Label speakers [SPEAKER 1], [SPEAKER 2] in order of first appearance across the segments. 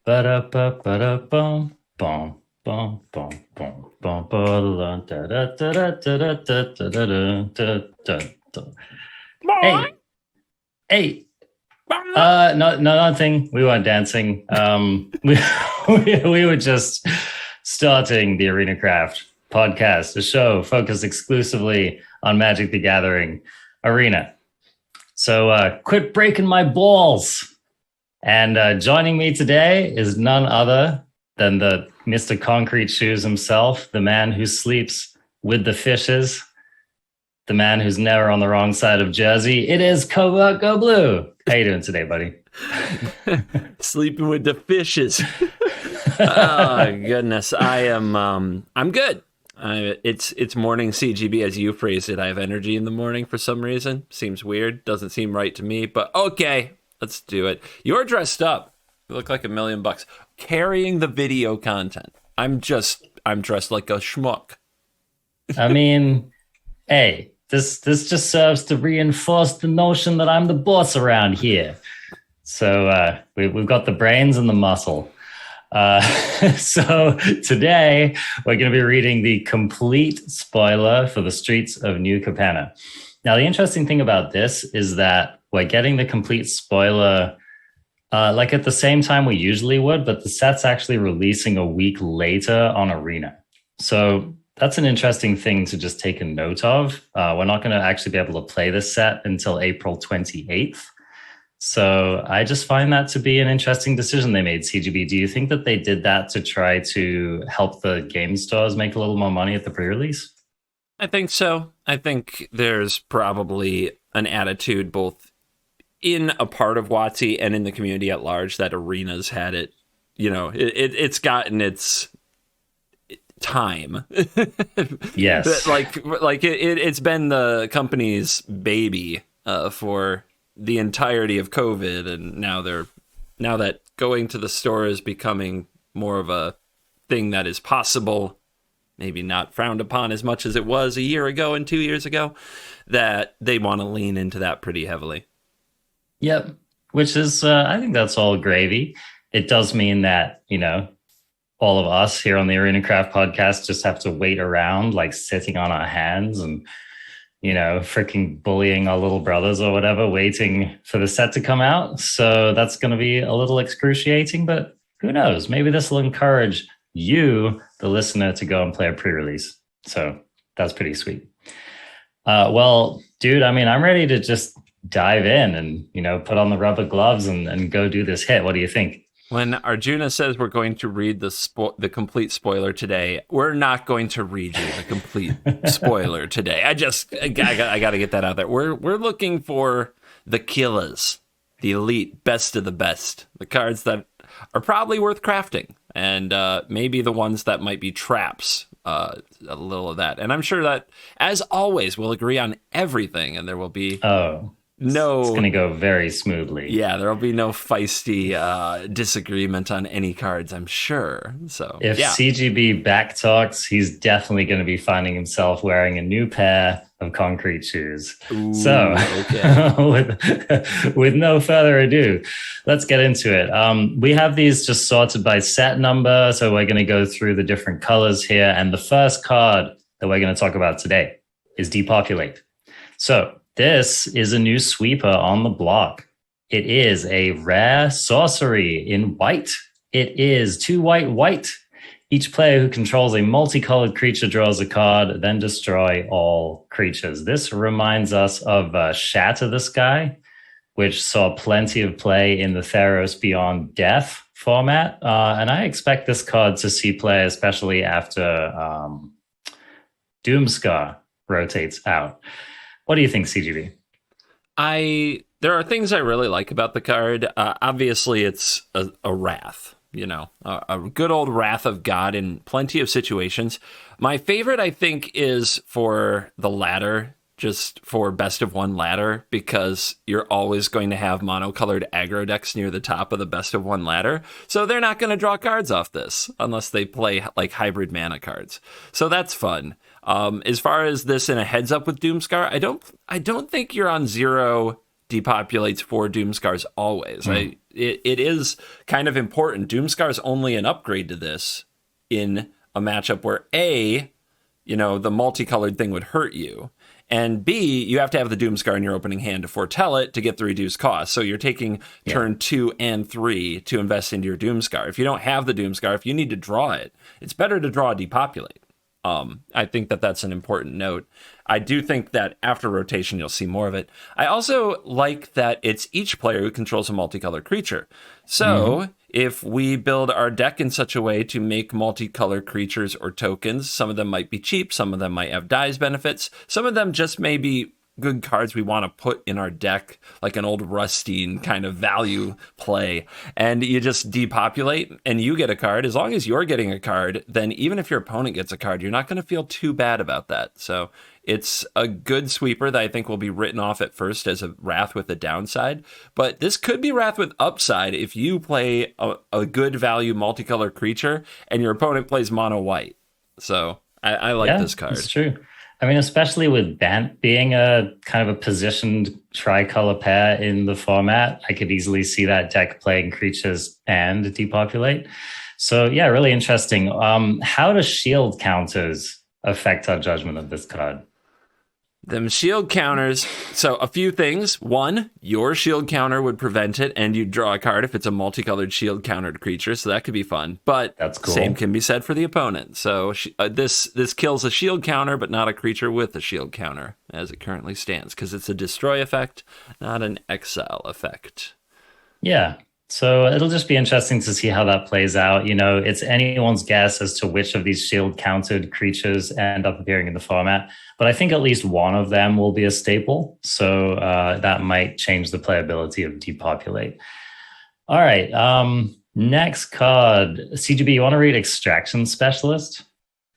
[SPEAKER 1] Ba-da-ba-ba-da-bum, bum, bum, bum, bum, bum, ba-da-da, da-da-da-da-da-da-da-da-da-da-da. Hey, hey, no, nothing. We weren't dancing. We were just starting the Arena Craft podcast, a show focused exclusively on Magic the Gathering Arena. So quit breaking my balls. And joining me today is none other than the Mr. Concrete Shoes himself, the man who sleeps with the fishes, the man who's never on the wrong side of Jersey. It is CovertGoBlue. How you doing today, buddy?
[SPEAKER 2] Sleeping with the fishes. Oh goodness, I'm good. It's morning CGB, as you phrased it. I have energy in the morning for some reason. Seems weird. Doesn't seem right to me, but okay. Let's do it. You're dressed up. You look like $1,000,000 carrying the video content. I'm dressed like a schmuck.
[SPEAKER 1] I mean, hey, this just serves to reinforce the notion that I'm the boss around here. So we've got the brains and the muscle. So today we're going to be reading the complete spoiler for the Streets of New Capenna. Now, the interesting thing about this is that we're getting the complete spoiler like at the same time we usually would, but the set's actually releasing a week later on Arena. So that's an interesting thing to just take a note of. We're not going to actually be able to play this set until April 28th. So I just find that to be an interesting decision they made, CGB. Do you think that they did that to try to help the game stores make a little more money at the pre-release?
[SPEAKER 2] I think so. I think there's probably an attitude both in a part of WotC and in the community at large that Arena's had it. You know, it's gotten its time.
[SPEAKER 1] Yes.
[SPEAKER 2] It's been the company's baby for the entirety of COVID, and now that going to the store is becoming more of a thing that is possible, maybe not frowned upon as much as it was a year ago and 2 years ago, that they want to lean into that pretty heavily.
[SPEAKER 1] Yep. Which is, I think that's all gravy. It does mean that, you know, all of us here on the Arena Craft podcast just have to wait around, like sitting on our hands and, you know, freaking bullying our little brothers or whatever, waiting for the set to come out. So that's going to be a little excruciating, but who knows? Maybe this will encourage you, the listener, to go and play a pre-release. So that's pretty sweet. Well, dude, I mean, I'm ready to just dive in and, you know, put on the rubber gloves and go do this hit. What do you think?
[SPEAKER 2] When Arjuna says we're going to read the complete spoiler today, we're not going to read you the complete spoiler today. I got to get that out there. We're looking for the killers, the elite, best of the best, the cards that are probably worth crafting, and maybe the ones that might be traps. A little of that, and I'm sure that, as always, we'll agree on everything, and there will be
[SPEAKER 1] it's going to go very smoothly.
[SPEAKER 2] Yeah, there'll be no feisty disagreement on any cards, I'm sure. So
[SPEAKER 1] if CGB backtalks, he's definitely going to be finding himself wearing a new pair of concrete shoes.
[SPEAKER 2] Ooh,
[SPEAKER 1] so
[SPEAKER 2] okay.
[SPEAKER 1] with no further ado, let's get into it. We have these just sorted by set number, so we're going to go through the different colors here, and the first card that we're going to talk about today is Depopulate. So this is a new sweeper on the block. It is a rare sorcery in white. It is 2 white. Each player who controls a multicolored creature draws a card, then destroy all creatures. This reminds us of Shatter the Sky, which saw plenty of play in the Theros Beyond Death format. And I expect this card to see play, especially after Doomscar rotates out. What do you think, CGB?
[SPEAKER 2] There are things I really like about the card. Obviously, it's a Wrath, you know, a good old Wrath of God in plenty of situations. My favorite, I think, is for the ladder, just for best of one ladder, because you're always going to have monocolored aggro decks near the top of the best of one ladder. So they're not going to draw cards off this unless they play like hybrid mana cards. So that's fun. As far as this in a heads up with Doomscar, I don't think you're on 0 depopulates 4 Doomskars always.
[SPEAKER 1] Mm.
[SPEAKER 2] It is kind of important. Doomskar's only an upgrade to this in a matchup where A, the multicolored thing would hurt you. And B, you have to have the Doomskar in your opening hand to foretell it to get the reduced cost. So you're taking turn 2 and 3 to invest into your Doomskar. If you don't have the Doomskar, if you need to draw it, it's better to draw a depopulate. I think that that's an important note. I do think that after rotation, you'll see more of it. I also like that it's each player who controls a multicolored creature. So if we build our deck in such a way to make multicolored creatures or tokens, some of them might be cheap, some of them might have dies benefits, some of them just may be good cards we want to put in our deck, like an old Rustine kind of value play, and you just depopulate and you get a card. As long as you're getting a card, then even if your opponent gets a card, you're not going to feel too bad about that. So it's a good sweeper that I think will be written off at first as a Wrath with a downside, but this could be Wrath with upside if you play a good value multicolor creature and your opponent plays mono white. So I like this card.
[SPEAKER 1] It's true. I mean, especially with Bant being a kind of a positioned tricolor pair in the format, I could easily see that deck playing creatures and depopulate. So yeah, really interesting. How do shield counters affect our judgment of this card?
[SPEAKER 2] Them shield counters. So a few things. One, your shield counter would prevent it, and you draw a card if it's a multicolored shield countered creature. So that could be fun. But
[SPEAKER 1] that's cool.
[SPEAKER 2] Same can be said for the opponent. So this kills a shield counter, but not a creature with a shield counter as it currently stands, because it's a destroy effect, not an exile effect.
[SPEAKER 1] Yeah. So it'll just be interesting to see how that plays out. It's anyone's guess as to which of these shield countered creatures end up appearing in the format. But I think at least one of them will be a staple. So that might change the playability of Depopulate. All right. Next card. CGB, you want to read Extraction Specialist?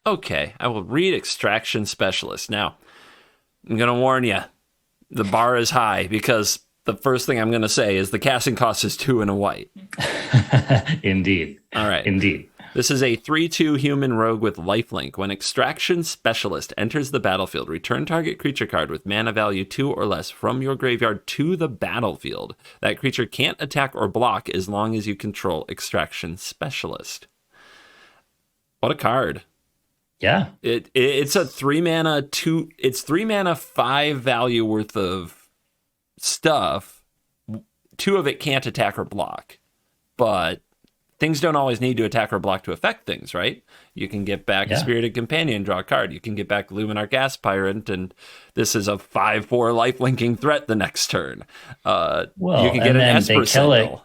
[SPEAKER 2] Okay. I will read Extraction Specialist. Now, I'm going to warn you. The bar is high because the first thing I'm going to say is the casting cost is 2 and a white.
[SPEAKER 1] Indeed.
[SPEAKER 2] All right.
[SPEAKER 1] Indeed.
[SPEAKER 2] This is a 3/2 human rogue with lifelink. When Extraction Specialist enters the battlefield, return target creature card with mana value 2 or less from your graveyard to the battlefield. That creature can't attack or block as long as you control Extraction Specialist. What a card.
[SPEAKER 1] Yeah.
[SPEAKER 2] It's a 3 mana 2. It's 3 mana 5 value worth of stuff. 2 of it can't attack or block, but things don't always need to attack or block to affect things, right? You can get back a Spirited Companion, draw a card. You can get back Luminar Gas Pirate, and this is a 5/4 life-linking threat the next turn. You can get an Esper Sentinel.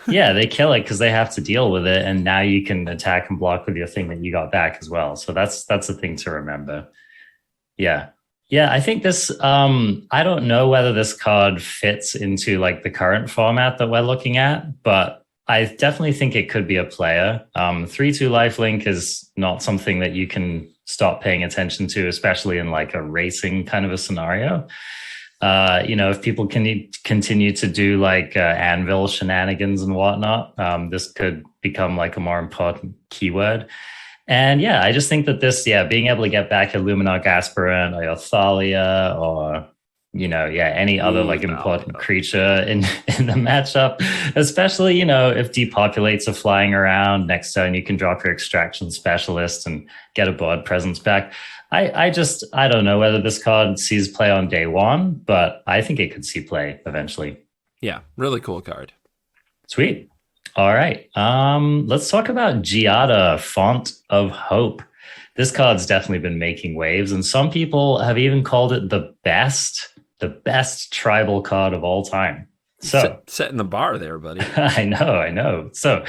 [SPEAKER 1] Yeah, they kill it because they have to deal with it, and now you can attack and block with your thing that you got back as well. So that's a thing to remember. Yeah. Yeah, I think this, I don't know whether this card fits into like the current format that we're looking at, but I definitely think it could be a player. 3/2 lifelink is not something that you can stop paying attention to, especially in like a racing kind of a scenario. If people can continue to do like anvil shenanigans and whatnot, this could become like a more important keyword. And yeah, I just think that this, being able to get back a Luminar Aspirant or your Thalia or any other important creature in the matchup, especially, if Depopulates are flying around, next turn you can drop your Extraction Specialist and get a board presence back. I don't know whether this card sees play on day one, but I think it could see play eventually.
[SPEAKER 2] Yeah, really cool card.
[SPEAKER 1] Sweet. All right. Let's talk about Giada, Font of Hope. This card's definitely been making waves, and some people have even called it the best tribal card of all time. So
[SPEAKER 2] setting the bar there, buddy.
[SPEAKER 1] I know. So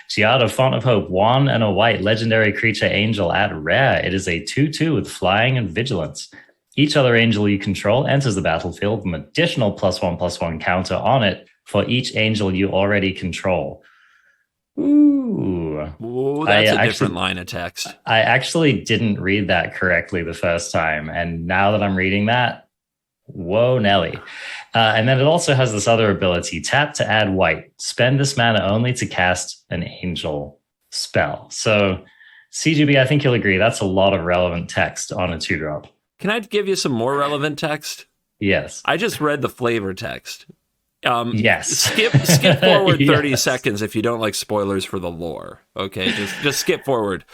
[SPEAKER 1] Giada, Font of Hope, 1 and a white, legendary creature angel at rare. It is a 2/2 with flying and vigilance. Each other angel you control enters the battlefield with an additional +1/+1 counter on it for each angel you already control. Ooh,
[SPEAKER 2] that's a different line of text.
[SPEAKER 1] I actually didn't read that correctly the first time, and now that I'm reading that, whoa, Nelly. And then it also has this other ability, tap to add white. Spend this mana only to cast an angel spell. So CGB, I think you'll agree, that's a lot of relevant text on a 2-drop.
[SPEAKER 2] Can I give you some more relevant text?
[SPEAKER 1] Yes.
[SPEAKER 2] I just read the flavor text.
[SPEAKER 1] Yes.
[SPEAKER 2] Skip forward 30
[SPEAKER 1] Yes.
[SPEAKER 2] seconds if you don't like spoilers for the lore. Okay, just skip forward.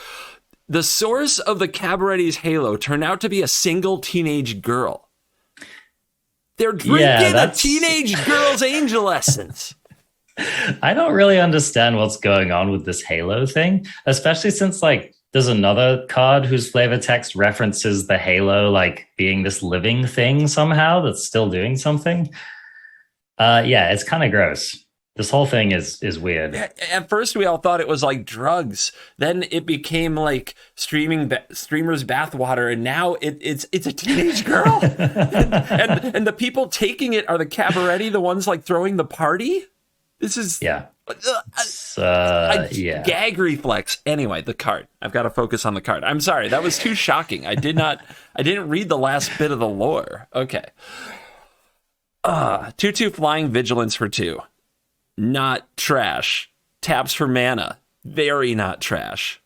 [SPEAKER 2] The source of the Cabaretti's halo turned out to be a single teenage girl. They're drinking a teenage girl's angel essence.
[SPEAKER 1] I don't really understand what's going on with this halo thing, especially since like there's another card whose flavor text references the halo like being this living thing somehow that's still doing something. Yeah, it's kind of gross. This whole thing is weird.
[SPEAKER 2] At first, we all thought it was like drugs. Then it became like streamer's bathwater, and now it's a teenage girl. and the people taking it are the Cabaretti, the ones like throwing the party. This is gag reflex. Anyway, the card. I've got to focus on the card. I'm sorry, that was too shocking. I didn't read the last bit of the lore. Okay. 2/2 flying vigilance for 2. Not trash. Taps for mana. Very not trash.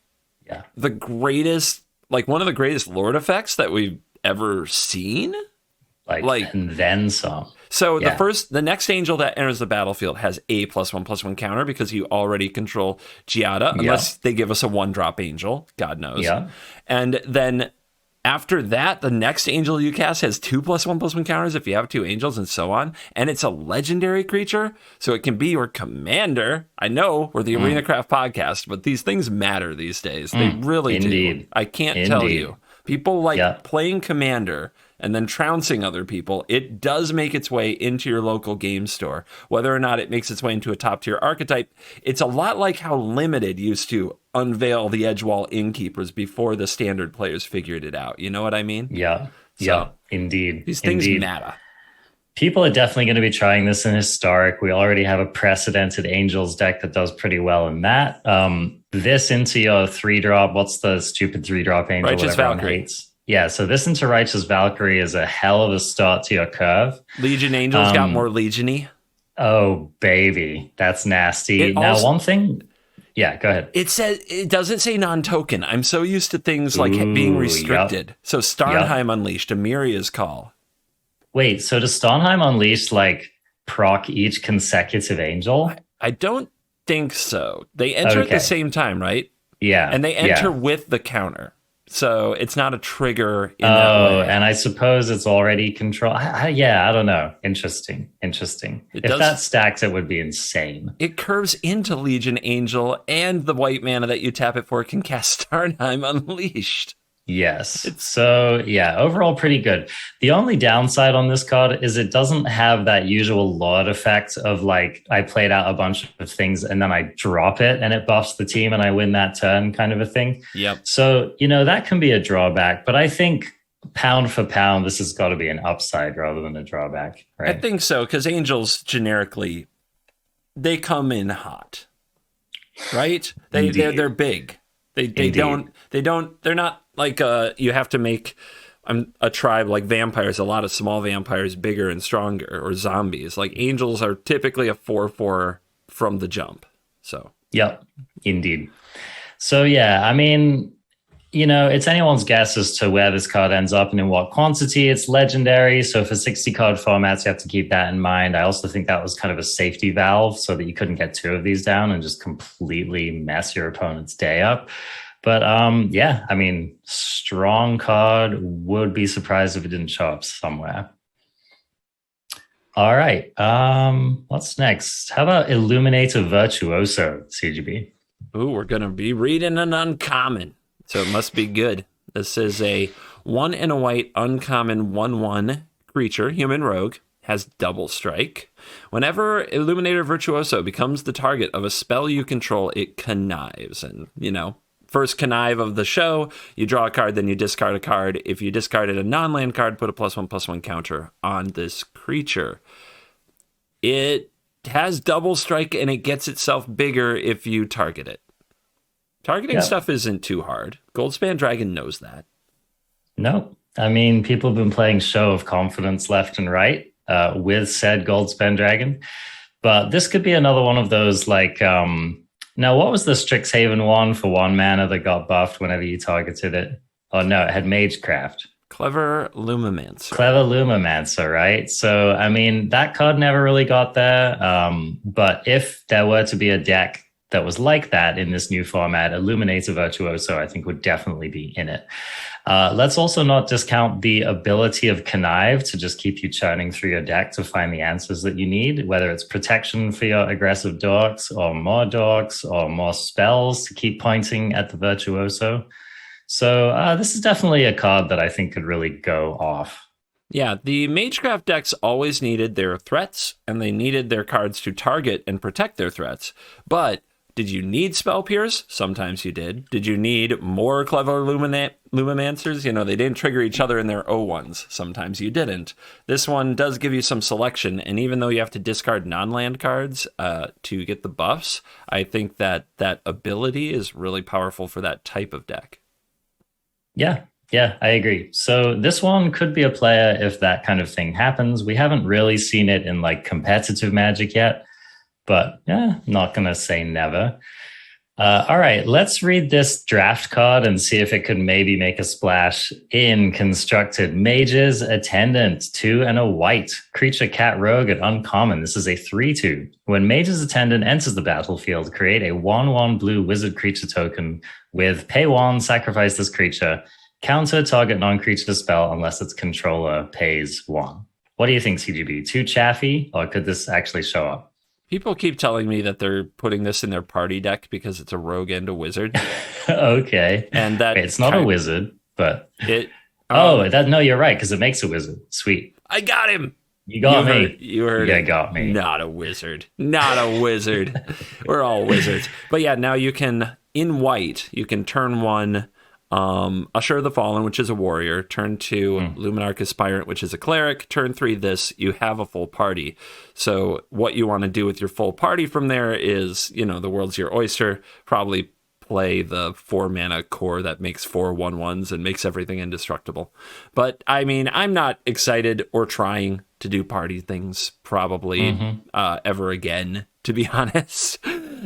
[SPEAKER 1] Yeah.
[SPEAKER 2] The greatest, like one of the greatest Lord effects that we've ever seen.
[SPEAKER 1] Like and then some.
[SPEAKER 2] So the next angel that enters the battlefield has a +1/+1 counter because you already control Giada, unless they give us a 1-drop angel. God knows.
[SPEAKER 1] Yeah.
[SPEAKER 2] And then after that, the next angel you cast has 2 +1/+1 counters if you have 2 angels and so on. And it's a legendary creature, so it can be your commander. I know we're the Arena Craft podcast, but these things matter these days. They really do. I can't tell you. People like playing commander and then trouncing other people. It does make its way into your local game store. Whether or not it makes its way into a top-tier archetype, it's a lot like how Limited used to unveil the Edgewall Innkeepers before the standard players figured it out. You know what I mean?
[SPEAKER 1] Yeah.
[SPEAKER 2] So,
[SPEAKER 1] yeah, indeed.
[SPEAKER 2] These things matter.
[SPEAKER 1] People are definitely going to be trying this in Historic. We already have a precedented Angels deck that does pretty well in that. This into your 3-drop, what's the stupid 3-drop angel
[SPEAKER 2] Righteous
[SPEAKER 1] that everyone
[SPEAKER 2] Valkyrie.
[SPEAKER 1] hates? Yeah, so this into Righteous Valkyrie is a hell of a start to your curve.
[SPEAKER 2] Legion Angels got more Legion-y.
[SPEAKER 1] Oh, baby. That's nasty. Now, one thing... Yeah, go ahead.
[SPEAKER 2] It doesn't say non-token. I'm so used to things like being restricted. Yep. So Starnheim Unleashed, Amiria's Call.
[SPEAKER 1] Wait, so does Starnheim Unleashed like proc each consecutive angel?
[SPEAKER 2] I don't think so. They enter at the same time, right?
[SPEAKER 1] Yeah.
[SPEAKER 2] And they enter with the counter. So it's not a trigger in that way.
[SPEAKER 1] And I suppose it's already control. I don't know. Interesting. If that stacks, it would be insane.
[SPEAKER 2] It curves into Legion Angel, and the white mana that you tap it for can cast Starnheim Unleashed.
[SPEAKER 1] Yes. Overall pretty good. The only downside on this card is it doesn't have that usual Lord effect of like I played out a bunch of things and then I drop it and it buffs the team and I win that turn kind of a thing.
[SPEAKER 2] Yep.
[SPEAKER 1] So, that can be a drawback, but I think pound for pound, this has got to be an upside rather than a drawback, right?
[SPEAKER 2] I think so, because Angels generically, they come in hot, right? They're big. They're not like you have to make a tribe like vampires, a lot of small vampires bigger and stronger, or zombies. Like Angels are typically a 4/4 from the jump. So
[SPEAKER 1] yep, indeed. So I mean, it's anyone's guess as to where this card ends up and in what quantity. It's legendary, so for 60 card formats, you have to keep that in mind. I also think that was kind of a safety valve so that you couldn't get 2 of these down and just completely mess your opponent's day up. But I mean, strong card. Would be surprised if it didn't show up somewhere. All right. What's next? How about Illuminator Virtuoso, CGB?
[SPEAKER 2] Ooh, we're going to be reading an uncommon, so it must be good. This is a 1 and a white uncommon 1/1 creature, human rogue, has double strike. Whenever Illuminator Virtuoso becomes the target of a spell you control, it connives. And, first connive of the show, you draw a card, then you discard a card. If you discarded a non-land card, put a +1/+1 counter on this creature. It has double strike, and it gets itself bigger if you target it. Targeting stuff isn't too hard. Goldspan Dragon knows that.
[SPEAKER 1] No. I mean, people have been playing Show of Confidence left and right with said Goldspan Dragon. But this could be another one of those, like... Now, what was the Strixhaven one for 1 mana that got buffed whenever you targeted it? Oh, no, it had Magecraft.
[SPEAKER 2] Clever Lumimancer.
[SPEAKER 1] Clever Lumimancer, right? So, I mean, that card never really got there. But if there were to be a deck that was like that in this new format, Illuminator Virtuoso, I think would definitely be in it. Let's also not discount the ability of Connive to just keep you churning through your deck to find the answers that you need, whether it's protection for your aggressive dorks or more spells to keep pointing at the Virtuoso. So this is definitely a card that I think could really go off.
[SPEAKER 2] Yeah, the Magecraft decks always needed their threats, and they needed their cards to target and protect their threats. But did you need Spell Pierce? Sometimes you did. Did you need more Clever Lumimancers? You know, they didn't trigger each other in their O1s. Sometimes you didn't. This one does give you some selection, and even though you have to discard non-land cards to get the buffs, I think that that ability is really powerful for that type of deck.
[SPEAKER 1] Yeah, I agree. So this one could be a player if that kind of thing happens. We haven't really seen it in like competitive Magic yet, but yeah, not going to say never. All right, let's read this draft card and see if it could maybe make a splash in Constructed. Mage's Attendant, 2 and a white. Creature cat rogue at uncommon. This is a 3/2. When Mage's Attendant enters the battlefield, create a 1/1 blue wizard creature token with pay 1, sacrifice this creature. Counter target non-creature spell unless its controller pays 1. What do you think, CGB? Too chaffy, or could this actually show up?
[SPEAKER 2] People keep telling me that they're putting this in their party deck because it's a rogue and a wizard.
[SPEAKER 1] Okay.
[SPEAKER 2] And that
[SPEAKER 1] it's not a wizard, but
[SPEAKER 2] it.
[SPEAKER 1] No, you're right, because it makes a wizard. Sweet.
[SPEAKER 2] I got him.
[SPEAKER 1] You got me.
[SPEAKER 2] You heard
[SPEAKER 1] Yeah,
[SPEAKER 2] it.
[SPEAKER 1] got me.
[SPEAKER 2] Not a wizard. Not a wizard. We're all wizards. But yeah, now you can, in white, you can turn 1... Usher the Fallen, which is a warrior. Turn 2, Luminarch Aspirant, which is a cleric. Turn 3, this, you have a full party. So what you want to do with your full party from there is, you know, the world's your oyster. Probably play the 4-mana core that makes 4 1/1s and makes everything indestructible. But, I mean, I'm not excited or trying to do party things probably ever again, to be honest.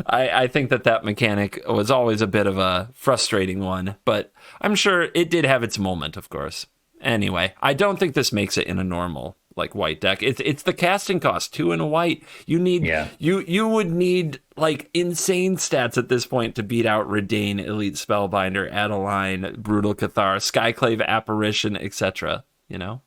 [SPEAKER 2] I think that mechanic was always a bit of a frustrating one, but I'm sure it did have its moment, of course. Anyway, I don't think this makes it in a normal like white deck. It's the casting cost, 2 and a white. You need you would need like insane stats at this point to beat out Redain, Elite Spellbinder, Adeline, Brutal Cathar, Skyclave Apparition, etc. You know?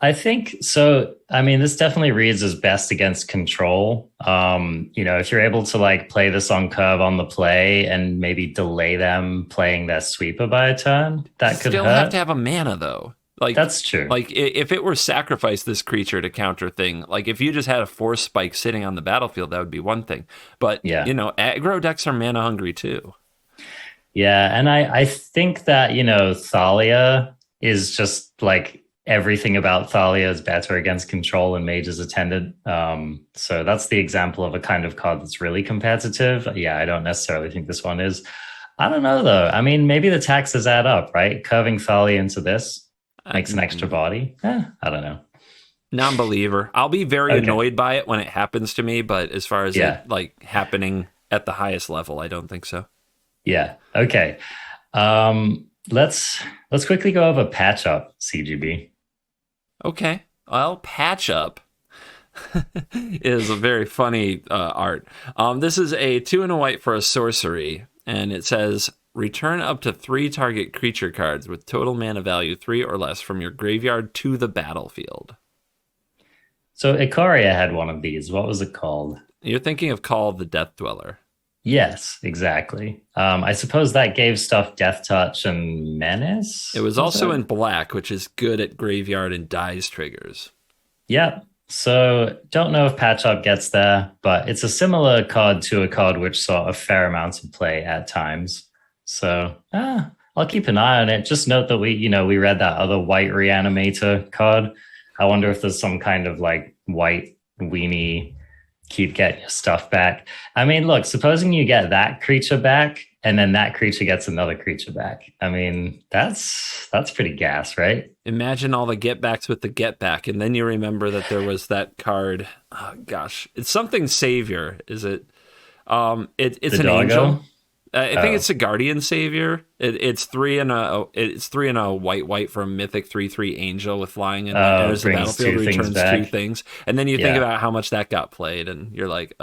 [SPEAKER 1] I think so. I mean, this definitely reads as best against control. You know, if you're able to like play this on curve on the play and maybe delay them playing their sweeper by a turn, that could
[SPEAKER 2] still
[SPEAKER 1] hurt.
[SPEAKER 2] have to have a mana though. Like
[SPEAKER 1] that's true.
[SPEAKER 2] Like if it were sacrifice this creature to counter thing, like if you just had a force spike sitting on the battlefield, that would be one thing. But you know, aggro decks are mana hungry too.
[SPEAKER 1] Yeah, and I think that, you know, Thalia is just like everything about Thalia is better against control and Mage's Attendant. So that's the example of a kind of card that's really competitive. Yeah, I don't necessarily think this one is. I don't know, though. I mean, maybe the taxes add up, right? Curving Thalia into this makes an extra body. I don't know.
[SPEAKER 2] Non-believer. I'll be very annoyed by it when it happens to me, but as far as it like happening at the highest level, I don't think so. Yeah.
[SPEAKER 1] Okay. Let's quickly go over Patch Up, CGB.
[SPEAKER 2] Okay. Well, Patch Up is a very funny art. This is a 2 and a white for a sorcery, and it says return up to 3 target creature cards with total mana value 3 or less from your graveyard to the battlefield.
[SPEAKER 1] So Ikaria had one of these. What was it called?
[SPEAKER 2] You're thinking of Call of the Death Dweller.
[SPEAKER 1] Yes, exactly. I suppose that gave stuff Death Touch and Menace?
[SPEAKER 2] It was also in black, which is good at graveyard and dies triggers.
[SPEAKER 1] Yep. So don't know if Patch Up gets there, but it's a similar card to a card which saw a fair amount of play at times. So I'll keep an eye on it. Just note that we read that other white Reanimator card. I wonder if there's some kind of like white weenie keep getting your stuff back. I mean, look, supposing you get that creature back and then that creature gets another creature back. I mean, that's pretty gas, right?
[SPEAKER 2] Imagine all the get backs with the get back. And then you remember that there was that card. Oh gosh, it's something savior. Is it? It's an
[SPEAKER 1] doggo?
[SPEAKER 2] angel. I think it's the Guardian Savior. It's three and a white for a mythic 3/3 angel with flying, and enters the battlefield, returns 2 things. And then you think about how much that got played, and you're like,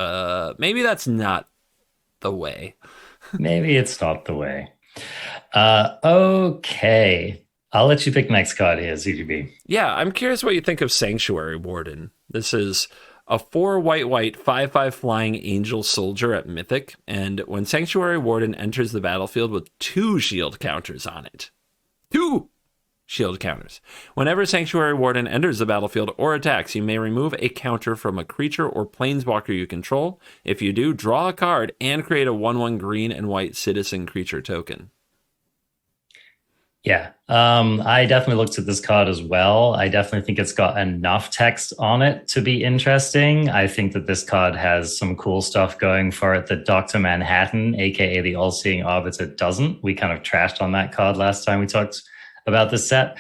[SPEAKER 2] maybe that's not the way.
[SPEAKER 1] Maybe it's not the way. Okay. I'll let you pick next card here, ZGB.
[SPEAKER 2] Yeah, I'm curious what you think of Sanctuary Warden. This is a 4 white 5/5 flying angel soldier at mythic, and when Sanctuary Warden enters the battlefield with 2 shield counters on it. 2 shield counters. Whenever Sanctuary Warden enters the battlefield or attacks, you may remove a counter from a creature or planeswalker you control. If you do, draw a card and create a 1/1 green and white citizen creature token.
[SPEAKER 1] Yeah, I definitely looked at this card as well. I definitely think it's got enough text on it to be interesting. I think that this card has some cool stuff going for it that Dr. Manhattan, aka the All-Seeing Arbiter, doesn't. We kind of trashed on that card last time we talked about this set.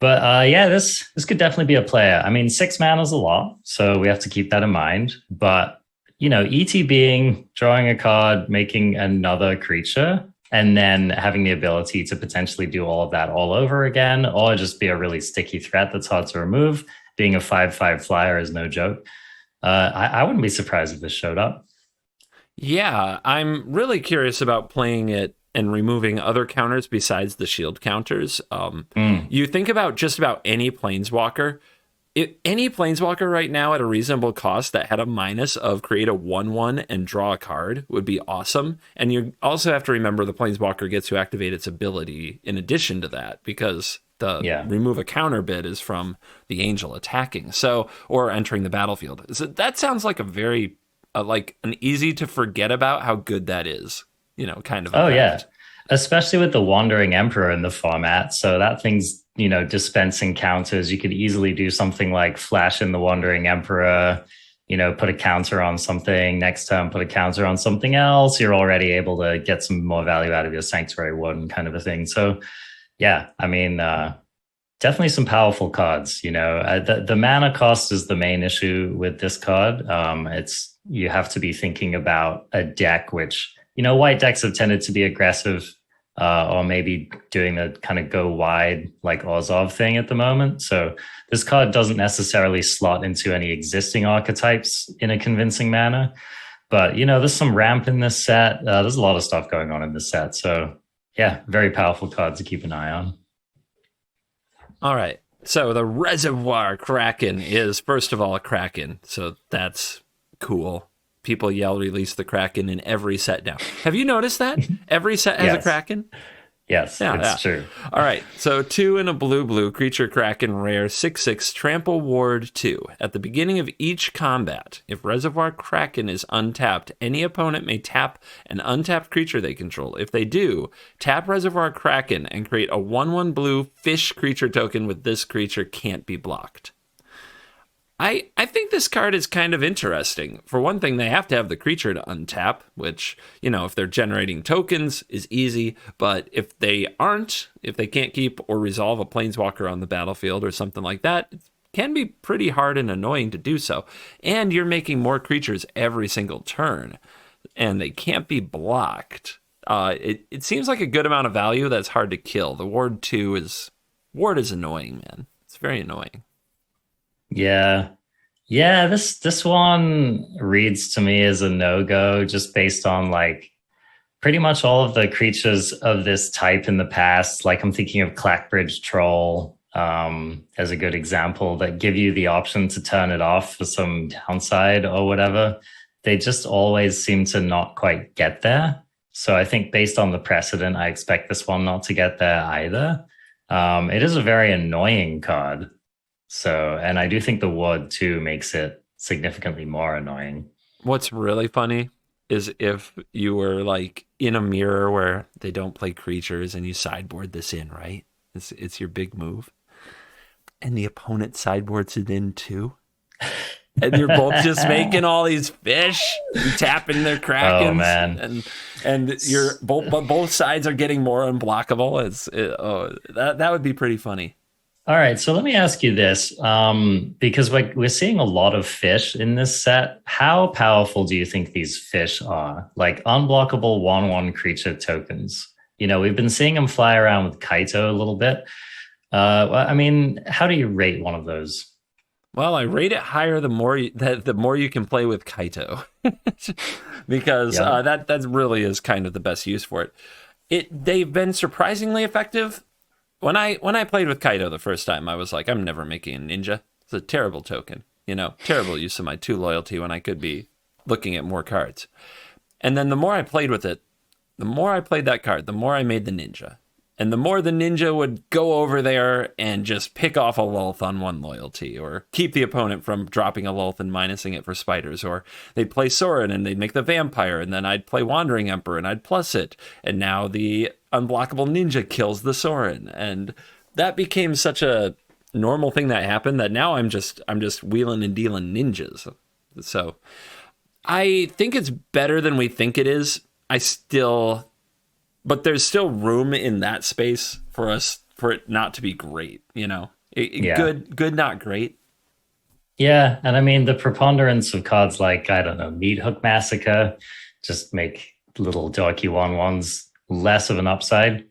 [SPEAKER 1] But yeah, this could definitely be a player. I mean, 6 mana is a lot, so we have to keep that in mind. But, you know, ETBing, drawing a card, making another creature, and then having the ability to potentially do all of that all over again, or just be a really sticky threat that's hard to remove. Being a 5/5 flyer is no joke. I wouldn't be surprised if this showed up.
[SPEAKER 2] Yeah, I'm really curious about playing it and removing other counters besides the shield counters. You think about just about any planeswalker. Any planeswalker right now at a reasonable cost that had a minus of create a 1/1 and draw a card would be awesome. And you also have to remember the planeswalker gets to activate its ability in addition to that, because the remove a counter bid is from the angel attacking, or entering the battlefield. So that sounds like a very like an easy to forget about how good that is. You know, kind of.
[SPEAKER 1] Oh yeah, especially with the Wandering Emperor in the format. So that thing's, you know, dispensing counters. You could easily do something like flash in the Wandering Emperor, you know, put a counter on something, next turn put a counter on something else. You're already able to get some more value out of your Sanctuary Warden kind of a thing. So yeah, I mean, definitely some powerful cards. You know, the mana cost is the main issue with this card. You have to be thinking about a deck which, you know, white decks have tended to be aggressive, or maybe doing the kind of go wide like Orzhov thing at the moment. So this card doesn't necessarily slot into any existing archetypes in a convincing manner. But, you know, there's some ramp in this set. There's a lot of stuff going on in this set. So yeah, very powerful card to keep an eye on.
[SPEAKER 2] All right. So the Reservoir Kraken is, first of all, a Kraken. So that's cool. People yell release the Kraken in every set now. Have you noticed that? Every set has a Kraken?
[SPEAKER 1] Yes, it's true.
[SPEAKER 2] All right, so 2 and a blue creature Kraken rare 6/6 trample ward 2. At the beginning of each combat, if Reservoir Kraken is untapped, any opponent may tap an untapped creature they control. If they do, tap Reservoir Kraken and create a 1/1 blue fish creature token with this creature can't be blocked. I think this card is kind of interesting. For one thing, they have to have the creature to untap, which, you know, if they're generating tokens is easy. But if they aren't, if they can't keep or resolve a planeswalker on the battlefield or something like that, it can be pretty hard and annoying to do so. And you're making more creatures every single turn, and they can't be blocked. It seems like a good amount of value that's hard to kill. The Ward is annoying, man. It's very annoying.
[SPEAKER 1] Yeah, this one reads to me as a no-go just based on like pretty much all of the creatures of this type in the past. Like I'm thinking of Clackbridge Troll as a good example, that give you the option to turn it off for some downside or whatever. They just always seem to not quite get there. So I think based on the precedent, I expect this one not to get there either. It is a very annoying card. So, and I do think the Ward 2 makes it significantly more annoying.
[SPEAKER 2] What's really funny is if you were like in a mirror where they don't play creatures and you sideboard this in, right? It's your big move. And the opponent sideboards it in too. And you're both just making all these fish and tapping their Krakens.
[SPEAKER 1] Oh, man.
[SPEAKER 2] And you're both sides are getting more unblockable. That would be pretty funny.
[SPEAKER 1] All right, so let me ask you this, because we're seeing a lot of fish in this set. How powerful do you think these fish are? Like unblockable 1/1 creature tokens. We've been seeing them fly around with Kaito a little bit. I mean, how do you rate one of those?
[SPEAKER 2] Well, I rate it higher the more you can play with Kaito, because
[SPEAKER 1] Yeah.
[SPEAKER 2] that really is kind of the best use for it. They've been surprisingly effective. When I played with Kaito the first time, I was like, I'm never making a ninja. It's a terrible token, terrible use of my 2 loyalty when I could be looking at more cards. And then the more I played with it, the more I played that card, the more I made the ninja. And the more the ninja would go over there and just pick off a Lulth on 1 loyalty, or keep the opponent from dropping a Lulth and minusing it for spiders, or they'd play Sorin and they'd make the vampire, and then I'd play Wandering Emperor and I'd plus it, and now the unblockable ninja kills the Sorin. And that became such a normal thing that happened that now I'm just wheeling and dealing ninjas. So I think it's better than we think it is. But there's still room in that space for it not to be great,
[SPEAKER 1] Yeah.
[SPEAKER 2] Good, not great.
[SPEAKER 1] Yeah, and I mean the preponderance of cards like, I don't know, Meat Hook Massacre just make little dorky 1/1s less of an upside.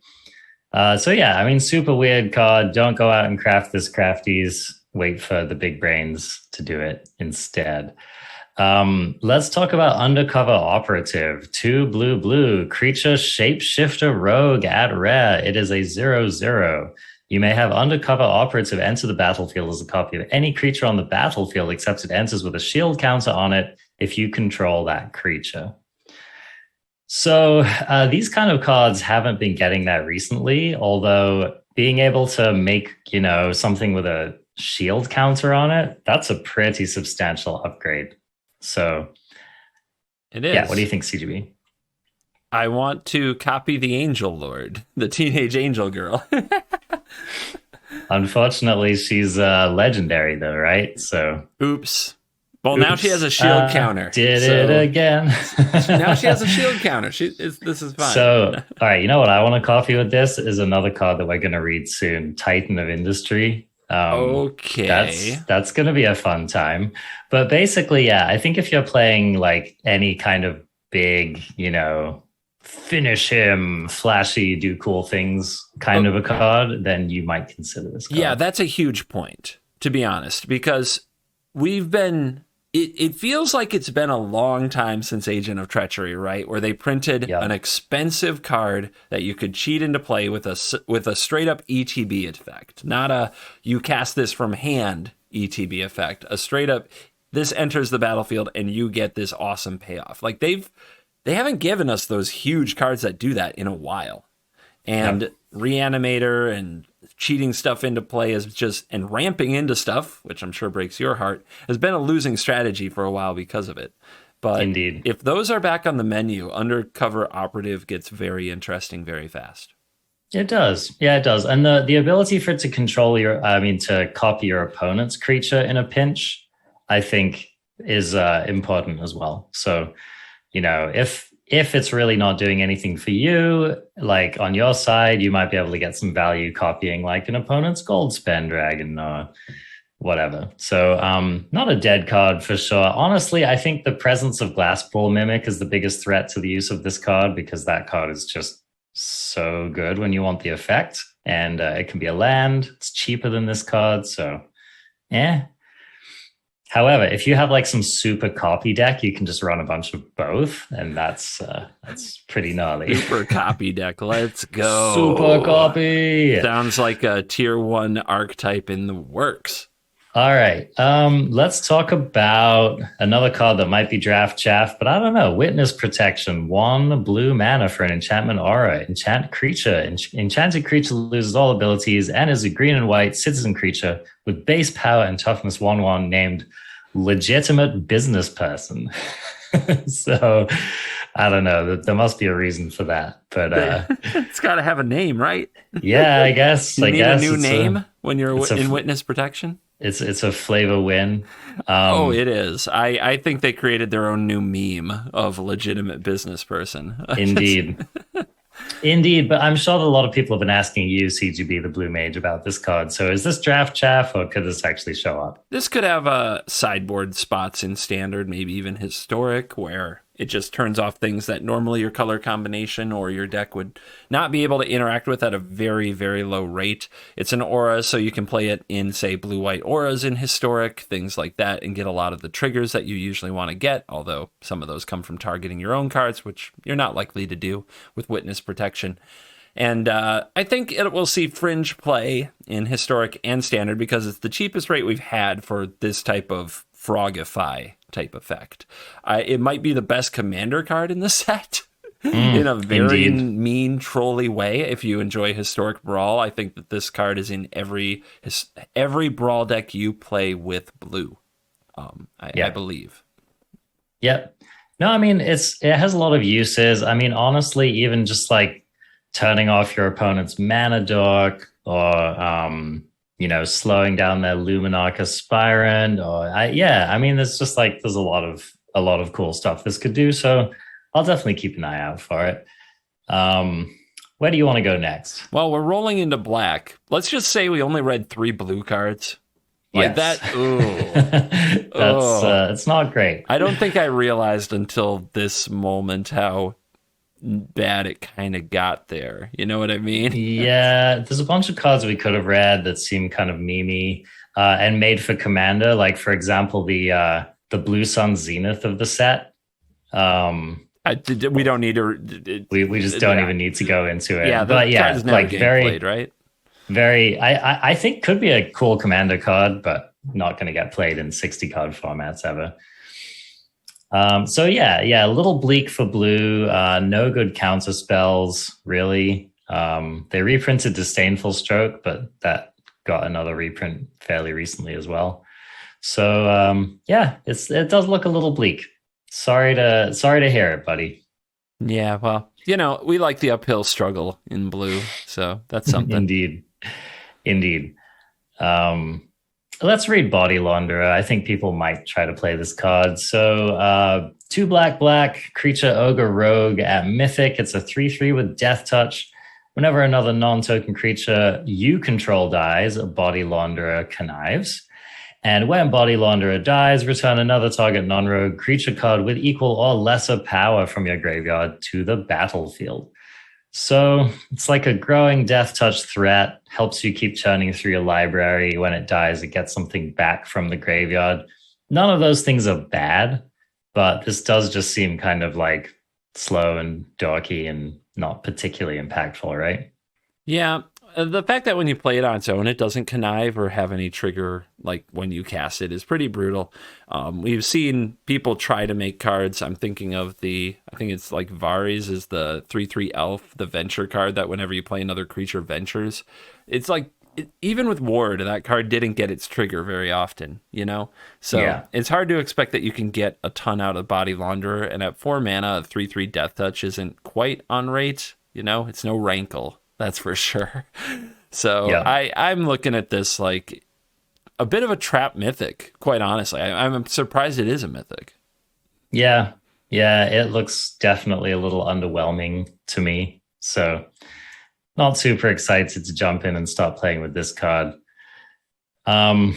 [SPEAKER 1] So yeah, I mean, super weird card. Don't go out and craft this crafties. Wait for the big brains to do it instead. Let's talk about Undercover Operative. 2 blue, creature shapeshifter rogue at rare. It is a 0/0. You may have Undercover Operative enter the battlefield as a copy of any creature on the battlefield, except it enters with a shield counter on it if you control that creature. So these kind of cards haven't been getting that recently, although being able to make, something with a shield counter on it, that's a pretty substantial upgrade. So,
[SPEAKER 2] it is.
[SPEAKER 1] Yeah, what do you think, CGB?
[SPEAKER 2] I want to copy the Angel Lord, the teenage angel girl.
[SPEAKER 1] Unfortunately, she's legendary, though, right? So,
[SPEAKER 2] oops. Well, now she has a shield counter.
[SPEAKER 1] Did it again.
[SPEAKER 2] Now she has a shield counter. This is fine.
[SPEAKER 1] So, all right, you know what I want to copy with this is another card that we're going to read soon, Titan of Industry.
[SPEAKER 2] Okay.
[SPEAKER 1] That's going to be a fun time. But basically, yeah, I think if you're playing like any kind of big, finish him, flashy, do cool things kind of a card, then you might consider this card.
[SPEAKER 2] Yeah, that's a huge point, to be honest, because it feels like it's been a long time since Agent of Treachery, right? Where they printed an expensive card that you could cheat into play with a straight up ETB effect, not a you cast this from hand ETB effect, a straight up this enters the battlefield and you get this awesome payoff. Like they haven't given us those huge cards that do that in a while. And Reanimator and cheating stuff into play and ramping into stuff, which I'm sure breaks your heart, has been a losing strategy for a while because of it. But
[SPEAKER 1] Indeed.
[SPEAKER 2] If those are back on the menu, Undercover Operative gets very interesting very fast.
[SPEAKER 1] It does. Yeah, it does. And the ability for it to to copy your opponent's creature in a pinch, I think is important as well. So, if it's really not doing anything for you, like on your side, you might be able to get some value copying like an opponent's Goldspan Dragon or whatever. So not a dead card for sure. Honestly, I think the presence of Glassball Mimic is the biggest threat to the use of this card, because that card is just so good when you want the effect. And it can be a land. It's cheaper than this card. So, However, if you have like some super copy deck, you can just run a bunch of both, and that's pretty gnarly.
[SPEAKER 2] Super copy deck, let's go.
[SPEAKER 1] Super copy.
[SPEAKER 2] Sounds like a tier 1 archetype in the works.
[SPEAKER 1] All right, let's talk about another card that might be draft chaff, but I don't know. Witness Protection, 1 blue mana for an enchantment aura. Enchant creature. Enchanted creature loses all abilities and is a green and white citizen creature with base power and toughness 1/1 named Legitimate Business Person. So I don't know. There must be a reason for that, but
[SPEAKER 2] it's got to have a name, right?
[SPEAKER 1] Yeah, I guess.
[SPEAKER 2] You need a new name when you're in Witness Protection.
[SPEAKER 1] It's a flavor win.
[SPEAKER 2] It is. I think they created their own new meme of Legitimate Business Person.
[SPEAKER 1] Indeed. Indeed, but I'm sure that a lot of people have been asking you, CGB, the Blue Mage, about this card. So is this draft chaff, or could this actually show up?
[SPEAKER 2] This could have sideboard spots in Standard, maybe even Historic, where it just turns off things that normally your color combination or your deck would not be able to interact with at a very, very low rate. It's an aura, so you can play it in, say, blue-white auras in Historic, things like that, and get a lot of the triggers that you usually want to get, although some of those come from targeting your own cards, which you're not likely to do with Witness Protection. And I think it will see fringe play in Historic and Standard because it's the cheapest rate we've had for this type of Frogify type effect. It might be the best commander card in the set in a very mean, trolly way. If you enjoy Historic Brawl, I think that this card is in every Brawl deck you play with blue, I believe.
[SPEAKER 1] Yep. No, I mean, it has a lot of uses. I mean, honestly, even just like turning off your opponent's mana dork, or slowing down their Luminarch Aspirant, there's a lot of cool stuff this could do. So I'll definitely keep an eye out for it. Where do you want to go next?
[SPEAKER 2] Well, we're rolling into black. Let's just say we only read 3 blue cards. Like
[SPEAKER 1] yes.
[SPEAKER 2] That. Ooh.
[SPEAKER 1] It's not great.
[SPEAKER 2] I don't think I realized until this moment how bad it kind of got there. You know what I mean?
[SPEAKER 1] Yeah, there's a bunch of cards we could have read that seem kind of memey and made for commander. Like, for example, the Blue Sun Zenith of the set.
[SPEAKER 2] We don't need to.
[SPEAKER 1] We just don't even need to go into it.
[SPEAKER 2] Yeah,
[SPEAKER 1] but yeah,
[SPEAKER 2] like very played, right?
[SPEAKER 1] Very. I think could be a cool commander card, but not going to get played in 60 card formats ever. A little bleak for blue. No good counter spells, really. They reprinted Disdainful Stroke, but that got another reprint fairly recently as well. So it does look a little bleak. Sorry to hear it, buddy.
[SPEAKER 2] Yeah, well, we like the uphill struggle in blue, so that's something.
[SPEAKER 1] Indeed. Let's read Body Launderer. I think people might try to play this card. So 2 black, creature, ogre, rogue at Mythic. It's a 3/3 with Death Touch. Whenever another non-token creature you control dies, Body Launderer connives. And when Body Launderer dies, return another target non-rogue creature card with equal or lesser power from your graveyard to the battlefield. So it's like a growing Death Touch threat, helps you keep churning through your library. When it dies, it gets something back from the graveyard. None of those things are bad, but this does just seem kind of like slow and dorky and not particularly impactful, right?
[SPEAKER 2] Yeah. The fact that when you play it on its own, it doesn't connive or have any trigger, like when you cast it, is pretty brutal. We've seen people try to make cards. I'm thinking of I think it's like Varys is the 3/3 elf, the venture card that whenever you play another creature ventures. It's like, even with Ward, that card didn't get its trigger very often, So It's hard to expect that you can get a ton out of Body Launderer. And at 4 mana, a 3/3 Death Touch isn't quite on rate, It's no Rankle. That's for sure. So I'm looking at this like a bit of a trap mythic, quite honestly. I'm surprised it is a mythic.
[SPEAKER 1] Yeah, it looks definitely a little underwhelming to me. So not super excited to jump in and start playing with this card. Black's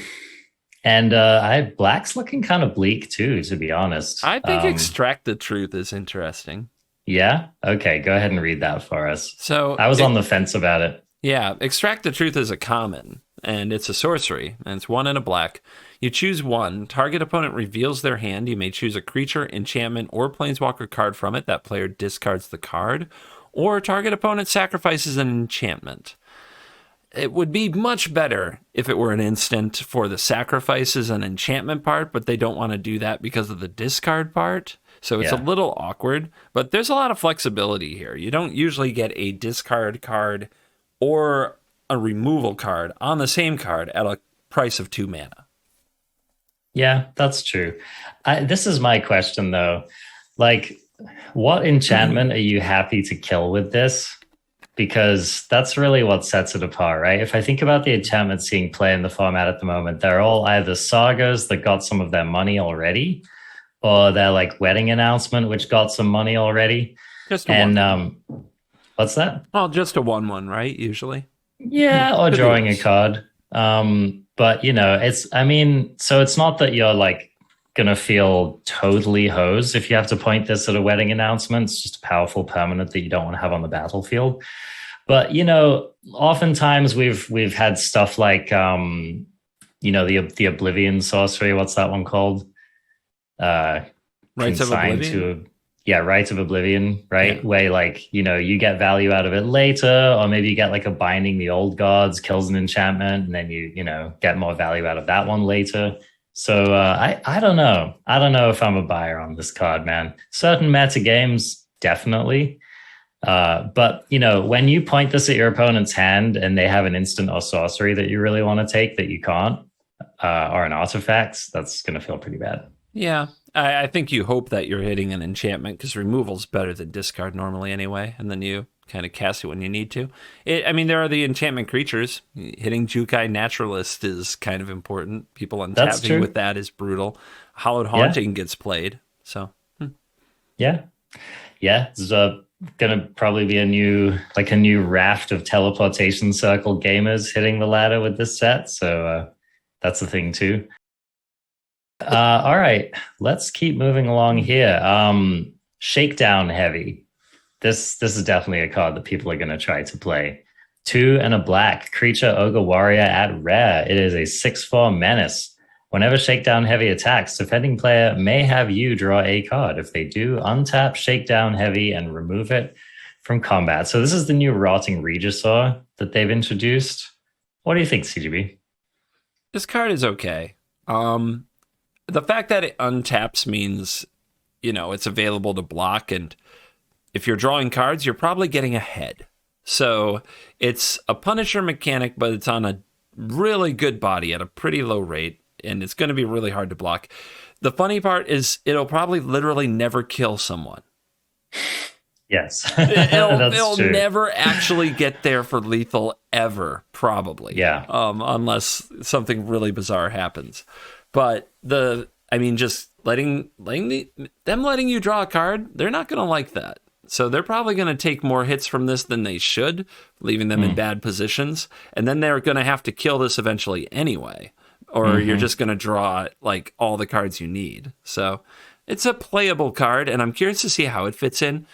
[SPEAKER 1] looking kind of bleak too, to be honest.
[SPEAKER 2] I think Extract the Truth is interesting.
[SPEAKER 1] Yeah? Okay, go ahead and read that for us.
[SPEAKER 2] So
[SPEAKER 1] I was on the fence about it.
[SPEAKER 2] Yeah, Extract the Truth is a common, and it's a sorcery, and it's 1 and a black. You choose 1. Target opponent reveals their hand. You may choose a creature, enchantment, or planeswalker card from it. That player discards the card. Or target opponent sacrifices an enchantment. It would be much better if it were an instant for the sacrifices and enchantment part, but they don't want to do that because of the discard part. So it's a little awkward, but there's a lot of flexibility here. You don't usually get a discard card or a removal card on the same card at a price of 2 mana.
[SPEAKER 1] Yeah, that's true. This is my question, though. Like, what enchantment are you happy to kill with this? Because that's really what sets it apart, right? If I think about the enchantments seeing play in the format at the moment, they're all either sagas that got some of their money already, or they're like Wedding Announcement, which got some money already.
[SPEAKER 2] Just one.
[SPEAKER 1] What's that?
[SPEAKER 2] Well, just a 1/1, right? Usually.
[SPEAKER 1] Yeah, or
[SPEAKER 2] Could be
[SPEAKER 1] drawing a
[SPEAKER 2] worse.
[SPEAKER 1] card. But I mean, so it's not that you're like gonna feel totally hosed if you have to point this at a wedding announcement. It's just a powerful permanent that you don't want to have on the battlefield. But oftentimes we've had stuff like the Oblivion sorcery. What's that one called?
[SPEAKER 2] Rights of
[SPEAKER 1] Consigned
[SPEAKER 2] Oblivion.
[SPEAKER 1] to Rites of Oblivion, right?
[SPEAKER 2] Yeah.
[SPEAKER 1] Where you get value out of it later, or maybe you get like a Binding the Old Gods, kills an enchantment, and then you get more value out of that one later. So I don't know. I don't know if I'm a buyer on this card, man. Certain meta games, definitely. But when you point this at your opponent's hand and they have an instant or sorcery that you really want to take that you can't, or an artifact, that's gonna feel pretty bad.
[SPEAKER 2] Yeah. I think you hope that you're hitting an enchantment because removal's better than discard normally anyway, and then you kind of cast it when you need to. There are the enchantment creatures. Hitting Jukai Naturalist is kind of important. People untapping with that is brutal. Hallowed Haunting gets played. So,
[SPEAKER 1] yeah. There's gonna probably be a new raft of teleportation circle gamers hitting the ladder with this set. So that's the thing too. All right, let's keep moving along here. Shakedown Heavy. This is definitely a card that people are going to try to play. 2 and a black creature ogre warrior at rare. It is a 6/4 menace. Whenever Shakedown Heavy attacks, defending player may have you draw a card. If they do, untap Shakedown Heavy and remove it from combat. So this is the new Rotting Regisaur that they've introduced. What do you think, CGB?
[SPEAKER 2] This card is okay. The fact that it untaps means, it's available to block. And if you're drawing cards, you're probably getting ahead. So it's a Punisher mechanic, but it's on a really good body at a pretty low rate. And it's going to be really hard to block. The funny part is it'll probably literally never kill someone.
[SPEAKER 1] Yes.
[SPEAKER 2] It'll never actually get there for lethal ever, probably.
[SPEAKER 1] Yeah.
[SPEAKER 2] Unless something really bizarre happens. But just letting you draw a card, they're not going to like that. So they're probably going to take more hits from this than they should, leaving them in bad positions. And then they're going to have to kill this eventually anyway. Or you're just going to draw like all the cards you need. So it's a playable card, and I'm curious to see how it fits in.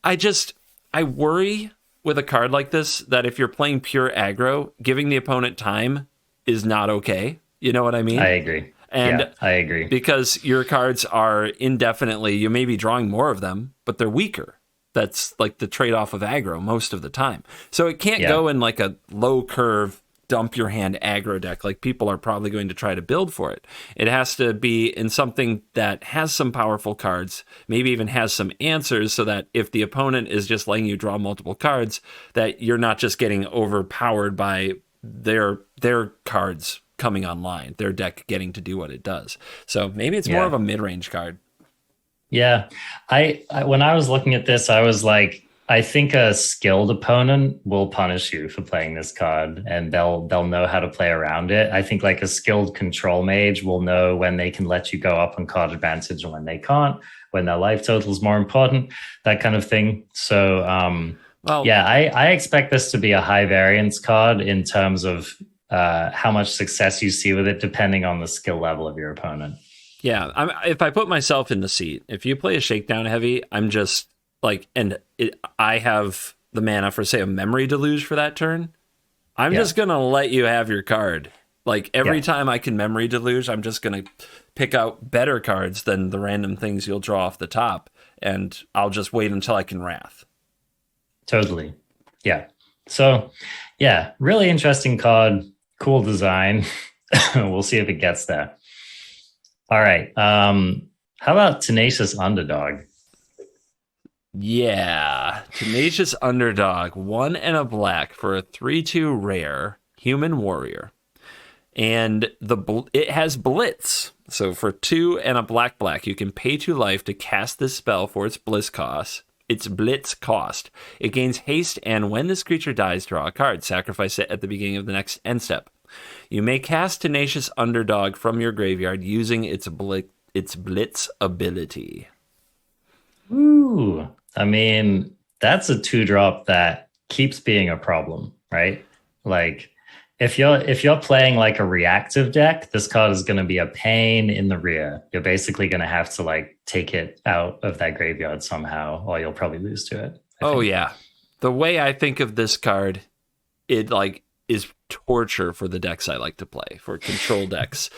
[SPEAKER 2] I worry with a card like this that if you're playing pure aggro, giving the opponent time is not okay. You know what I mean?
[SPEAKER 1] I agree.
[SPEAKER 2] And
[SPEAKER 1] I agree.
[SPEAKER 2] Because your cards are indefinitely, you may be drawing more of them, but they're weaker. That's like the trade-off of aggro most of the time. So it can't go in like a low curve, dump your hand aggro deck like people are probably going to try to build for it. It has to be in something that has some powerful cards, maybe even has some answers, so that if the opponent is just letting you draw multiple cards, that you're not just getting overpowered by their cards coming online, their deck getting to do what it does. So maybe it's more of a mid-range card.
[SPEAKER 1] Yeah. I when I was looking at this, I was like, I think a skilled opponent will punish you for playing this card, and they'll know how to play around it. I think like a skilled control mage will know when they can let you go up on card advantage and when they can't, when their life total is more important, that kind of thing. So I expect this to be a high variance card in terms of how much success you see with it, depending on the skill level of your opponent.
[SPEAKER 2] Yeah, if I put myself in the seat, if you play a Shakedown Heavy, I'm just like, I have the mana for, say, a Memory Deluge for that turn. I'm just going to let you have your card. Like, every time I can Memory Deluge, I'm just going to pick out better cards than the random things you'll draw off the top, and I'll just wait until I can Wrath.
[SPEAKER 1] Totally. Yeah. So, yeah, really interesting card. Cool design. We'll see if it gets there. All right. How about Tenacious Underdog?
[SPEAKER 2] Yeah, Tenacious Underdog, 1 and a black for a 3/2 rare human warrior, and it has Blitz. So for 2 and a black, you can pay 2 life to cast this spell for its Blitz cost. It gains haste, and when this creature dies, draw a card. Sacrifice it at the beginning of the next end step. You may cast Tenacious Underdog from your graveyard using its Blitz ability.
[SPEAKER 1] Ooh. I mean, that's a 2-drop that keeps being a problem, right? Like if you're playing like a reactive deck, this card is going to be a pain in the rear. You're basically going to have to like take it out of that graveyard somehow, or you'll probably lose to it.
[SPEAKER 2] Oh yeah. The way I think of this card, it like is torture for the decks I like to play, for control decks.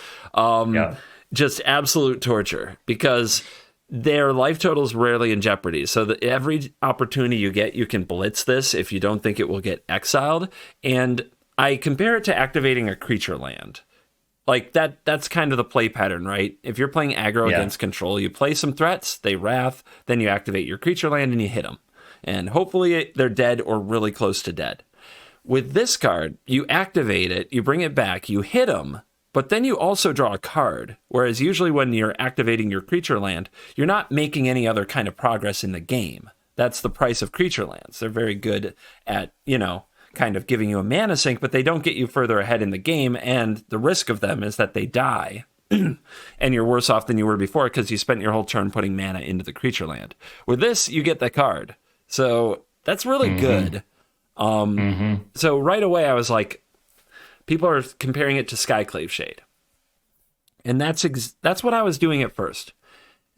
[SPEAKER 2] Just absolute torture, because their life total is rarely in jeopardy. So that every opportunity you get, you can blitz this if you don't think it will get exiled. And I compare it to activating a creature land. Like that's kind of the play pattern, right? If you're playing aggro against control, you play some threats, they wrath, then you activate your creature land and you hit them. And hopefully they're dead or really close to dead. With this card, you activate it, you bring it back, you hit them, but then you also draw a card. Whereas usually when you're activating your creature land, you're not making any other kind of progress in the game. That's the price of creature lands. They're very good at, kind of giving you a mana sink, but they don't get you further ahead in the game, and the risk of them is that they die. And you're worse off than you were before because you spent your whole turn putting mana into the creature land. With this, you get the card. So that's really good. So right away, I was like, people are comparing it to Skyclave Shade. And that's what I was doing at first.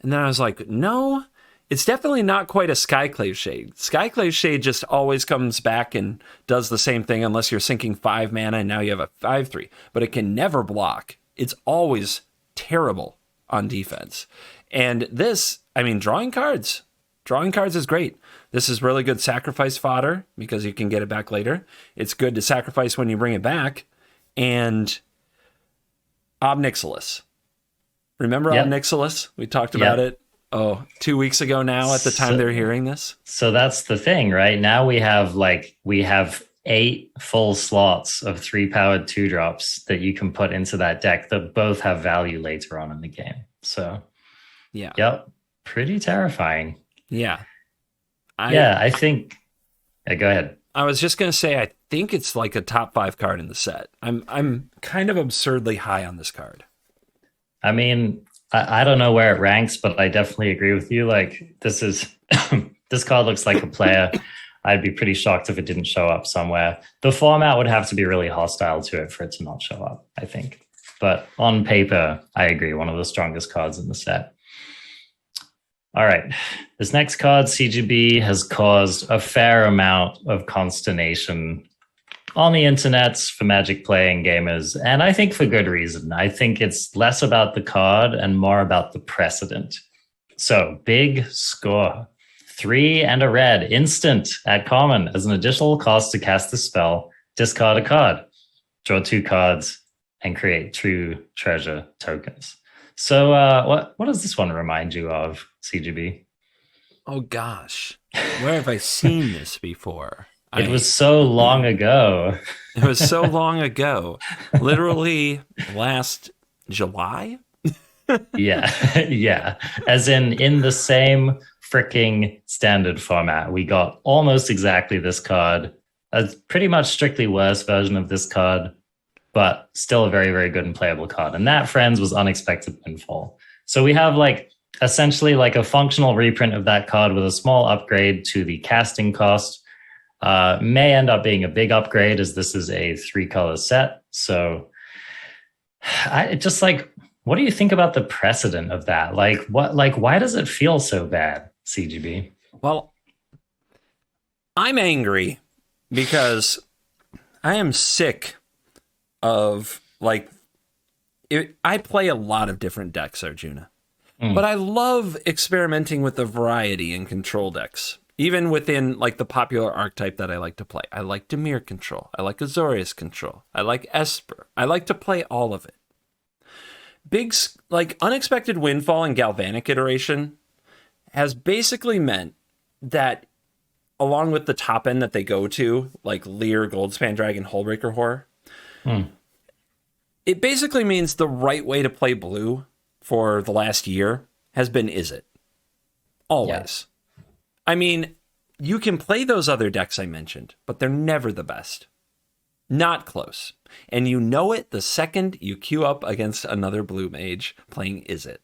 [SPEAKER 2] And then I was like, no, it's definitely not quite a Skyclave Shade. Skyclave Shade just always comes back and does the same thing unless you're sinking 5 mana and now you have a 5/3. But it can never block. It's always terrible on defense. And this, drawing cards. Drawing cards is great. This is really good sacrifice fodder because you can get it back later. It's good to sacrifice when you bring it back. And Obnixalis. Remember Obnixalis? We talked about it, 2 weeks ago now at the time they're hearing this.
[SPEAKER 1] So that's the thing, right? Now we have 8 full slots of 3-powered 2-drops that you can put into that deck that both have value later on in the game. So, pretty terrifying.
[SPEAKER 2] Yeah.
[SPEAKER 1] I think... go ahead.
[SPEAKER 2] I was just going to say, I think it's like a top 5 card in the set. I'm kind of absurdly high on this card.
[SPEAKER 1] I don't know where it ranks, but I definitely agree with you. Like, this is... this card looks like a player. I'd be pretty shocked if it didn't show up somewhere. The format would have to be really hostile to it for it to not show up, I think. But on paper, I agree. One of the strongest cards in the set. All right. This next card, CGB, has caused a fair amount of consternation on the internets for Magic playing gamers, and I think for good reason. I think it's less about the card and more about the precedent. So, big score. 3 and a red, instant at common. As an additional cost to cast the spell, discard a card, draw 2 cards, and create 2 treasure tokens. So what does this one remind you of, CGB?
[SPEAKER 2] Oh, gosh. Where have I seen this before?
[SPEAKER 1] It was so long ago.
[SPEAKER 2] It was so long ago. Literally last July?
[SPEAKER 1] Yeah. As in the same freaking standard format. We got almost exactly this card. A pretty much strictly worse version of this card, but still a very, very good and playable card. And that, friends, was Unexpected Windfall. So we have essentially a functional reprint of that card with a small upgrade to the casting cost. May end up being a big upgrade as this is a 3-color set. So I just what do you think about the precedent of that? Why does it feel so bad, CGB?
[SPEAKER 2] Well, I'm angry because I am sick of I play a lot of different decks, Arjuna, but I love experimenting with the variety in control decks, even within the popular archetype that I like to play. I like Dimir control. I like Azorius control. I like Esper. I like to play all of it. Big, Unexpected Windfall and Galvanic Iteration has basically meant that along with the top end that they go to, like Lear, Goldspan Dragon, Hullbreaker Horror, it basically means the right way to play blue for the last year has been Izzet. Always. Yeah. You can play those other decks I mentioned, but they're never the best. Not close. And you know it the second you queue up against another blue mage playing Izzet.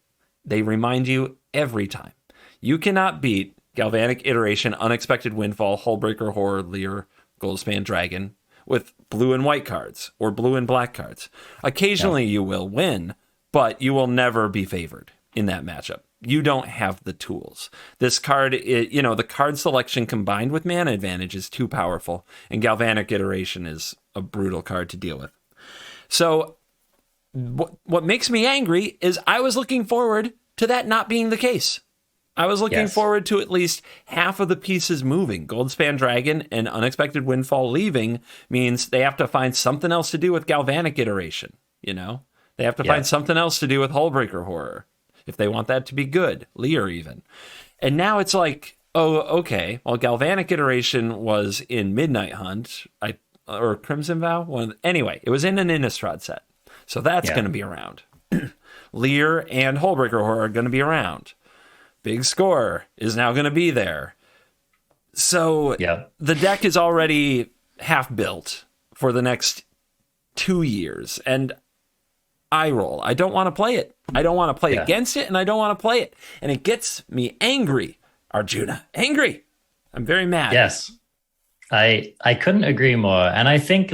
[SPEAKER 2] They remind you every time. You cannot beat Galvanic Iteration, Unexpected Windfall, Hullbreaker Horror, Leer, Goldspan Dragon, with blue and white cards, or blue and black cards. Occasionally you will win, but you will never be favored in that matchup. You don't have the tools. This card, the card selection combined with mana advantage is too powerful, and Galvanic Iteration is a brutal card to deal with. So what makes me angry is I was looking forward to that not being the case. I was looking forward to at least half of the pieces moving. Goldspan Dragon and Unexpected Windfall leaving means they have to find something else to do with Galvanic Iteration, They have to find something else to do with Hullbreaker Horror, if they want that to be good, Leer even. And now it's like, oh, okay, well, Galvanic Iteration was in Midnight Hunt, or Crimson Vow? Anyway, it was in an Innistrad set, so that's going to be around. Leer and Hullbreaker Horror are going to be around. Big Score is now going to be there. So the deck is already half built for the next 2 years, and I roll. I don't want to play it. I don't want to play against it, and I don't want to play it. And it gets me angry, Arjuna. Angry. I'm very mad.
[SPEAKER 1] Yes. I couldn't agree more. And I think,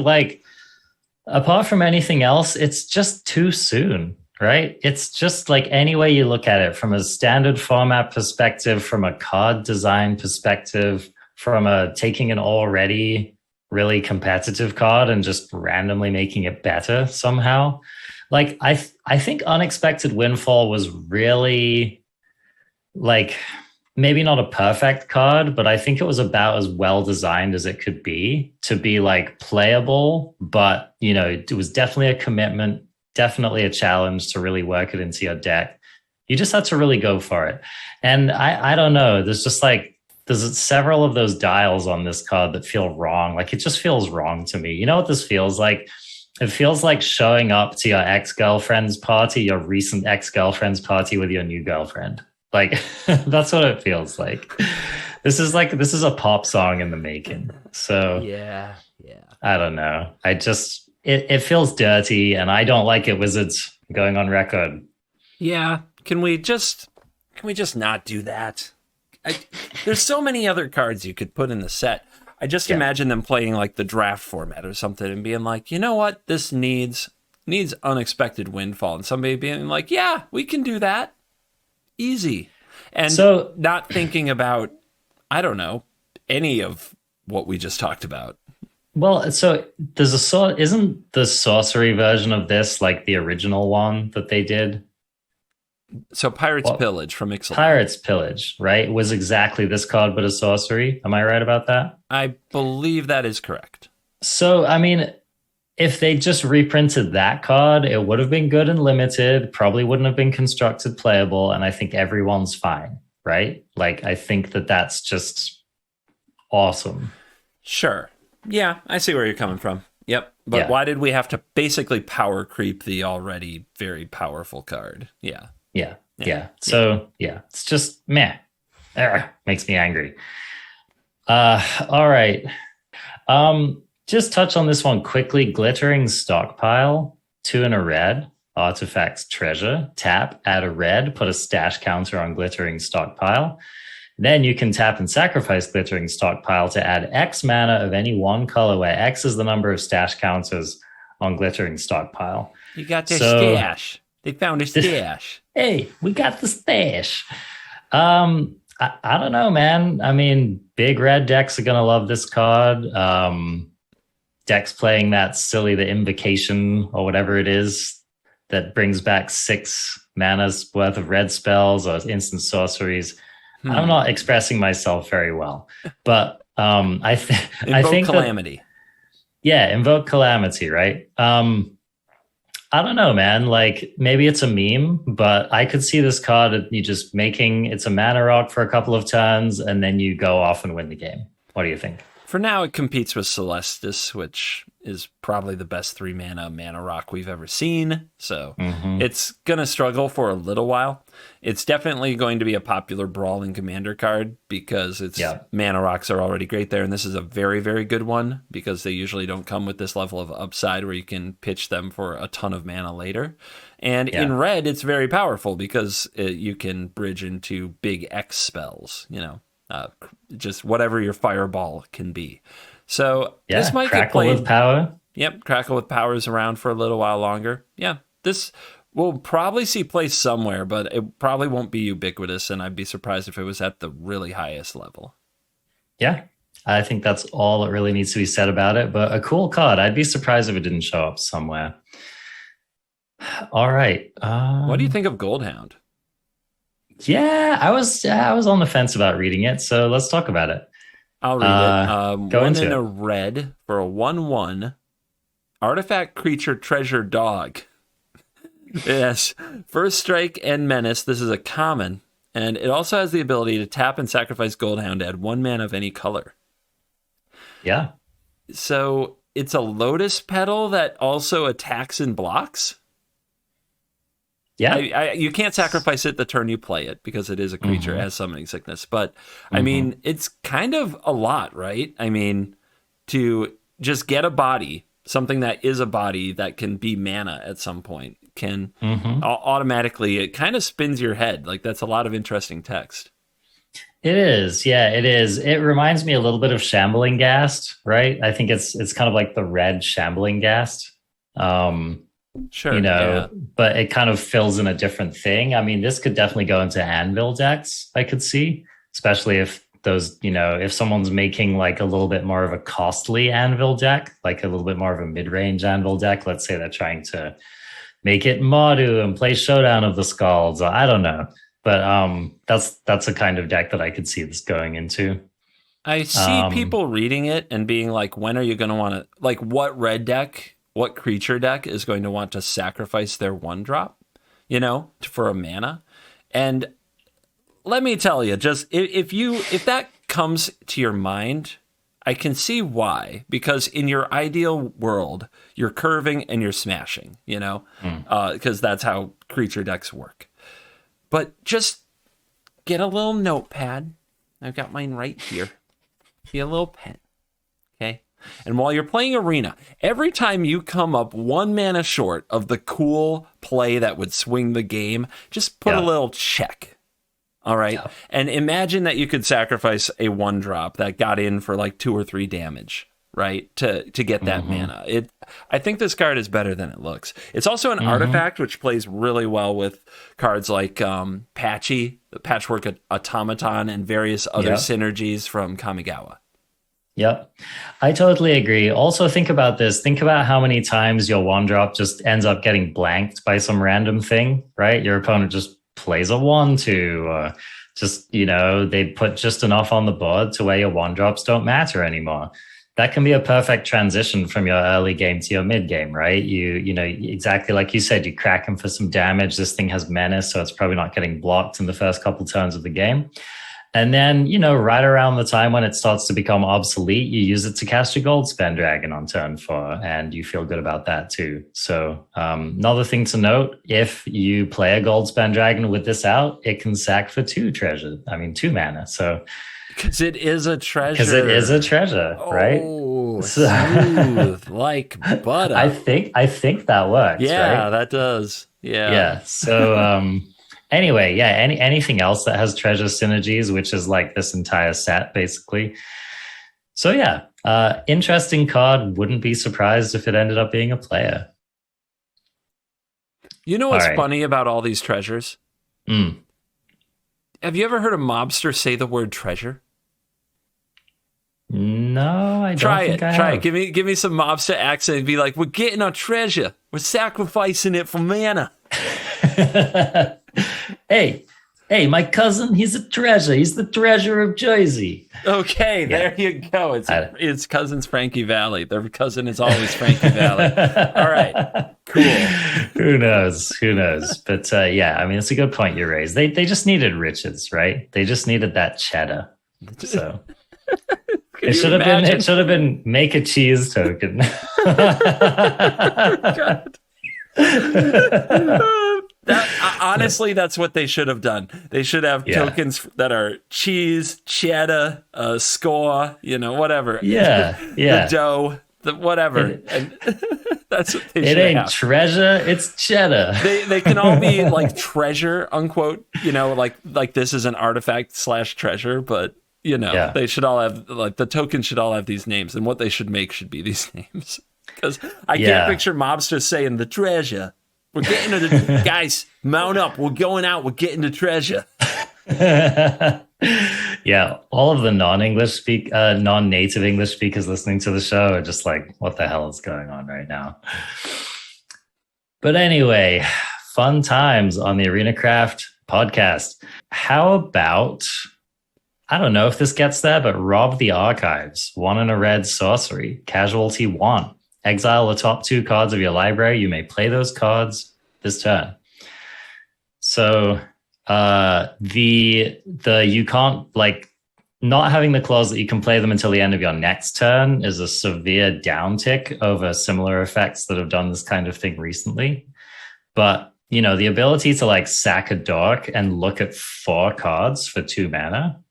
[SPEAKER 1] apart from anything else, it's just too soon, right? It's just any way you look at it, from a standard format perspective, from a card design perspective, from taking an already really competitive card and just randomly making it better somehow. I think Unexpected Windfall was really, maybe not a perfect card, but I think it was about as well designed as it could be to be playable, but it was definitely a commitment, definitely a challenge to really work it into your deck. You just had to really go for it. And I don't know, there's just there's several of those dials on this card that feel wrong. It just feels wrong to me. You know what this feels like? It feels like showing up to your ex-girlfriend's party, your recent ex-girlfriend's party with your new girlfriend. That's what it feels like. This is a pop song in the making. So
[SPEAKER 2] yeah.
[SPEAKER 1] I don't know. It feels dirty, and I don't like it, Wizards, going on record.
[SPEAKER 2] Yeah. Can we just not do that? There's so many other cards you could put in the set. I just imagine them playing the draft format or something and being like, you know what, this needs Unexpected Windfall, and somebody being like, yeah, we can do that, easy, and so not thinking about, I don't know, any of what we just talked about.
[SPEAKER 1] Well, so isn't the sorcery version of this the original one that they did?
[SPEAKER 2] So Pirate's Pillage from Ixalan.
[SPEAKER 1] Pirate's Pillage, right? Was exactly this card, but a sorcery. Am I right about that?
[SPEAKER 2] I believe that is correct.
[SPEAKER 1] So, I mean, if they just reprinted that card, it would have been good and limited, probably wouldn't have been constructed playable, and I think everyone's fine, right? I think that's just awesome.
[SPEAKER 2] Sure. Yeah, I see where you're coming from. Yep. But why did we have to basically power creep the already very powerful card? Yeah. So, it's just meh. Makes me angry. All right. Just touch on this one quickly. Glittering Stockpile, 2 and a red. Artifacts Treasure. Tap, add a red, put a stash counter on Glittering Stockpile. Then you can tap and sacrifice Glittering Stockpile to add X mana of any one color, where X is the number of stash counters on Glittering Stockpile. You got their stash. They found a stash.
[SPEAKER 1] Hey, we got the stash. I don't know, man. I mean, big red decks are going to love this card. Decks playing that the Invocation or whatever it is that brings back 6 mana's worth of red spells or instant sorceries. I'm not expressing myself very well, but I think
[SPEAKER 2] Calamity.
[SPEAKER 1] Invoke Calamity, right? I don't know, man. Maybe it's a meme, but I could see this card you just it's a mana rock for a couple of turns, and then you go off and win the game. What do you think?
[SPEAKER 2] For now, it competes with Celestis, which is probably the best 3 mana rock we've ever seen. So it's going to struggle for a little while. It's definitely going to be a popular Brawl and Commander card because its mana rocks are already great there. And this is a very, very good one because they usually don't come with this level of upside where you can pitch them for a ton of mana later. And in red, it's very powerful because you can bridge into big X spells, just whatever your fireball can be. So this might get
[SPEAKER 1] Crackle
[SPEAKER 2] played
[SPEAKER 1] with power.
[SPEAKER 2] Yep, Crackle with Power's around for a little while longer. Yeah, this will probably see play somewhere, but it probably won't be ubiquitous, and I'd be surprised if it was at the really highest level.
[SPEAKER 1] Yeah, I think that's all that really needs to be said about it, but a cool card. I'd be surprised if it didn't show up somewhere. All right.
[SPEAKER 2] What do you think of Goldhound?
[SPEAKER 1] Yeah, I was on the fence about reading it, so let's talk about it.
[SPEAKER 2] I'll read it.
[SPEAKER 1] Go
[SPEAKER 2] One
[SPEAKER 1] into
[SPEAKER 2] in
[SPEAKER 1] it.
[SPEAKER 2] a red for a 1/1 artifact creature treasure dog. Yes, first strike and menace. This is a common, and it also has the ability to tap and sacrifice Goldhound to add 1 mana of any color.
[SPEAKER 1] Yeah.
[SPEAKER 2] So it's a lotus petal that also attacks and blocks.
[SPEAKER 1] Yeah.
[SPEAKER 2] You can't sacrifice it the turn you play it because it is a creature, it has summoning sickness. But I mean, it's kind of a lot, right? I mean, to just get a body, something that is a body that can be mana at some point, can automatically, it kind of spins your head. Like, that's a lot of interesting text.
[SPEAKER 1] It is. Yeah, it is. It reminds me a little bit of Shambling Ghast, right? I think it's kind of like the red Shambling Ghast.
[SPEAKER 2] Sure.
[SPEAKER 1] You know, but it kind of fills in a different thing. I mean, this could definitely go into Anvil decks, I could see, especially if those, you know, if someone's making like a little bit more of a costly Anvil deck, like a little bit more of a mid-range Anvil deck. Let's say they're trying to make it Mardu and play Showdown of the Skalds. I don't know. But that's a kind of deck that I could see this going into.
[SPEAKER 2] I see people reading it and being like, when are you going to want to, like, what red deck, what creature deck is going to want to sacrifice their 1-drop, you know, for a mana? And let me tell you, just if that comes to your mind, I can see why. Because in your ideal world, you're curving and you're smashing, you know, because that's how creature decks work. But just get a little notepad. I've got mine right here. Get a little pen. Okay. And while you're playing Arena, every time you come up 1 mana short of the cool play that would swing the game, just put a little check. All right. Yeah. And imagine that you could sacrifice a 1-drop that got in for like 2 or 3 damage, right? To get that mana. I think this card is better than it looks. It's also an artifact, which plays really well with cards like Patchy, the Patchwork Automaton, and various other synergies from Kamigawa.
[SPEAKER 1] Yep. I totally agree. Also, think about this. Think about how many times your 1-drop just ends up getting blanked by some random thing, right? Your opponent just plays a 1/2, just, you know, they put just enough on the board to where your 1-drops don't matter anymore. That can be a perfect transition from your early game to your mid game, right? You know, exactly like you said, you crack him for some damage. This thing has menace, so it's probably not getting blocked in the first couple turns of the game. And then, you know, right around the time when it starts to become obsolete, you use it to cast your Goldspan Dragon on turn 4, and you feel good about that too. So another thing to note, if you play a Goldspan Dragon with this out, it can sack for 2 mana. So
[SPEAKER 2] because it is a treasure.
[SPEAKER 1] Because it is a treasure, right?
[SPEAKER 2] Oh, smooth like butter.
[SPEAKER 1] I think that works.
[SPEAKER 2] Yeah,
[SPEAKER 1] right?
[SPEAKER 2] that does. Yeah.
[SPEAKER 1] Yeah. So anyway, yeah. Anything else that has treasure synergies, which is like this entire set, basically. So yeah, interesting card. Wouldn't be surprised if it ended up being a player.
[SPEAKER 2] You know what's funny about all these treasures? Have you ever heard a mobster say the word treasure?
[SPEAKER 1] No, I don't think I have.
[SPEAKER 2] Try it. Give me some mobster accent and be like, we're getting our treasure. We're sacrificing it for mana.
[SPEAKER 1] Hey, my cousin, he's a treasure. He's the treasure of Jersey.
[SPEAKER 2] Okay, there you go. It's cousin's Frankie Valley. Their cousin is always Frankie Valley. All right, cool.
[SPEAKER 1] Who knows? But yeah, I mean, it's a good point you raised. They just needed riches, right? They just needed that cheddar. So it should have been make a cheese token.
[SPEAKER 2] God. Honestly, that's what they should have done. They should have tokens that are cheese, cheddar, score, you know, whatever.
[SPEAKER 1] Yeah.
[SPEAKER 2] The dough, the whatever. And that's what they should have.
[SPEAKER 1] It ain't treasure, it's cheddar.
[SPEAKER 2] They can all be like treasure, unquote, you know, like this is an artifact / treasure, but You know,
[SPEAKER 1] Yeah.
[SPEAKER 2] they should all have, like, the tokens should all have these names, and what they should make should be these names. Because I can't picture mobsters saying the treasure. We're getting to the guys, mount up. We're going out. We're getting to treasure.
[SPEAKER 1] Yeah, all of the non-native English speakers listening to the show are just like, what the hell is going on right now? But anyway, fun times on the ArenaCraft podcast. How about, I don't know if this gets there, but Rob the Archives, 1 and a red sorcery, casualty 1. Exile the top 2 cards of your library. You may play those cards this turn. So the you can't, like, not having the clause that you can play them until the end of your next turn is a severe downtick over similar effects that have done this kind of thing recently. But, you know, the ability to, like, sack a dork and look at 4 cards for 2 mana,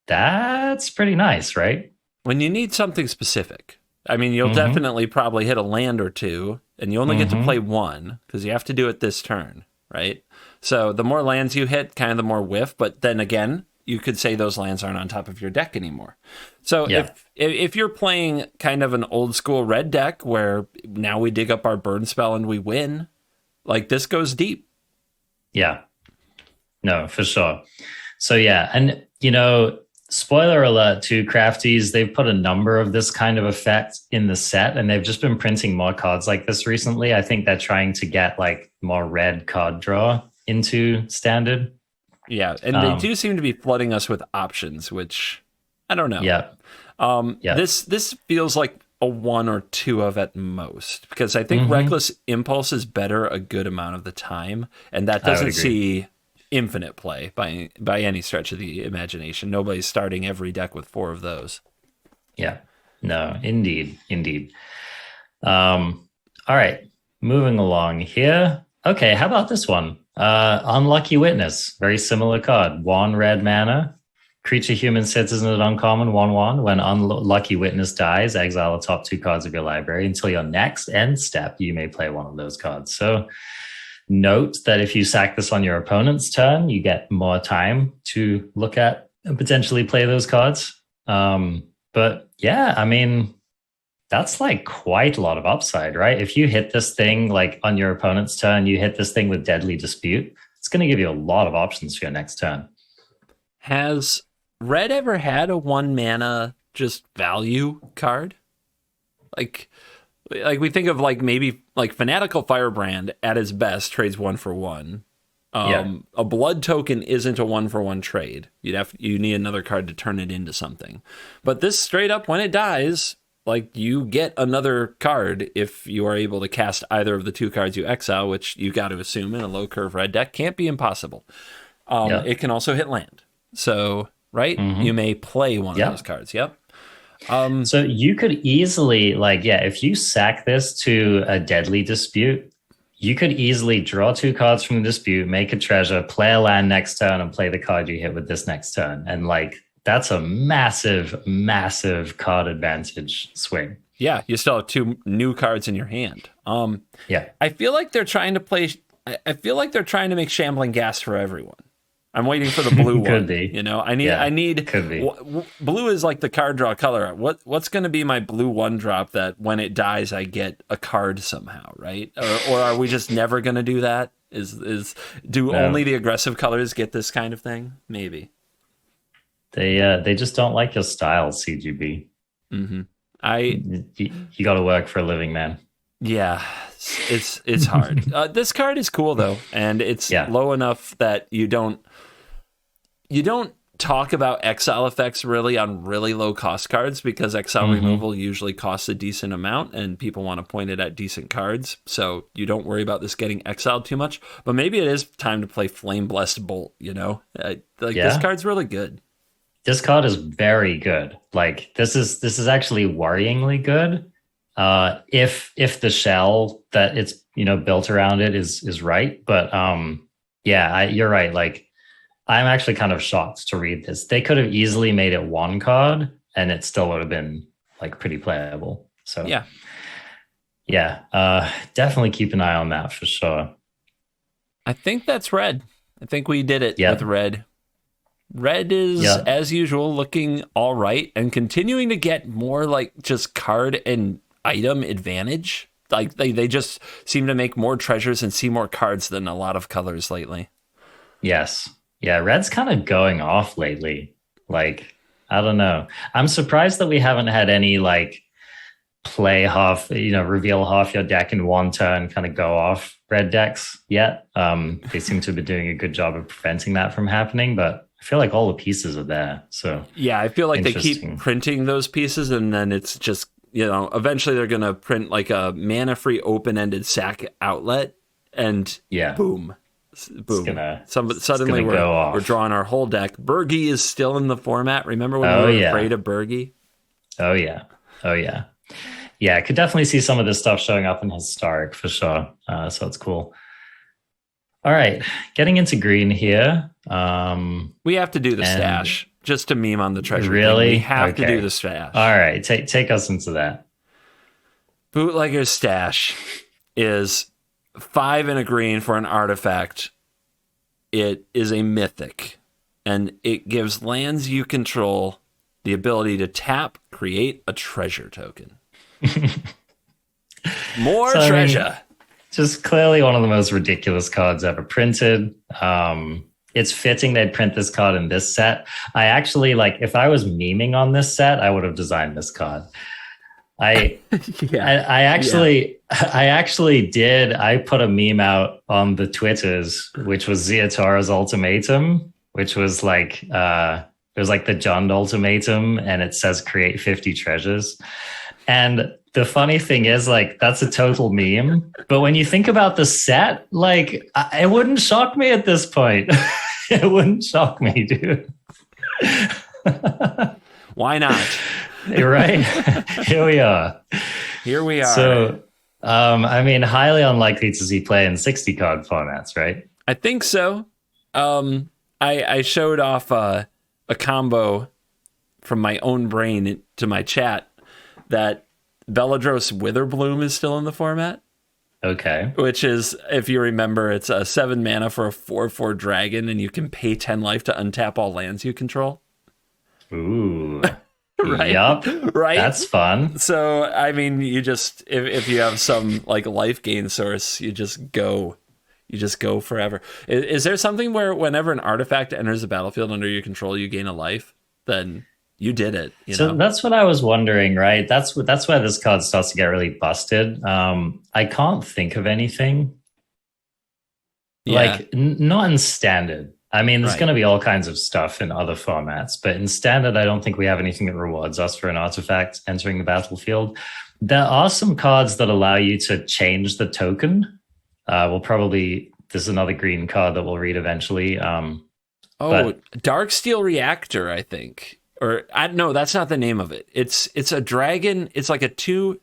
[SPEAKER 1] that's pretty nice, right?
[SPEAKER 2] When you need something specific. I mean, you'll definitely probably hit a land or 2, and you only get to play 1 because you have to do it this turn, right? So the more lands you hit, kind of the more whiff. But then again, you could say those lands aren't on top of your deck anymore. So if you're playing kind of an old school red deck where now we dig up our burn spell and we win, like, this goes deep.
[SPEAKER 1] Yeah. No, for sure. So yeah, and, you know, spoiler alert to Crafties, they've put a number of this kind of effect in the set, and they've just been printing more cards like this recently. I think they're trying to get, like, more red card draw into standard.
[SPEAKER 2] Yeah, and they do seem to be flooding us with options, which I don't know.
[SPEAKER 1] Yeah.
[SPEAKER 2] This feels like a 1 or 2 of at most, because I think Reckless Impulse is better a good amount of the time, and that doesn't see infinite play by any stretch of the imagination. Nobody's starting every deck with 4 of those.
[SPEAKER 1] Yeah. No, indeed. All right, moving along here. Okay, how about this one? Unlucky Witness, very similar card. 1 red mana, creature, human, citizen at uncommon, 1/1. When Unlucky Witness dies, exile the top 2 cards of your library. Until your next end step, you may play one of those cards. So note that if you sack this on your opponent's turn, you get more time to look at and potentially play those cards. But yeah, I mean, that's, like, quite a lot of upside, right? If you hit this thing, like, on your opponent's turn, you hit this thing with Deadly Dispute, it's going to give you a lot of options for your next turn.
[SPEAKER 2] Has Red ever had a 1 mana just value card? Like we think of, like, maybe like Fanatical Firebrand at its best trades 1 for 1. A blood token isn't a 1 for 1 trade. You need another card to turn it into something. But this straight up, when it dies, like, you get another card if you are able to cast either of the 2 cards you exile, which you got to assume in a low curve red deck can't be impossible. It can also hit land. So, right? You may play one of those cards. Yep.
[SPEAKER 1] So you could easily, like, if you sack this to a Deadly Dispute, you could easily draw 2 cards from the dispute, make a treasure, play a land next turn, and play the card you hit with this next turn. And, like, that's a massive, massive card advantage swing.
[SPEAKER 2] Yeah, you still have 2 new cards in your hand. I feel like they're trying to play. I feel like they're trying to make Shambling Gas for everyone. I'm waiting for the blue one.
[SPEAKER 1] Could be.
[SPEAKER 2] You know, I need.
[SPEAKER 1] Could be.
[SPEAKER 2] Blue is like the card draw color. What's going to be my blue 1-drop that when it dies I get a card somehow, right? Or are we just never going to do that? Only the aggressive colors get this kind of thing? Maybe.
[SPEAKER 1] They just don't like your style, CGB. You got to work for a living, man.
[SPEAKER 2] Yeah, it's hard. This card is cool though, and it's low enough that you don't talk about exile effects really on really low cost cards, because exile removal usually costs a decent amount and people want to point it at decent cards. So you don't worry about this getting exiled too much. But maybe it is time to play Flame Blessed Bolt, you know? This card's really good.
[SPEAKER 1] This card is very good. Like, this is actually worryingly good. If the shell that it's, built around it is right. But you're right. Like, I'm actually kind of shocked to read this. They could have easily made it 1 card and it still would have been, like, pretty playable. So definitely keep an eye on that for sure.
[SPEAKER 2] I think that's red. I think we did it with red. Red is, as usual, looking all right and continuing to get more like just card and item advantage. Like they just seem to make more treasures and see more cards than a lot of colors lately.
[SPEAKER 1] Yes. Yeah, red's kind of going off lately. Like, I don't know. I'm surprised that we haven't had any like play half, reveal half your deck in one turn, kind of go off red decks yet. They seem to be doing a good job of preventing that from happening, but I feel like all the pieces are there. So
[SPEAKER 2] yeah, I feel like they keep printing those pieces, and then it's just, eventually they're going to print like a mana-free open-ended sack outlet, and boom. Suddenly we're drawing our whole deck. Bergie is still in the format. Remember when we were afraid of Bergie?
[SPEAKER 1] Oh, yeah. Yeah, I could definitely see some of this stuff showing up in Historic for sure. So it's cool. All right, getting into green here.
[SPEAKER 2] We have to do the stash just to meme on the treasure.
[SPEAKER 1] Really?
[SPEAKER 2] We have to do the stash.
[SPEAKER 1] All right, take us into that.
[SPEAKER 2] Bootlegger's stash is 5 and a green for an artifact. It is a mythic, and it gives lands you control the ability to tap, create a treasure token. More treasure. I mean,
[SPEAKER 1] just clearly one of the most ridiculous cards ever printed. It's fitting they'd print this card in this set. I actually, if I was memeing on this set, I would have designed this card. I actually did. I put a meme out on the Twitters, which was Ziatora's ultimatum, which was it was like the Jund ultimatum, and it says create 50 treasures. And the funny thing is, that's a total meme. But when you think about the set, it wouldn't shock me at this point. It wouldn't shock me, dude.
[SPEAKER 2] Why not?
[SPEAKER 1] You're right. Here we are. So, highly unlikely to see play in 60 card formats, right?
[SPEAKER 2] I think so. I showed off a combo from my own brain to my chat that Beladros Witherbloom is still in the format.
[SPEAKER 1] Okay.
[SPEAKER 2] Which is, if you remember, it's a 7 mana for a 4/4 dragon, and you can pay 10 life to untap all lands you control.
[SPEAKER 1] Ooh.
[SPEAKER 2] Right?
[SPEAKER 1] Yup.
[SPEAKER 2] Right?
[SPEAKER 1] That's fun.
[SPEAKER 2] So, you just, if you have some life gain source, you just go forever. Is there something where whenever an artifact enters the battlefield under your control, you gain a life? Then you did it.
[SPEAKER 1] So that's what I was wondering, right? That's where this card starts to get really busted. I can't think of anything. Not in standard. There's going to be all kinds of stuff in other formats, but in standard, I don't think we have anything that rewards us for an artifact entering the battlefield. There are some cards that allow you to change the token. This is another green card that we'll read eventually.
[SPEAKER 2] Darksteel Reactor, I think. No, that's not the name of it. It's a dragon. It's like a 2.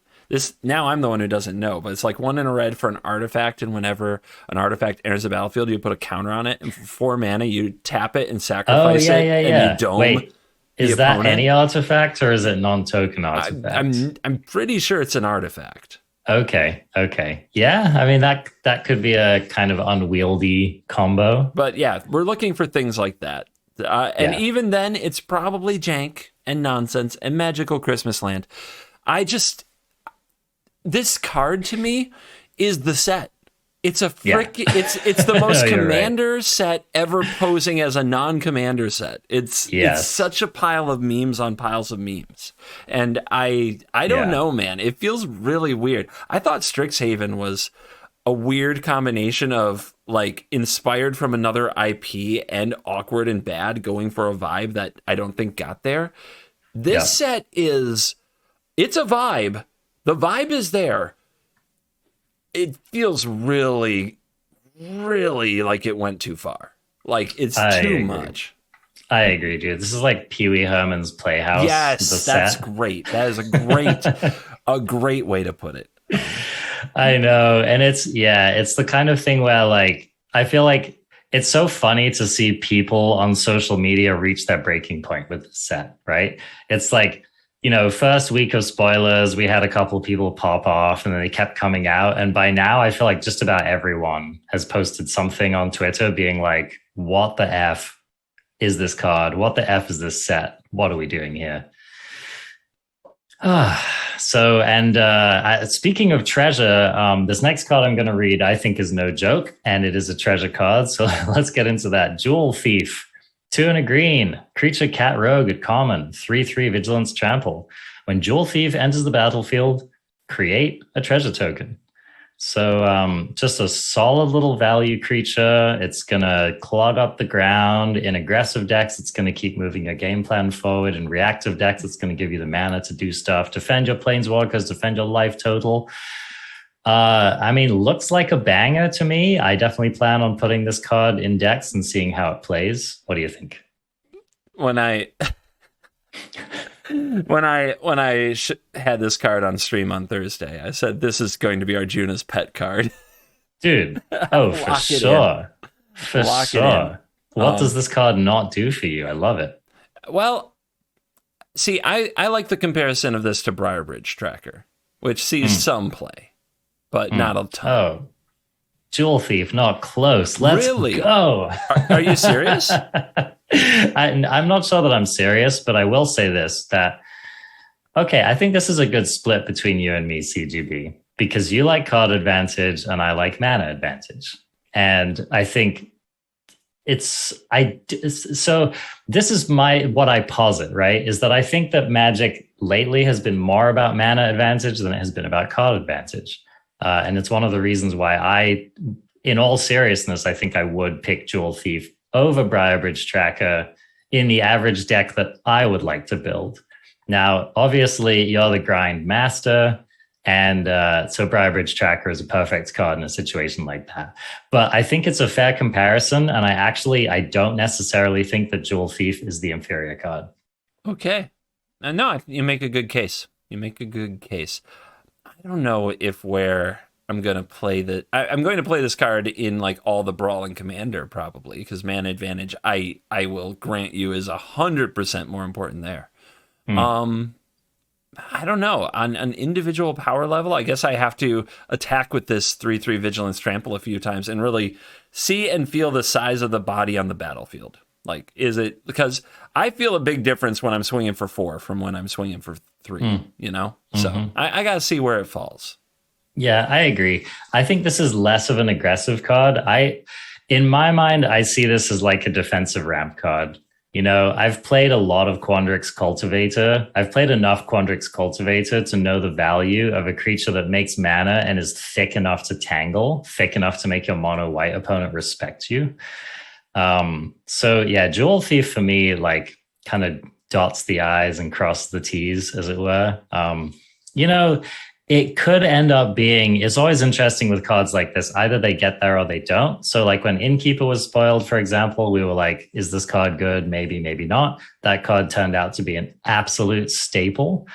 [SPEAKER 2] Now I'm the one who doesn't know, but it's 1 in a red for an artifact, and whenever an artifact enters the battlefield, you put a counter on it, and for 4 mana, you tap it and sacrifice and you dome.
[SPEAKER 1] Wait, is that opponent. Any artifact, or is it non-token artifact?
[SPEAKER 2] I'm pretty sure it's an artifact.
[SPEAKER 1] Okay. Yeah, that could be a kind of unwieldy combo.
[SPEAKER 2] But yeah, we're looking for things like that. Even then, it's probably jank and nonsense and magical Christmas land. This card to me is the set. It's it's the most commander set ever posing as a non-commander set. It's such a pile of memes on piles of memes. And I don't know, man. It feels really weird. I thought Strixhaven was a weird combination of inspired from another IP and awkward and bad, going for a vibe that I don't think got there. This set it's a vibe. The vibe is there. It feels really, really like it went too far. It's too much.
[SPEAKER 1] I agree, dude. This is like Pee Wee Herman's Playhouse.
[SPEAKER 2] Yes, that's great. That is a great way to put it.
[SPEAKER 1] I know. And it's the kind of thing where I feel like it's so funny to see people on social media reach that breaking point with the set, right? It's first week of spoilers, we had a couple of people pop off, and then they kept coming out. And by now, I feel like just about everyone has posted something on Twitter being like, what the F is this card? What the F is this set? What are we doing here? Speaking of treasure, this next card I'm going to read, I think, is no joke, and it is a treasure card. So let's get into that. Jewel Thief, 2 and a green, creature cat rogue at common, 3/3 vigilance trample. When Jewel Thief enters the battlefield, create a treasure token. So just a solid little value creature. It's going to clog up the ground. In aggressive decks, it's going to keep moving your game plan forward. In reactive decks, it's going to give you the mana to do stuff. Defend your planeswalkers, defend your life total. Looks like a banger to me. I definitely plan on putting this card in decks and seeing how it plays. What do you think?
[SPEAKER 2] When I had this card on stream on Thursday, I said this is going to be Arjuna's pet card.
[SPEAKER 1] Dude, for sure. For sure. What does this card not do for you? I love it.
[SPEAKER 2] Well, see, I like the comparison of this to Briarbridge Tracker, which sees some play, but not a ton.
[SPEAKER 1] Oh, Jewel Thief, not close. Let's go.
[SPEAKER 2] Are you serious?
[SPEAKER 1] I'm not sure that I'm serious, but I will say this, that, okay, I think this is a good split between you and me, CGB, because you like card advantage and I like mana advantage. And I think so this is what I posit, right? Is that I think that Magic lately has been more about mana advantage than it has been about card advantage. And it's one of the reasons why in all seriousness, I think I would pick Jewel Thief over Briarbridge Tracker in the average deck that I would like to build. Now, obviously, you're the grind master, and so Briarbridge Tracker is a perfect card in a situation like that. But I think it's a fair comparison, and I don't necessarily think that Jewel Thief is the inferior card.
[SPEAKER 2] Okay. No, you make a good case. I don't know if I'm going to play I'm going to play this card in like all the Brawling Commander probably, because mana advantage I will grant you is 100% more important there. I don't know. On an individual power level, I guess I have to attack with this 3/3 Vigilance Trample a few times and really see and feel the size of the body on the battlefield. Like, is it, because I feel a big difference when I'm swinging for 4 from when I'm swinging for 3, you know? So I got to see where it falls.
[SPEAKER 1] Yeah, I agree. I think this is less of an aggressive card. In my mind, I see this as like a defensive ramp card. You know, I've played a lot of Quandrix Cultivator. I've played enough Quandrix Cultivator to know the value of a creature that makes mana and is thick enough to tangle, thick enough to make your mono white opponent respect you. So yeah, Jewel Thief for me, like, kind of dots the I's and crosses the T's, as it were. You know, it could end up being, it's always interesting with cards like this. Either they get there or they don't. So like when Innkeeper was spoiled, for example, we were like, is this card good? Maybe, maybe not. That card turned out to be an absolute staple.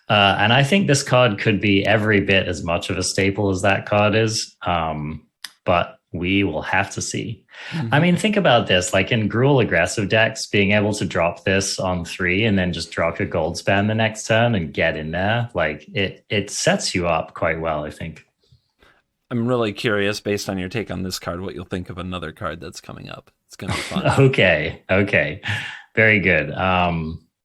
[SPEAKER 1] And I think this card could be every bit as much of a staple as that card is. But we will have to see. I mean, think about this, like in Gruul aggressive decks, being able to drop this on 3 and then just drop your gold span the next turn and get in there, like it sets you up quite well, I think.
[SPEAKER 2] I'm really curious, based on your take on this card, what you'll think of another card that's coming up. It's going to be fun.
[SPEAKER 1] Okay. Very good.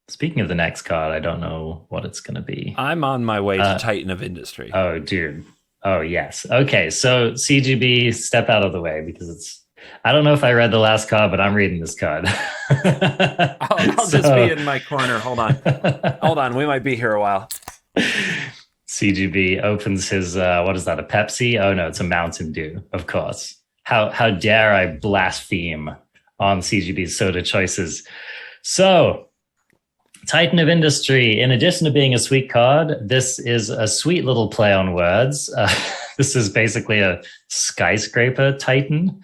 [SPEAKER 1] Speaking of the next card, I don't know what it's going to be.
[SPEAKER 2] I'm on my way to Titan of Industry.
[SPEAKER 1] Oh, dude. Oh, yes. Okay, so CGB, step out of the way, because I don't know if I read the last card, but I'm reading this card.
[SPEAKER 2] I'll just be in my corner. Hold on. We might be here a while.
[SPEAKER 1] CGB opens his, what is that, a Pepsi? Oh, no, it's a Mountain Dew, of course. How dare I blaspheme on CGB's soda choices. So, Titan of Industry, in addition to being a sweet card, this is a sweet little play on words. This is basically a skyscraper Titan.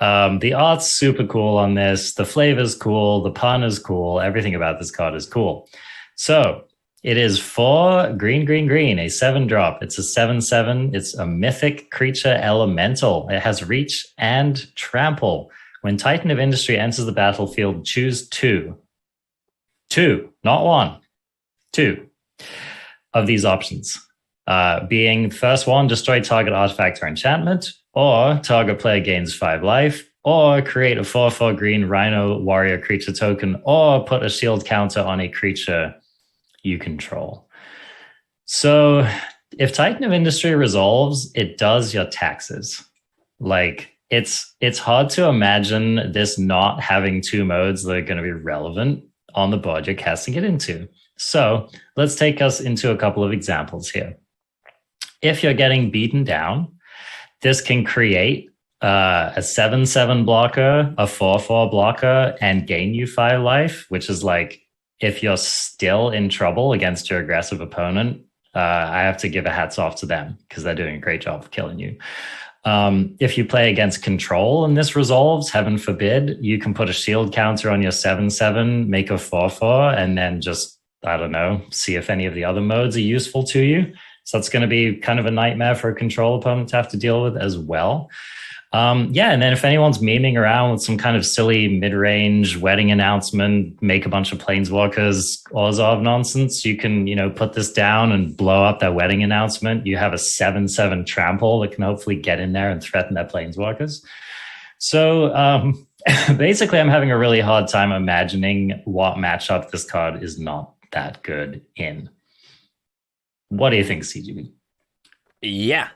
[SPEAKER 1] The art's super cool on this. The flavor's cool. The pun is cool. Everything about this card is cool. So it is 4 green, a 7-drop. It's a 7/7. It's a mythic creature elemental. It has reach and trample. When Titan of Industry enters the battlefield, choose 2. 2, not 1. 2 of these options. Being first one, destroy target artifact or enchantment, or target player gains 5 life, or create a 4/4 green Rhino warrior creature token, or put a shield counter on a creature you control. So if Titan of Industry resolves, it does your taxes. Like, it's hard to imagine this not having two modes that are going to be relevant on the board you're casting it into. So let's take us into a couple of examples here. If you're getting beaten down, this can create a 7/7 blocker, a 4/4 blocker, and gain you 5 life, which is like, if you're still in trouble against your aggressive opponent, I have to give a hats off to them because they're doing a great job of killing you. If you play against control and this resolves, heaven forbid, you can put a shield counter on your 7/7, make a 4/4, and then just, I don't know, see if any of the other modes are useful to you. So that's going to be kind of a nightmare for a control opponent to have to deal with as well. And then if anyone's memeing around with some kind of silly mid-range wedding announcement, make a bunch of planeswalkers, Orzhov nonsense, you can, put this down and blow up that wedding announcement. You have a 7/7 trample that can hopefully get in there and threaten their planeswalkers. So basically, I'm having a really hard time imagining what matchup this card is not that good in. What do you think, CGB?
[SPEAKER 2] Yeah.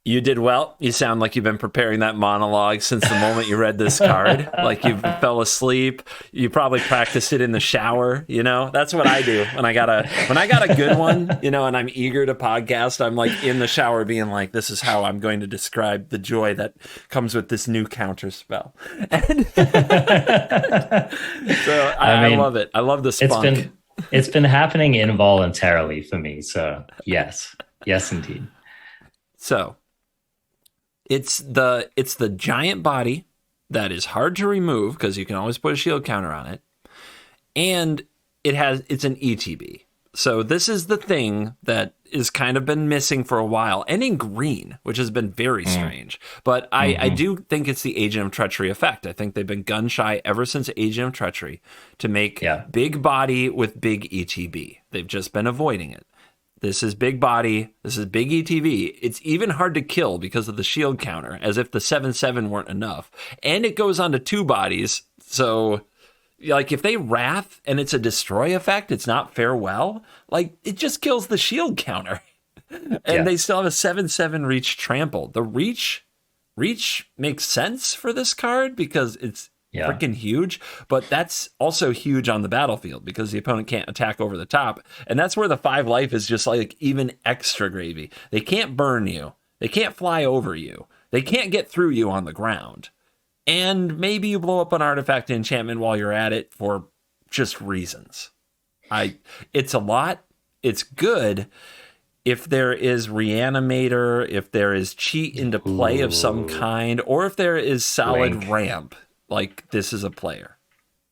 [SPEAKER 2] You did well. You sound like you've been preparing that monologue since the moment you read this card. Like you fell asleep. You probably practiced it in the shower. That's what I do when I got a good one. And I'm eager to podcast. I'm like in the shower, being like, "This is how I'm going to describe the joy that comes with this new counter spell." And so I love it. I love the spunk.
[SPEAKER 1] It's been happening involuntarily for me. So yes, indeed.
[SPEAKER 2] So. It's the giant body that is hard to remove because you can always put a shield counter on it, and it's an ETB. So this is the thing that is kind of been missing for a while, and in green, which has been very strange. But I do think it's the Agent of Treachery effect. I think they've been gun shy ever since Agent of Treachery to make big body with big ETB. They've just been avoiding it. This is big body. This is big ETB. It's even hard to kill because of the shield counter, as if the 7/7 weren't enough. And it goes on to 2 bodies. So, like, if they Wrath and it's a destroy effect, it's not farewell. Like, it just kills the shield counter. And they still have a 7/7 reach trample. The reach makes sense for this card because it's freaking huge, but that's also huge on the battlefield because the opponent can't attack over the top, and that's where the 5 life is just like even extra gravy. They can't burn you, they can't fly over you, they can't get through you on the ground, and maybe you blow up an artifact enchantment while you're at it for just reasons. It's a lot. It's good if there is Reanimator, if there is cheat into play of some kind, or if there is solid ramp. Like, this is a player.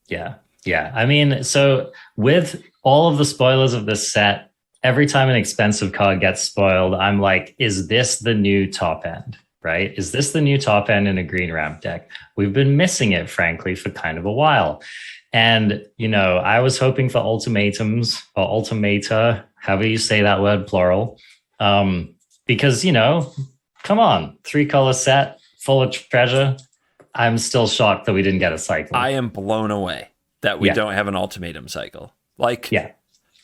[SPEAKER 1] Yeah. I mean, so with all of the spoilers of this set, every time an expensive card gets spoiled, I'm like, is this the new top end, right? Is this the new top end in a green ramp deck? We've been missing it, frankly, for kind of a while. And, I was hoping for ultimatums or ultimata, however you say that word, plural, because, come on, 3-color set full of treasure. I'm still shocked that we didn't get a cycle.
[SPEAKER 2] I am blown away that we don't have an ultimatum cycle. Like,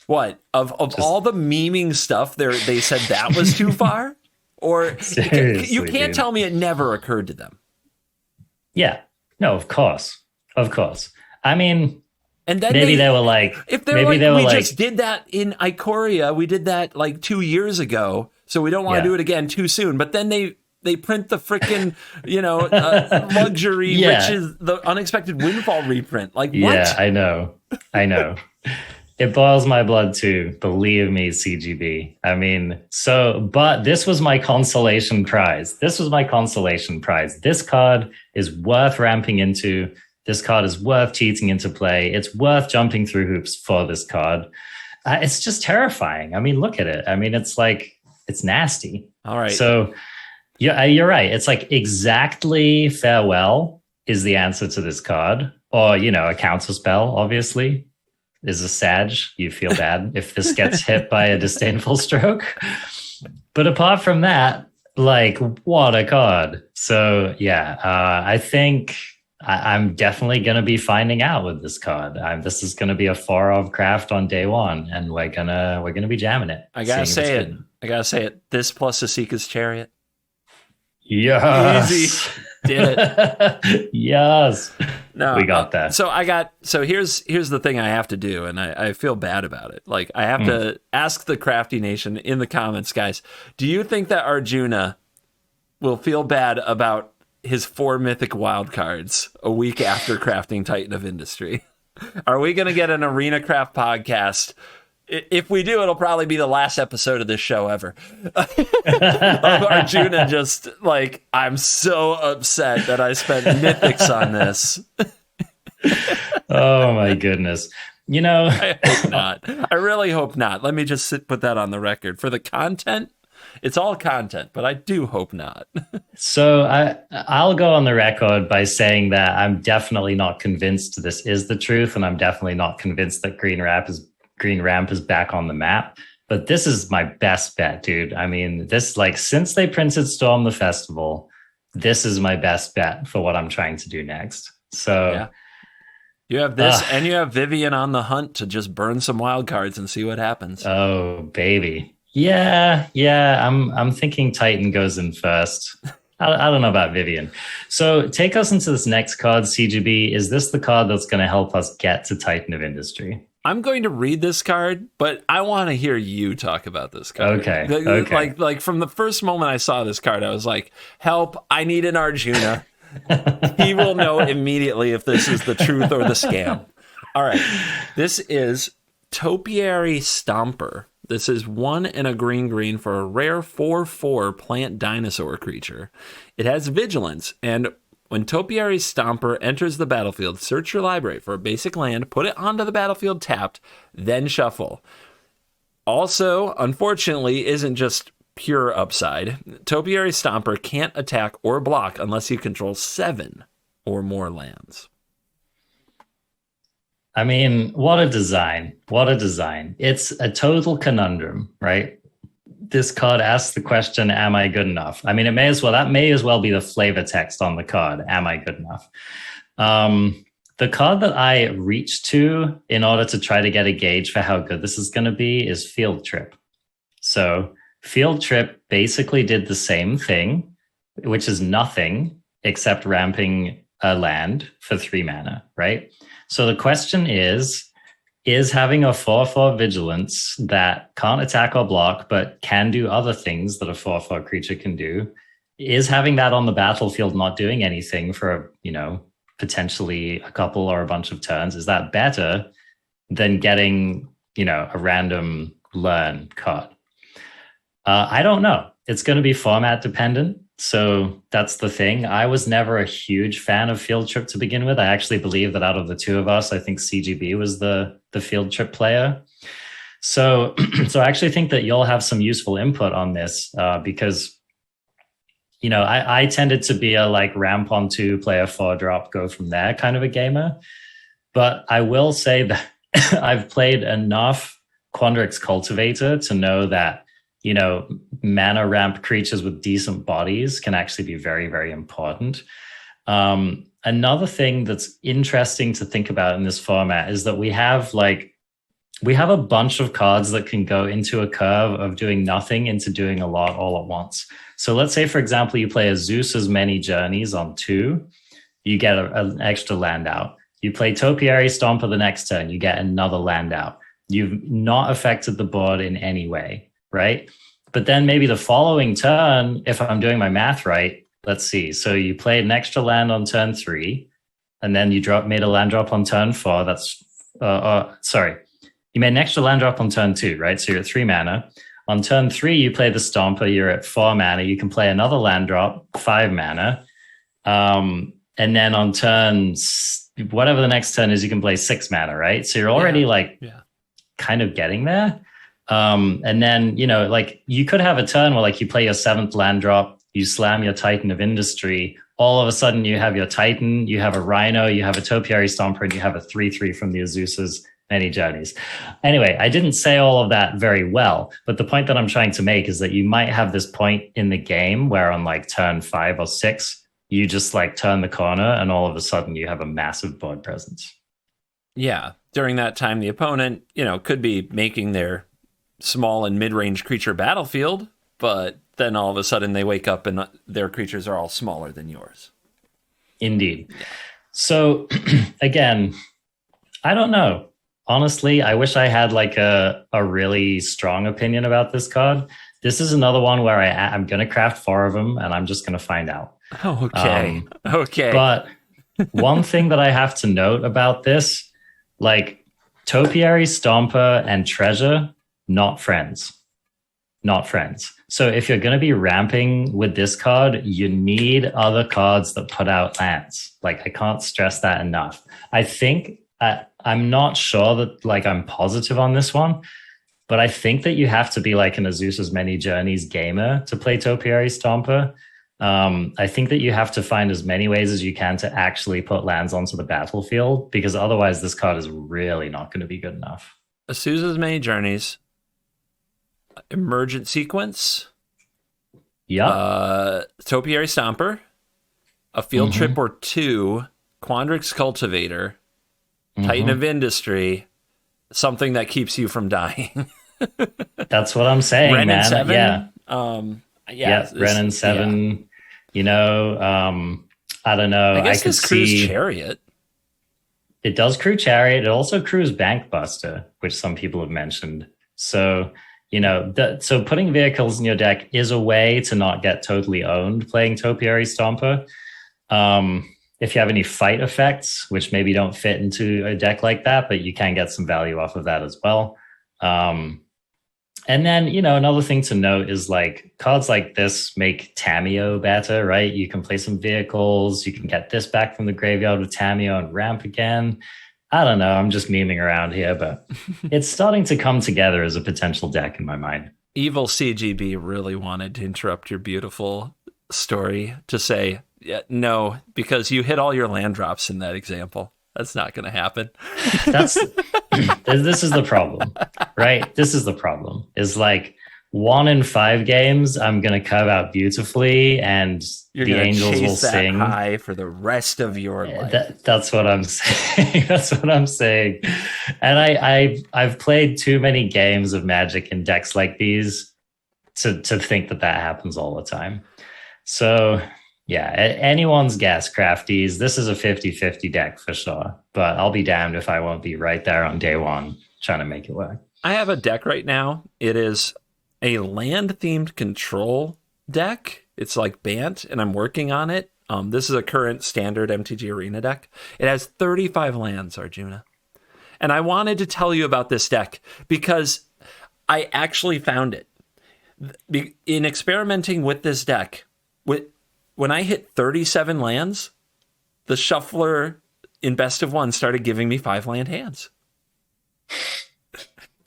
[SPEAKER 2] what? Of all the memeing stuff, they said that was too far? Or you can't tell me it never occurred to them.
[SPEAKER 1] Yeah. No, of course. I mean,
[SPEAKER 2] and then
[SPEAKER 1] maybe they were like,
[SPEAKER 2] if they're like, we just did that in Ikoria, we did that like 2 years ago, so we don't want to do it again too soon. But then they print the freaking, luxury riches, the unexpected windfall reprint. Like, what?
[SPEAKER 1] Yeah, I know. It boils my blood too. Believe me, CGB. I mean, but this was my consolation prize. This card is worth ramping into. This card is worth cheating into play. It's worth jumping through hoops for this card. It's just terrifying. I mean, look at it. I mean, it's like, it's nasty.
[SPEAKER 2] All right.
[SPEAKER 1] So, yeah, you're right. It's like exactly farewell is the answer to this card. Or, a counter spell, obviously, is a Sag. You feel bad if this gets hit by a disdainful stroke. But apart from that, Like, what a card. So yeah, I think I'm definitely going to be finding out with this card. This is going to be a 4 of craft on day one, and we're gonna be jamming it.
[SPEAKER 2] I gotta
[SPEAKER 1] seeing if it's
[SPEAKER 2] say it.
[SPEAKER 1] good.
[SPEAKER 2] I gotta say it. This plus Asika's Chariot.
[SPEAKER 1] Yes.
[SPEAKER 2] Easy. Did it.
[SPEAKER 1] Yes.
[SPEAKER 2] No,
[SPEAKER 1] We got that.
[SPEAKER 2] So here's the thing I have to do, and I feel bad about it. Like, I have to ask the Crafty Nation in the comments, guys, do you think that Arjuna will feel bad about his 4 mythic wild cards a week after crafting Titan of Industry? Are we going to get an Arena Craft podcast? If we do, it'll probably be the last episode of this show ever. Of Arjuna just like, I'm so upset that I spent mythics on this.
[SPEAKER 1] Oh my goodness.
[SPEAKER 2] I hope not. I really hope not. Let me just put that on the record. For the content, it's all content, but I do hope not.
[SPEAKER 1] So I'll go on the record by saying that I'm definitely not convinced this is the truth, and I'm definitely not convinced that Green Ramp is back on the map. But this is my best bet, dude. I mean, this, like, since they printed Storm the Festival, this is my best bet for what I'm trying to do next. So
[SPEAKER 2] yeah. You have this, and you have Vivian on the hunt to just burn some wild cards and see what happens.
[SPEAKER 1] Oh, baby. Yeah. I'm thinking Titan goes in first. I don't know about Vivian. So take us into this next card, CGB. Is this the card that's going to help us get to Titan of Industry?
[SPEAKER 2] I'm going to read this card, but I want to hear you talk about this card.
[SPEAKER 1] Okay.
[SPEAKER 2] Like from the first moment I saw this card, I was like, help, I need an Arjuna. He will know immediately if this is the truth or the scam. All right. This is Topiary Stomper. This is 1 and a green for a rare 4/4 plant dinosaur creature. It has vigilance, and when Topiary Stomper enters the battlefield, search your library for a basic land, put it onto the battlefield tapped, then shuffle. Also, unfortunately, isn't just pure upside. Topiary Stomper can't attack or block unless you control 7 or more lands.
[SPEAKER 1] I mean, what a design. What a design. It's a total conundrum, right? This card asks the question, am I good enough? I mean, that may as well be the flavor text on the card. Am I good enough? The card that I reach to in order to try to get a gauge for how good this is going to be is Field Trip. So Field Trip basically did the same thing, which is nothing except ramping a land for 3 mana, right? So the question is having a 4/4 vigilance that can't attack or block, but can do other things that a 4/4 creature can do, is having that on the battlefield not doing anything for, potentially a couple or a bunch of turns, is that better than getting, a random learn card? I don't know. It's going to be format dependent. So that's the thing. I was never a huge fan of Field Trip to begin with. I actually believe that out of the two of us, I think CGB was the Field Trip player. So I actually think that you'll have some useful input on this because, I tended to be a like ramp on 2, play a 4-drop, go from there kind of a gamer. But I will say that I've played enough Quandrix Cultivator to know that, mana ramp creatures with decent bodies can actually be very, very important. Another thing that's interesting to think about in this format is that we have a bunch of cards that can go into a curve of doing nothing into doing a lot all at once. So let's say, for example, you play a Zeus's Many Journeys on 2, you get an extra land out. You play Topiary Stomper the next turn, you get another land out. You've not affected the board in any way. Right? But then maybe the following turn, if I'm doing my math right, let's see. So you played an extra land on turn 3, and then you made a land drop on turn 4. You made an extra land drop on turn 2, right? So you're at 3 mana. On turn 3, you play the Stomper, you're at 4 mana. You can play another land drop, 5 mana. And then on whatever the next turn is, you can play 6 mana, right? So you're already kind of getting there. And then, you could have a turn where you play your 7th land drop, you slam your Titan of Industry. All of a sudden you have your Titan, you have a Rhino, you have a Topiary Stomper, and you have a 3/3 from the Azusa's, many journeys. Anyway, I didn't say all of that very well, but the point that I'm trying to make is that you might have this point in the game where on like turn 5 or 6, you just like turn the corner and all of a sudden you have a massive board presence.
[SPEAKER 2] Yeah. During that time, the opponent, could be making their small and mid-range creature battlefield, but then all of a sudden they wake up and their creatures are all smaller than yours.
[SPEAKER 1] Indeed. So again, I don't know. Honestly, I wish I had like a really strong opinion about this card. This is another one where I'm going to craft 4 of them and I'm just going to find out.
[SPEAKER 2] Okay. Okay.
[SPEAKER 1] But one thing that I have to note about this, like Topiary, Stomper, and Treasure, not friends. Not friends. So if you're going to be ramping with this card, you need other cards that put out lands. Like, I can't stress that enough. I think, I'm not sure that, like, I'm positive on this one, but I think that you have to be like an Azusa's Many Journeys gamer to play Topiary Stomper. I think that you have to find as many ways as you can to actually put lands onto the battlefield, because otherwise this card is really not going to be good enough.
[SPEAKER 2] Azusa's Many Journeys, Emergent Sequence, Topiary Stomper, a Field Trip or 2, Quandrix Cultivator, Titan of Industry, something that keeps you from dying.
[SPEAKER 1] That's what I'm saying,
[SPEAKER 2] Ren
[SPEAKER 1] man.
[SPEAKER 2] and 7?
[SPEAKER 1] Ren and 7. I don't know.
[SPEAKER 2] I guess
[SPEAKER 1] could
[SPEAKER 2] this crews
[SPEAKER 1] see
[SPEAKER 2] Chariot.
[SPEAKER 1] It does crew Chariot. It also crews Bankbuster, which some people have mentioned. So, so putting vehicles in your deck is a way to not get totally owned playing Topiary Stomper. If you have any fight effects, which maybe don't fit into a deck like that, but you can get some value off of that as well. And then, another thing to note is like cards like this make Tamiyo better, right? You can play some vehicles. You can get this back from the graveyard with Tamiyo and ramp again. I don't know. I'm just memeing around here, but it's starting to come together as a potential deck in my mind.
[SPEAKER 2] Evil CGB really wanted to interrupt your beautiful story to say, no, because you hit all your land drops in that example. That's not going to happen.
[SPEAKER 1] This is the problem, right? This is the problem. Is like 1 in 5 games, I'm going to curve out beautifully, and the angels will sing
[SPEAKER 2] high for the rest of your life.
[SPEAKER 1] That's what I'm saying. That's what I'm saying. And I've played too many games of Magic in decks like these to think that happens all the time. So. Yeah, anyone's guess, crafties. This is a 50-50 deck for sure, but I'll be damned if I won't be right there on day one trying to make it work.
[SPEAKER 2] I have a deck right now. It is a land-themed control deck. It's like Bant, and I'm working on it. This is a current standard MTG Arena deck. It has 35 lands, Arjuna. And I wanted to tell you about this deck because I actually found it. In experimenting with this deck, when I hit 37 lands, the shuffler in Best of One started giving me 5 land hands.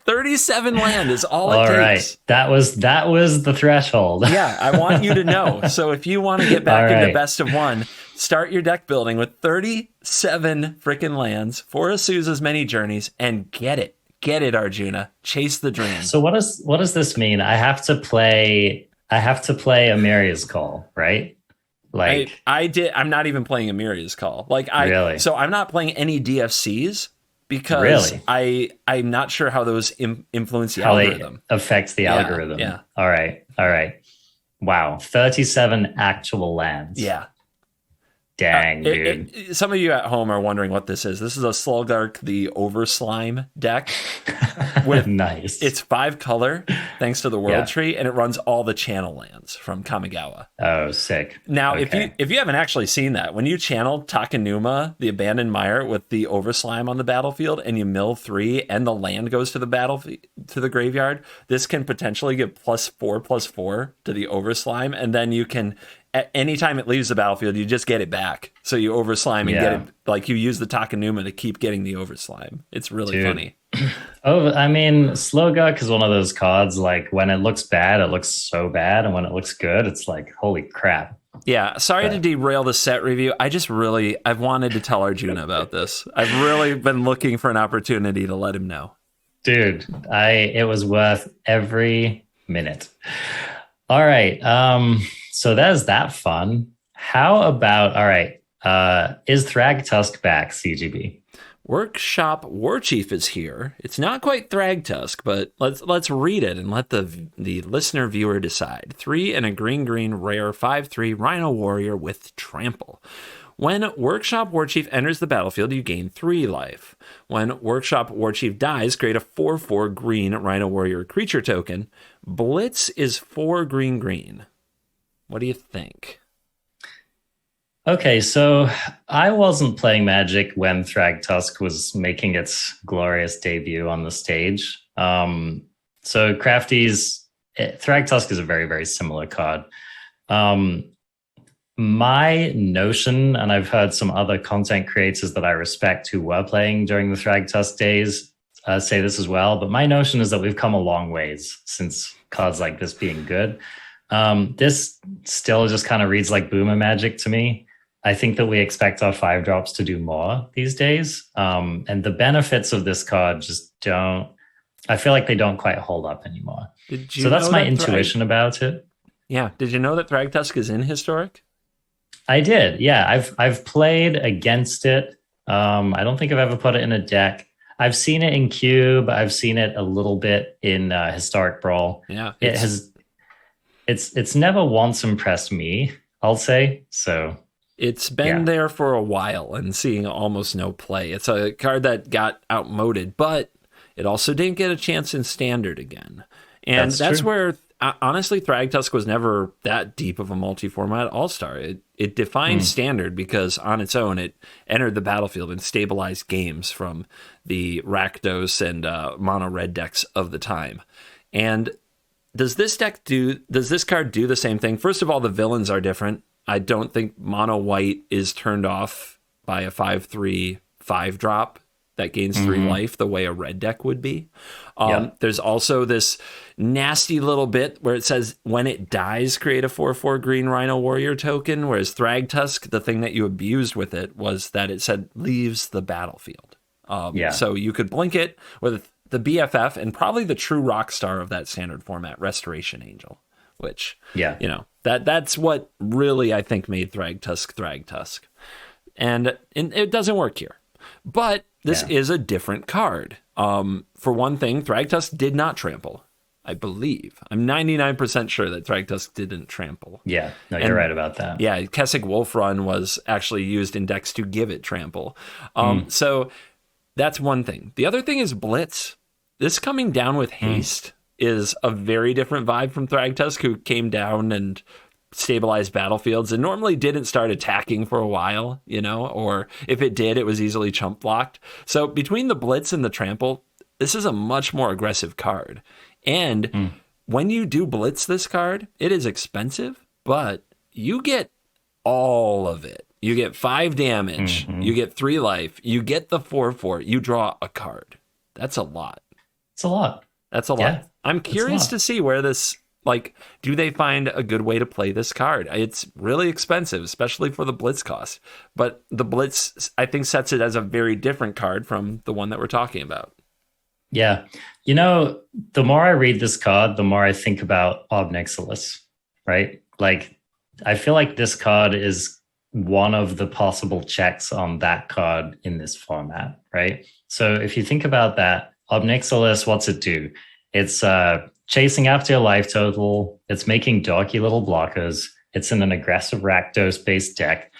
[SPEAKER 2] 37 land is all it takes.
[SPEAKER 1] All right. That was the threshold.
[SPEAKER 2] Yeah, I want you to know. So if you want to get back into Best of One, start your deck building with 37 freaking lands for Azusa's Many Journeys and get it. Get it, Arjuna. Chase the dream.
[SPEAKER 1] So what does this mean? I have to play Amiria's Call, right? Like
[SPEAKER 2] I'm not even playing Amiria's Call.
[SPEAKER 1] Really?
[SPEAKER 2] So I'm not playing any DFCs because I'm not sure how those influence the algorithm.
[SPEAKER 1] They affect the algorithm.
[SPEAKER 2] Yeah.
[SPEAKER 1] All right. Wow. 37 actual lands.
[SPEAKER 2] Yeah.
[SPEAKER 1] Dang, dude.
[SPEAKER 2] Some of you at home are wondering what this is. This is a Sluggark the Overslime deck.
[SPEAKER 1] Nice.
[SPEAKER 2] It's 5 color, thanks to the World Tree, and it runs all the channel lands from Kamigawa.
[SPEAKER 1] Oh, sick.
[SPEAKER 2] Now, if you haven't actually seen that, when you channel Takenuma, the Abandoned Mire, with the Overslime on the battlefield, and you mill 3, and the land goes to the graveyard, this can potentially give +4/+4 to the Overslime, and then you can. At any time it leaves the battlefield, you just get it back. So you overslime and get it, like you use the Takenuma to keep getting the overslime. It's really funny.
[SPEAKER 1] I mean, Slogok is one of those cards, like when it looks bad, it looks so bad. And when it looks good, it's like, holy crap.
[SPEAKER 2] Yeah, sorry to derail the set review. I've wanted to tell Arjuna about this. I've really been looking for an opportunity to let him know.
[SPEAKER 1] Dude, it was worth every minute. All right. So there's that fun. How about, all right, is Thragtusk back, CGB?
[SPEAKER 2] Workshop Warchief is here. It's not quite Thragtusk, but let's read it and let the listener viewer decide. 3 and a green rare 5/3 Rhino Warrior with Trample. When Workshop Warchief enters the battlefield, you gain 3 life. When Workshop Warchief dies, create a 4/4 green Rhino Warrior creature token. Blitz is 4 green. What do you think?
[SPEAKER 1] Okay, so I wasn't playing Magic when Thragtusk was making its glorious debut on the stage. So Crafty's Thragtusk is a very, very similar card. My notion, and I've heard some other content creators that I respect who were playing during the Thragtusk days say this as well, but my notion is that we've come a long ways since cards like this being good. This still just kind of reads like Boomer Magic to me. I think that we expect our 5-drops to do more these days. And the benefits of this card just don't, I feel like they don't quite hold up anymore. So that's my intuition about it.
[SPEAKER 2] Yeah. Did you know that Thragtusk is in Historic?
[SPEAKER 1] I did. Yeah. I've played against it. I don't think I've ever put it in a deck. I've seen it in Cube. I've seen it a little bit in Historic Brawl.
[SPEAKER 2] Yeah.
[SPEAKER 1] It's never once impressed me, I'll say. So
[SPEAKER 2] it's been there for a while and seeing almost no play. It's a card that got outmoded, but it also didn't get a chance in Standard again. And that's where, honestly, Thragtusk was never that deep of a multi-format all-star. It defined Standard because on its own, it entered the battlefield and stabilized games from the Rakdos and mono red decks of the time. And does this card do the same thing? First of all, the villains are different. I don't think mono white is turned off by a 5/3 5-drop that gains 3 life the way a red deck would be. There's also this nasty little bit where it says when it dies, create a 4/4 green Rhino Warrior token, whereas Thragtusk, the thing that you abused with it was that it said leaves the battlefield. So you could blink it with the BFF and probably the true rock star of that standard format, Restoration Angel, which, that's what really, I think, made Thragtusk. And it doesn't work here. But this is a different card. For one thing, Thragtusk did not trample, I believe. I'm 99% sure that Thragtusk didn't trample.
[SPEAKER 1] Yeah, no, you're right about that.
[SPEAKER 2] Yeah, Kessig Wolf Run was actually used in decks to give it trample. So that's one thing. The other thing is Blitz. This coming down with haste is a very different vibe from Thragtusk, who came down and stabilized battlefields and normally didn't start attacking for a while, or if it did, it was easily chump blocked. So between the Blitz and the trample, this is a much more aggressive card. And when you do Blitz this card, it is expensive, but you get all of it. You get 5 damage, you get 3 life, you get the 4/4, you draw a card. That's a lot.
[SPEAKER 1] It's a lot.
[SPEAKER 2] That's a lot. Yeah, I'm curious to see where this, do they find a good way to play this card? It's really expensive, especially for the Blitz cost. But the Blitz, I think, sets it as a very different card from the one that we're talking about.
[SPEAKER 1] Yeah. The more I read this card, the more I think about Obnixalis, right? I feel like this card is one of the possible checks on that card in this format, right? So if you think about that, Obnixalis, what's it do? It's chasing after your life total. It's making dorky little blockers. It's in an aggressive Rakdos-based deck.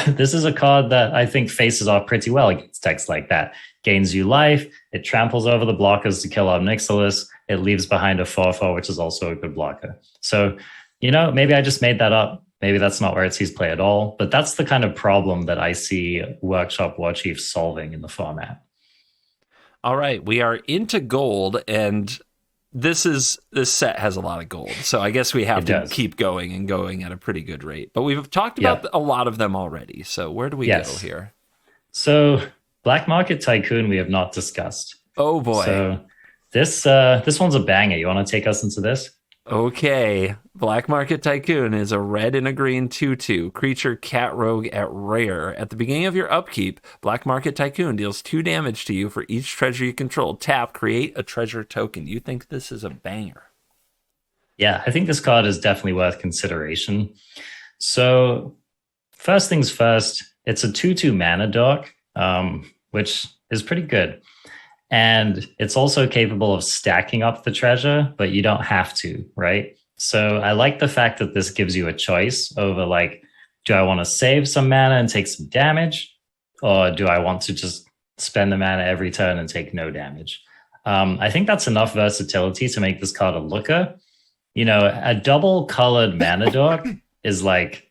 [SPEAKER 1] This is a card that I think faces off pretty well against decks like that. Gains you life. It tramples over the blockers to kill Obnixalis. It leaves behind a 4/4, which is also a good blocker. So, maybe I just made that up. Maybe that's not where it sees play at all. But that's the kind of problem that I see Workshop Warchief solving in the format.
[SPEAKER 2] All right, we are into gold, and this set has a lot of gold, so I guess we have to keep going and going at a pretty good rate. But we've talked about a lot of them already, so where do we go here?
[SPEAKER 1] So Black Market Tycoon we have not discussed.
[SPEAKER 2] Oh boy!
[SPEAKER 1] So this one's a banger. You want to take us into this?
[SPEAKER 2] Okay, Black Market Tycoon is a red and a green 2/2 creature cat rogue at rare. At the beginning of your upkeep, Black Market Tycoon deals 2 damage to you for each treasure you control. Tap, create a treasure token. You think this is a banger?
[SPEAKER 1] Yeah, I think this card is definitely worth consideration. So, first things first, it's a 2/2 mana dork, which is pretty good. And it's also capable of stacking up the treasure, but you don't have to, right? So I like the fact that this gives you a choice over like, do I want to save some mana and take some damage? Or do I want to just spend the mana every turn and take no damage? I think that's enough versatility to make this card a looker. You know, a double colored mana dork is like,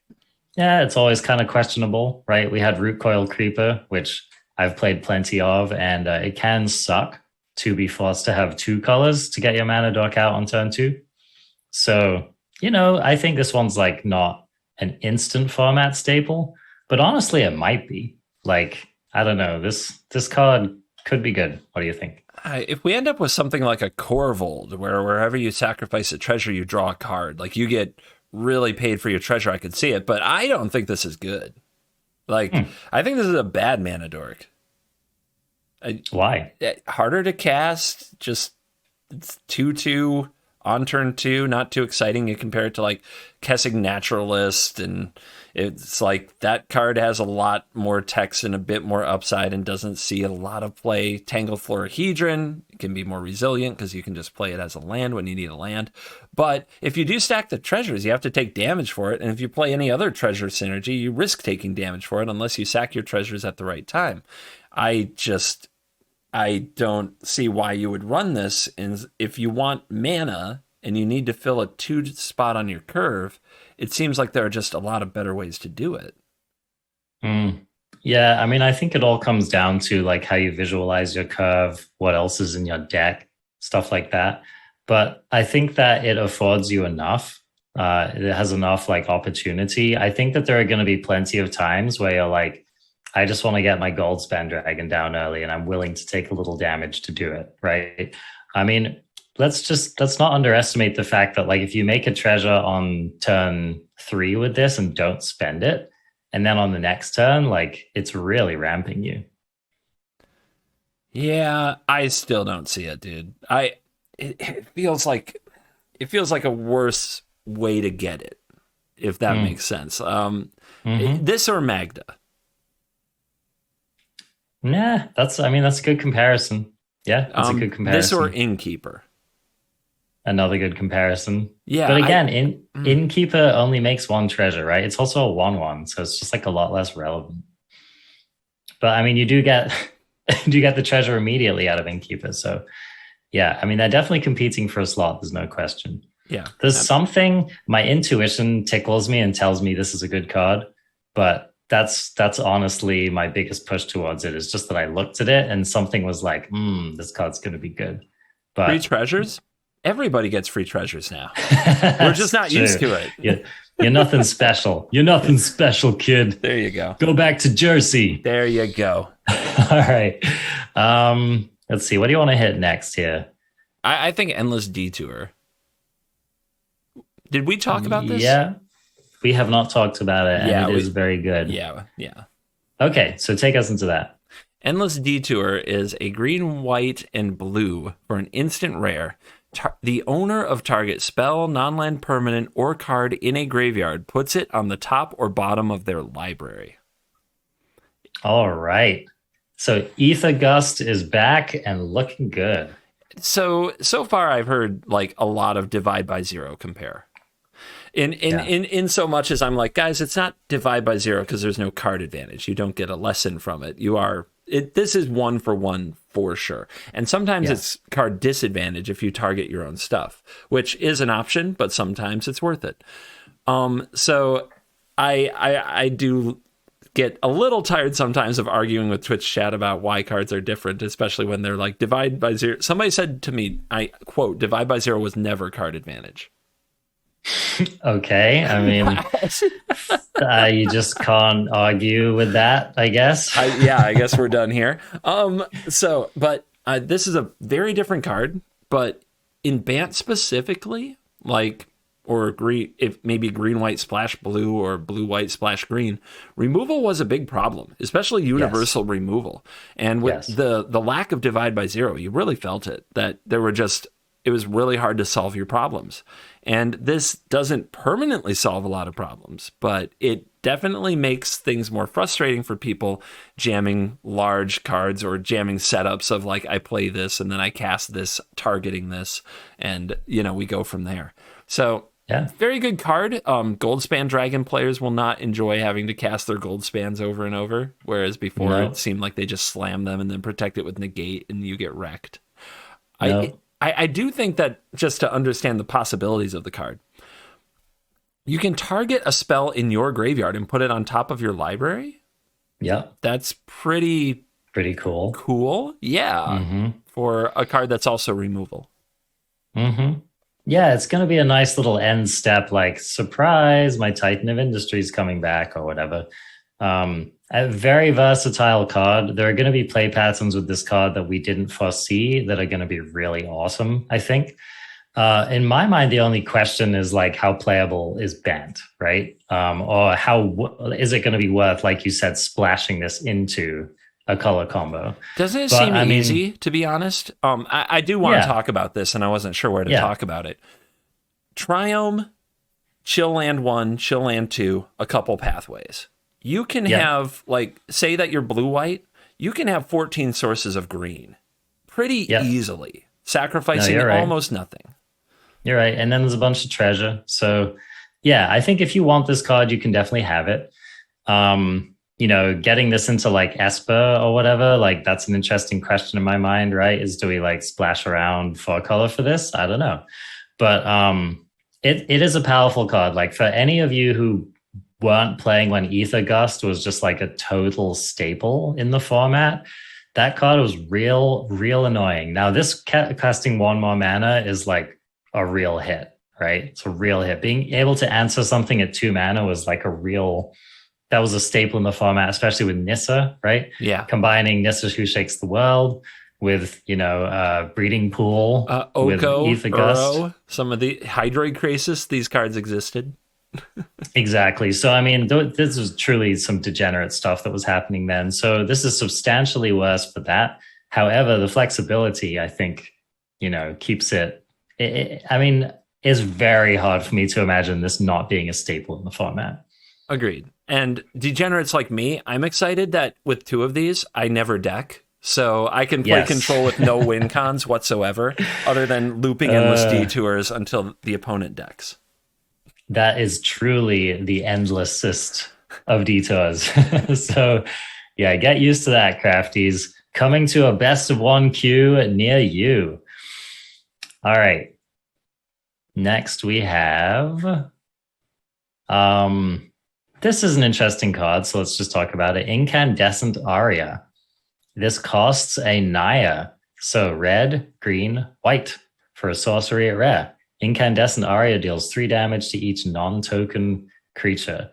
[SPEAKER 1] yeah, it's always kind of questionable, right? We had Root Coil Creeper, which I've played plenty of, and it can suck to be forced to have 2 colors to get your mana dork out on turn 2. So, you know, I think this one's like not an instant format staple, but honestly, it might be. Like, I don't know, this card could be good. What do you think?
[SPEAKER 2] If we end up with something like a Corvold, where wherever you sacrifice a treasure, you draw a card, like you get really paid for your treasure, I could see it, but I don't think this is good. Like, I think this is a bad mana dork.
[SPEAKER 1] Why?
[SPEAKER 2] Harder to cast, just it's 2/2 on turn 2, not too exciting. You compare it to like Kessig Naturalist, and it's like that card has a lot more text and a bit more upside and doesn't see a lot of play. Tangled Florahedron can be more resilient because you can just play it as a land when you need a land. But if you do stack the treasures, you have to take damage for it. And if you play any other treasure synergy, you risk taking damage for it unless you sack your treasures at the right time. I don't see why you would run this. And if you want mana and you need to fill a 2 spot on your curve, it seems like there are just a lot of better ways to do it.
[SPEAKER 1] Yeah, I mean, I think it all comes down to like how you visualize your curve, what else is in your deck, stuff like that. But I think that it affords you enough. It has enough like opportunity. I think that there are going to be plenty of times where you're like, I just want to get my Goldspan Dragon down early, and I'm willing to take a little damage to do it, right? I mean, let's not underestimate the fact that like if you make a treasure on turn 3 with this and don't spend it, and then on the next turn, like it's really ramping you.
[SPEAKER 2] Yeah, I still don't see it, dude. It feels like a worse way to get it, if that makes sense. This or Magda.
[SPEAKER 1] Nah, that's a good comparison. Yeah, that's a good comparison.
[SPEAKER 2] This or Innkeeper.
[SPEAKER 1] Another good comparison.
[SPEAKER 2] Yeah.
[SPEAKER 1] But again, Innkeeper only makes 1 treasure, right? It's also a 1/1, so it's just like a lot less relevant. But I mean, you do get the treasure immediately out of Innkeeper. So yeah, I mean, they're definitely competing for a slot. There's no question.
[SPEAKER 2] Yeah.
[SPEAKER 1] There's something, my intuition tickles me and tells me this is a good card, but that's honestly my biggest push towards it, is just that I looked at it and something was like, this card's going to be good. But
[SPEAKER 2] free treasures? Everybody gets free treasures now. We're just not used to it.
[SPEAKER 1] You're nothing special. You're nothing special, kid.
[SPEAKER 2] There you go.
[SPEAKER 1] Go back to Jersey.
[SPEAKER 2] There you go.
[SPEAKER 1] All right. Let's see. What do you want to hit next here?
[SPEAKER 2] I think Endless Detour. Did we talk about this?
[SPEAKER 1] Yeah. We have not talked about it, and it is very good.
[SPEAKER 2] Yeah.
[SPEAKER 1] Okay, so take us into that.
[SPEAKER 2] Endless Detour is a green, white, and blue for an instant rare. The owner of target spell, non-land permanent, or card in a graveyard puts it on the top or bottom of their library.
[SPEAKER 1] All right. So Ether Gust is back and looking good.
[SPEAKER 2] So far I've heard like a lot of Divide by Zero compare. In so much as I'm like, guys, it's not divide by 0 because there's no card advantage. You don't get a lesson from it. This is 1-for-1 for sure. And sometimes it's card disadvantage if you target your own stuff, which is an option, but sometimes it's worth it. So I do get a little tired sometimes of arguing with Twitch chat about why cards are different, especially when they're like divide by 0. Somebody said to me, I quote, divide by 0 was never card advantage.
[SPEAKER 1] Okay, I mean, you just can't argue with that, I guess.
[SPEAKER 2] I guess we're done here. But this is a very different card, but in Bant specifically, like, or green, if maybe green, white, splash blue, or blue, white, splash green, removal was a big problem, especially universal removal. And with the lack of divide by zero, you really felt it, that it was really hard to solve your problems. And this doesn't permanently solve a lot of problems, but it definitely makes things more frustrating for people jamming large cards or jamming setups of like, I play this and then I cast this, targeting this, and, we go from there. So, very good card. Goldspan Dragon players will not enjoy having to cast their Goldspans over and over, whereas before it seemed like they just slam them and then protect it with negate and you get wrecked. I do think that, just to understand the possibilities of the card, you can target a spell in your graveyard and put it on top of your library. Yeah. That's pretty cool. Cool. Yeah. For a card that's also removal.
[SPEAKER 1] Yeah, it's going to be a nice little end step, like, surprise, my Titan of Industry is coming back or whatever. A very versatile card. There are going to be play patterns with this card that we didn't foresee that are going to be really awesome, I think. In my mind, the only question is like how playable is Bent, right? Or how is it going to be worth, like you said, splashing this into a color combo?
[SPEAKER 2] Doesn't it seem easy, to be honest? I do want to talk about this, and I wasn't sure where to talk about it. Triome, Chill Land 1, Chill Land 2, a couple pathways. You can have, like, say that you're blue-white, you can have 14 sources of green pretty easily, sacrificing almost nothing.
[SPEAKER 1] You're right. And then there's a bunch of treasure. So, I think if you want this card, you can definitely have it. Getting this into, like, Esper or whatever, like, that's an interesting question in my mind, right? Is do we, like, splash around for color for this? I don't know. But it is a powerful card. Like, for any of you who weren't playing when Ether Gust was just like a total staple in the format, that card was real annoying. Now, this casting one more mana is like a real hit, right? It's a real hit. Being able to answer something at 2 mana was like that was a staple in the format, especially with Nissa, right?
[SPEAKER 2] Yeah.
[SPEAKER 1] Combining Nissa Who Shakes the World with, Breeding Pool,
[SPEAKER 2] Oko,
[SPEAKER 1] with Ether Gust.
[SPEAKER 2] Uro, some of the Hydroid Crisis, these cards existed.
[SPEAKER 1] Exactly. So, I mean, this was truly some degenerate stuff that was happening then. So this is substantially worse for that. However, the flexibility, I think, keeps it. It's very hard for me to imagine this not being a staple in the format.
[SPEAKER 2] Agreed. And degenerates like me, I'm excited that with 2 of these, I never deck. So I can play control with no win cons whatsoever, other than looping endless detours until the opponent decks.
[SPEAKER 1] That is truly the endlessest of detours. So, get used to that, crafties. Coming to a best of 1 queue near you. All right. Next we have... this is an interesting card, so let's just talk about it. Incandescent Aria. This costs a Naya. So red, green, white for a sorcery at rare. Incandescent Aria deals 3 damage to each non-token creature.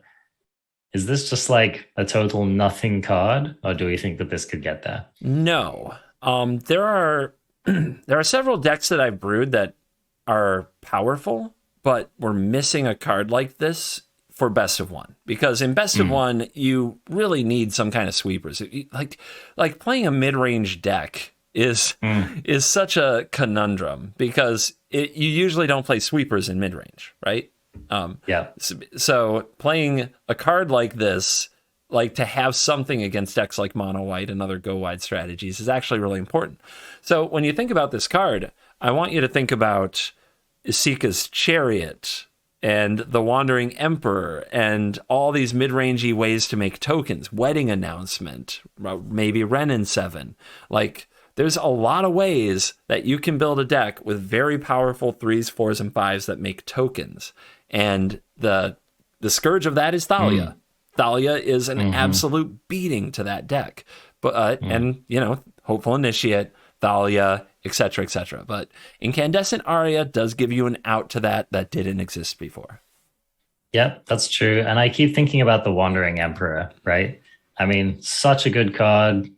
[SPEAKER 1] Is this just like a total nothing card, or do we think that this could get there?
[SPEAKER 2] No. There are several decks that I've brewed that are powerful, but we're missing a card like this for best of 1. Because in best of 1, you really need some kind of sweepers. Like playing a mid-range deck is such a conundrum, because you usually don't play sweepers in mid-range, right? So playing a card like this, like to have something against decks like Mono White and other go-wide strategies, is actually really important. So when you think about this card, I want you to think about Isika's Chariot and the Wandering Emperor and all these mid-rangey ways to make tokens. Wedding Announcement, maybe Renin 7. Like, there's a lot of ways that you can build a deck with very powerful 3s, 4s, and 5s that make tokens. And the scourge of that is Thalia. Thalia is an absolute beating to that deck. But and, Hopeful Initiate, Thalia, etc., etc. But Incandescent Aria does give you an out to that didn't exist before.
[SPEAKER 1] Yep, that's true. And I keep thinking about the Wandering Emperor, right? I mean, such a good card.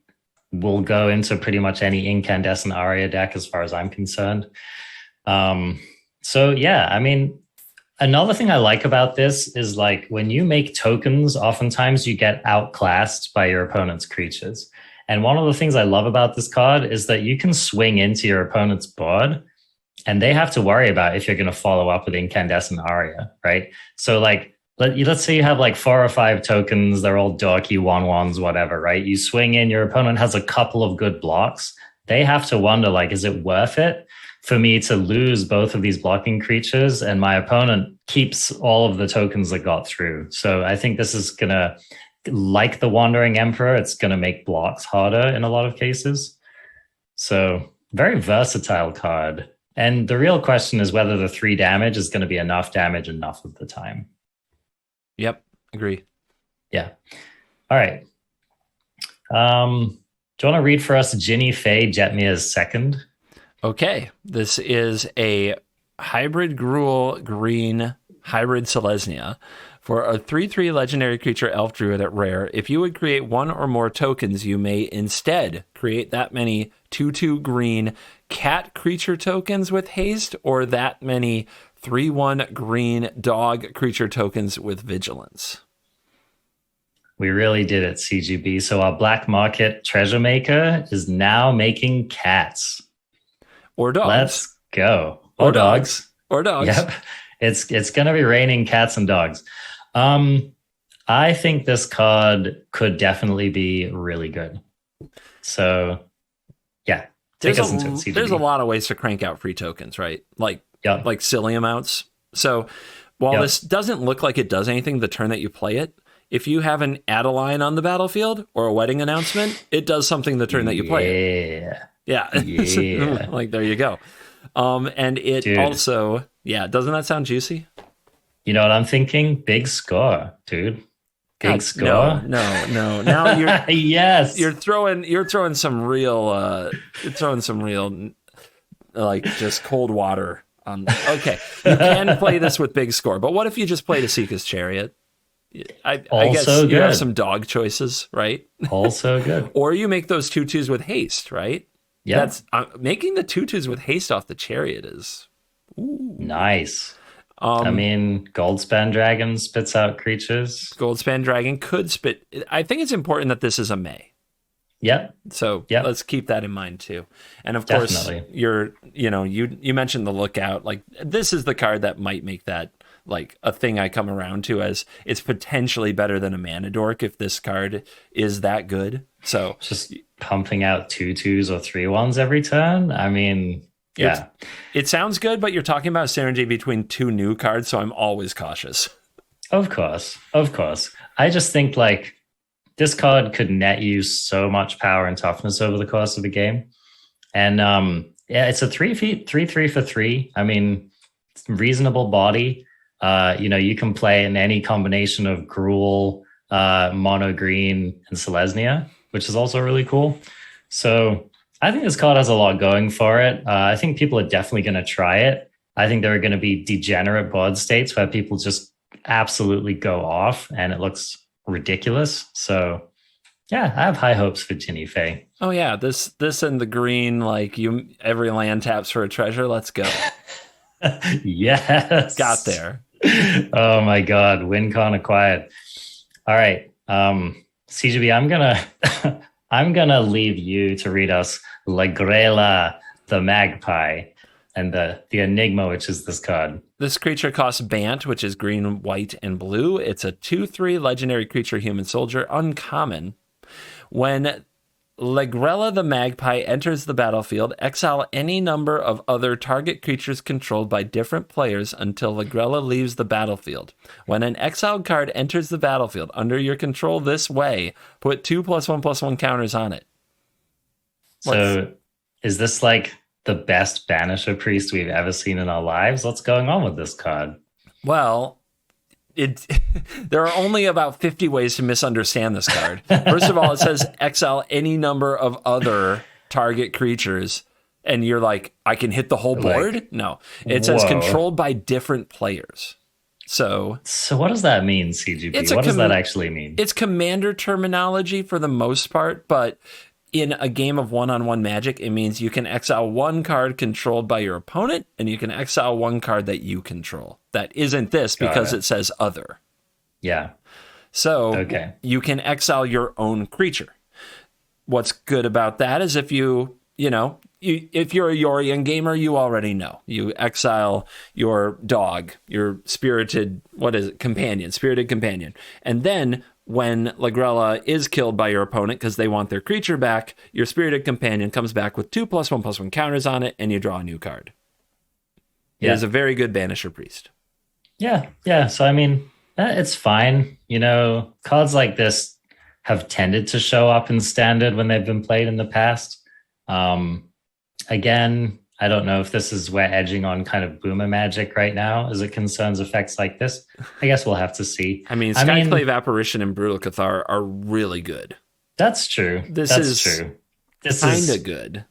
[SPEAKER 1] Will go into pretty much any Incandescent Aria deck as far as I'm concerned. So yeah, I mean, another thing I like about this is like when you make tokens, oftentimes you get outclassed by your opponent's creatures. And one of the things I love about this card is that you can swing into your opponent's board and they have to worry about if you're going to follow up with Incandescent Aria, right? So like, let's say you have like 4 or 5 tokens, they're all dorky 1/1s, whatever, right? You swing in, your opponent has a couple of good blocks. They have to wonder, like, is it worth it for me to lose both of these blocking creatures and my opponent keeps all of the tokens that got through? So I think this is going to, like the Wandering Emperor, it's going to make blocks harder in a lot of cases. So very versatile card. And the real question is whether the 3 damage is going to be enough damage enough of the time.
[SPEAKER 2] Yep, agree.
[SPEAKER 1] Yeah. All right. Do you want to read for us Ginny Faye Jetmir's second?
[SPEAKER 2] Okay, this is a hybrid Gruul green hybrid Selesnya. For a 3/3 legendary creature elf druid at rare, if you would create 1 or more tokens, you may instead create that many 2/2 green cat creature tokens with haste, or that many 3/1 green dog creature tokens with vigilance.
[SPEAKER 1] We really did it, CGB. So our black market treasure maker is now making cats.
[SPEAKER 2] Or dogs.
[SPEAKER 1] Let's go. Or dogs.
[SPEAKER 2] Or dogs.
[SPEAKER 1] Yep. It's going to be raining cats and dogs. I think this card could definitely be really good. So, yeah. Take us into it, CGB.
[SPEAKER 2] There's a lot of ways to crank out free tokens, right? Like silly amounts. So while this doesn't look like it does anything the turn that you play it, if you have an Adeline on the battlefield or a wedding announcement, it does something the turn that you play it. Yeah. Like, there you go. And it also, doesn't that sound juicy?
[SPEAKER 1] You know what I'm thinking? Big score, dude. Big score.
[SPEAKER 2] No. Now you're
[SPEAKER 1] yes.
[SPEAKER 2] You're throwing some real like just cold water on. Okay, you can play this with big score, but what if you just played a Seeker's Chariot? I guess you have some dog choices, right?
[SPEAKER 1] Also good.
[SPEAKER 2] Or you make those 2/2s with haste, right?
[SPEAKER 1] Yeah.
[SPEAKER 2] That's making the 2/2s with haste off the Chariot is
[SPEAKER 1] nice. I mean, Goldspan Dragon spits out creatures.
[SPEAKER 2] Goldspan Dragon could spit. I think it's important that this is a May.
[SPEAKER 1] Yep.
[SPEAKER 2] So let's keep that in mind too. And of course, you mentioned the Lookout. Like, this is the card that might make that like a thing I come around to, as it's potentially better than a Mana Dork if this card is that good. So
[SPEAKER 1] just pumping out 2/2s or 3/1s every turn. I mean, yeah,
[SPEAKER 2] it sounds good, but you're talking about synergy between 2 new cards, so I'm always cautious. Of
[SPEAKER 1] course. I just think like this card could net you so much power and toughness over the course of the game. And it's a 3/3 for 3. I mean, it's reasonable body. You can play in any combination of Gruul, Mono Green, and Selesnya, which is also really cool. So I think this card has a lot going for it. I think people are definitely going to try it. I think there are going to be degenerate board states where people just absolutely go off and it looks ridiculous. So yeah, I have high hopes for Ginny Faye.
[SPEAKER 2] Oh yeah, this and the green, like every land taps for a treasure. Let's go.
[SPEAKER 1] Yes.
[SPEAKER 2] Got there.
[SPEAKER 1] Oh my God. WinCon acquired. All right. CGB, I'm gonna leave you to read us Lagrela the Magpie and the Enigma, which is this card.
[SPEAKER 2] This creature costs Bant, which is green, white, and blue. It's a 2/3 legendary creature, human soldier, uncommon. When Lagrela the Magpie enters the battlefield, exile any number of other target creatures controlled by different players until Lagrela leaves the battlefield. When an exiled card enters the battlefield under your control this way, put 2 +1/+1 counters on it.
[SPEAKER 1] So is this like the best Banisher Priest we've ever seen in our lives? What's going on with this card?
[SPEAKER 2] Well, there are only about 50 ways to misunderstand this card. First of all, it says exile any number of other target creatures, and you're like, I can hit the whole board? No. It says controlled by different players. So
[SPEAKER 1] what does that mean, CGP? What does that actually mean?
[SPEAKER 2] It's commander terminology for the most part, but in a game of one-on-one Magic, it means you can exile one card controlled by your opponent, and you can exile one card that you control. That isn't this because it says other.
[SPEAKER 1] Yeah.
[SPEAKER 2] So you can exile your own creature. What's good about that is if if you're a Yorion gamer, you already know. You exile your dog, your spirited companion. And then when Lagrella is killed by your opponent because they want their creature back, your spirited companion comes back with 2+1/+1 counters on it, and you draw a new card. It is a very good Banisher Priest.
[SPEAKER 1] Yeah. So, I mean, it's fine. Cards like this have tended to show up in Standard when they've been played in the past. Again, I don't know if this is we're edging on kind of boomer Magic right now as it concerns effects like this. I guess we'll have to see.
[SPEAKER 2] I mean, Skyclave Apparition and Brutal Cathar are really good.
[SPEAKER 1] That's true. This is
[SPEAKER 2] kind of good.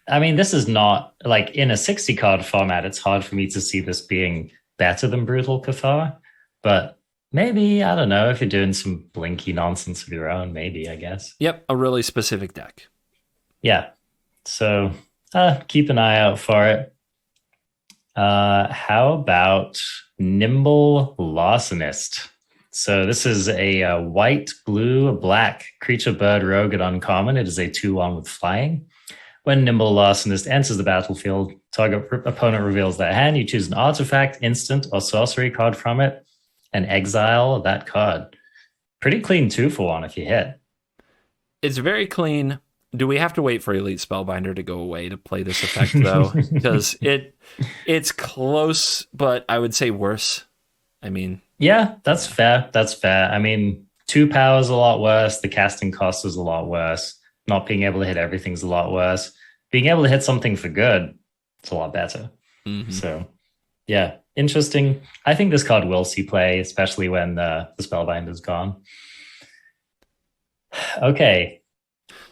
[SPEAKER 1] I mean, this is not like in a 60 card format. It's hard for me to see this being better than Brutal Cathar, but maybe, I don't know, if you're doing some blinky nonsense of your own, maybe, I guess.
[SPEAKER 2] Yep, a really specific deck.
[SPEAKER 1] Yeah. So keep an eye out for it. How about Nimble Larsonist? So this is a white, blue, black creature bird rogue at uncommon. It is a 2/1 with flying. When Nimble Larsonist enters the battlefield, target opponent reveals their hand. You choose an artifact, instant, or sorcery card from it and exile that card. Pretty clean 2-for-1 if you hit.
[SPEAKER 2] It's very clean. Do we have to wait for Elite Spellbinder to go away to play this effect, though? Because it's close, but I would say worse. I mean...
[SPEAKER 1] Yeah, that's fair. I mean, 2 power is a lot worse. The casting cost is a lot worse. Not being able to hit everything's a lot worse. Being able to hit something for good, it's a lot better. Mm-hmm. So, yeah, interesting. I think this card will see play, especially when the Spellbinder's gone. Okay.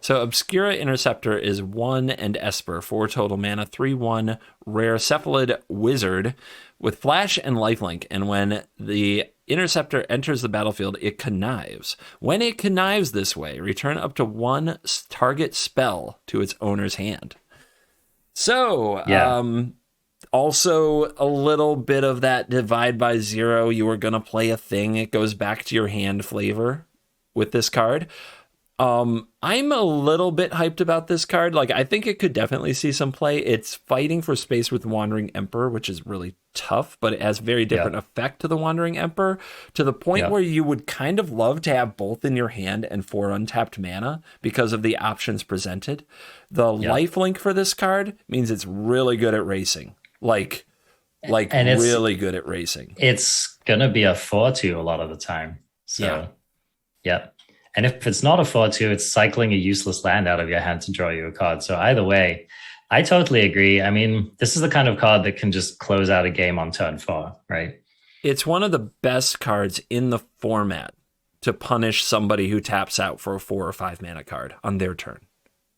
[SPEAKER 2] So Obscura Interceptor is 1 and Esper, 4 total mana, 3/1 rare cephalid wizard with flash and lifelink. And when the Interceptor enters the battlefield, it connives. When it connives this way, return up to 1 target spell to its owner's hand. So, also a little bit of that divide by 0. You are going to play a thing. It goes back to your hand flavor with this card. I'm a little bit hyped about this card. Like, I think it could definitely see some play. It's fighting for space with Wandering Emperor, which is really tough, but it has very different effect to the Wandering Emperor, to the point where you would kind of love to have both in your hand and 4 untapped mana because of the options presented. The lifelink for this card means it's really good at racing. Like really good at racing.
[SPEAKER 1] It's gonna be a 4/2 a lot of the time. So yeah. And if it's not a 4/2, it's cycling a useless land out of your hand to draw you a card. So either way, I totally agree. I mean, this is the kind of card that can just close out a game on turn 4, right?
[SPEAKER 2] It's one of the best cards in the format to punish somebody who taps out for a 4 or 5 mana card on their turn.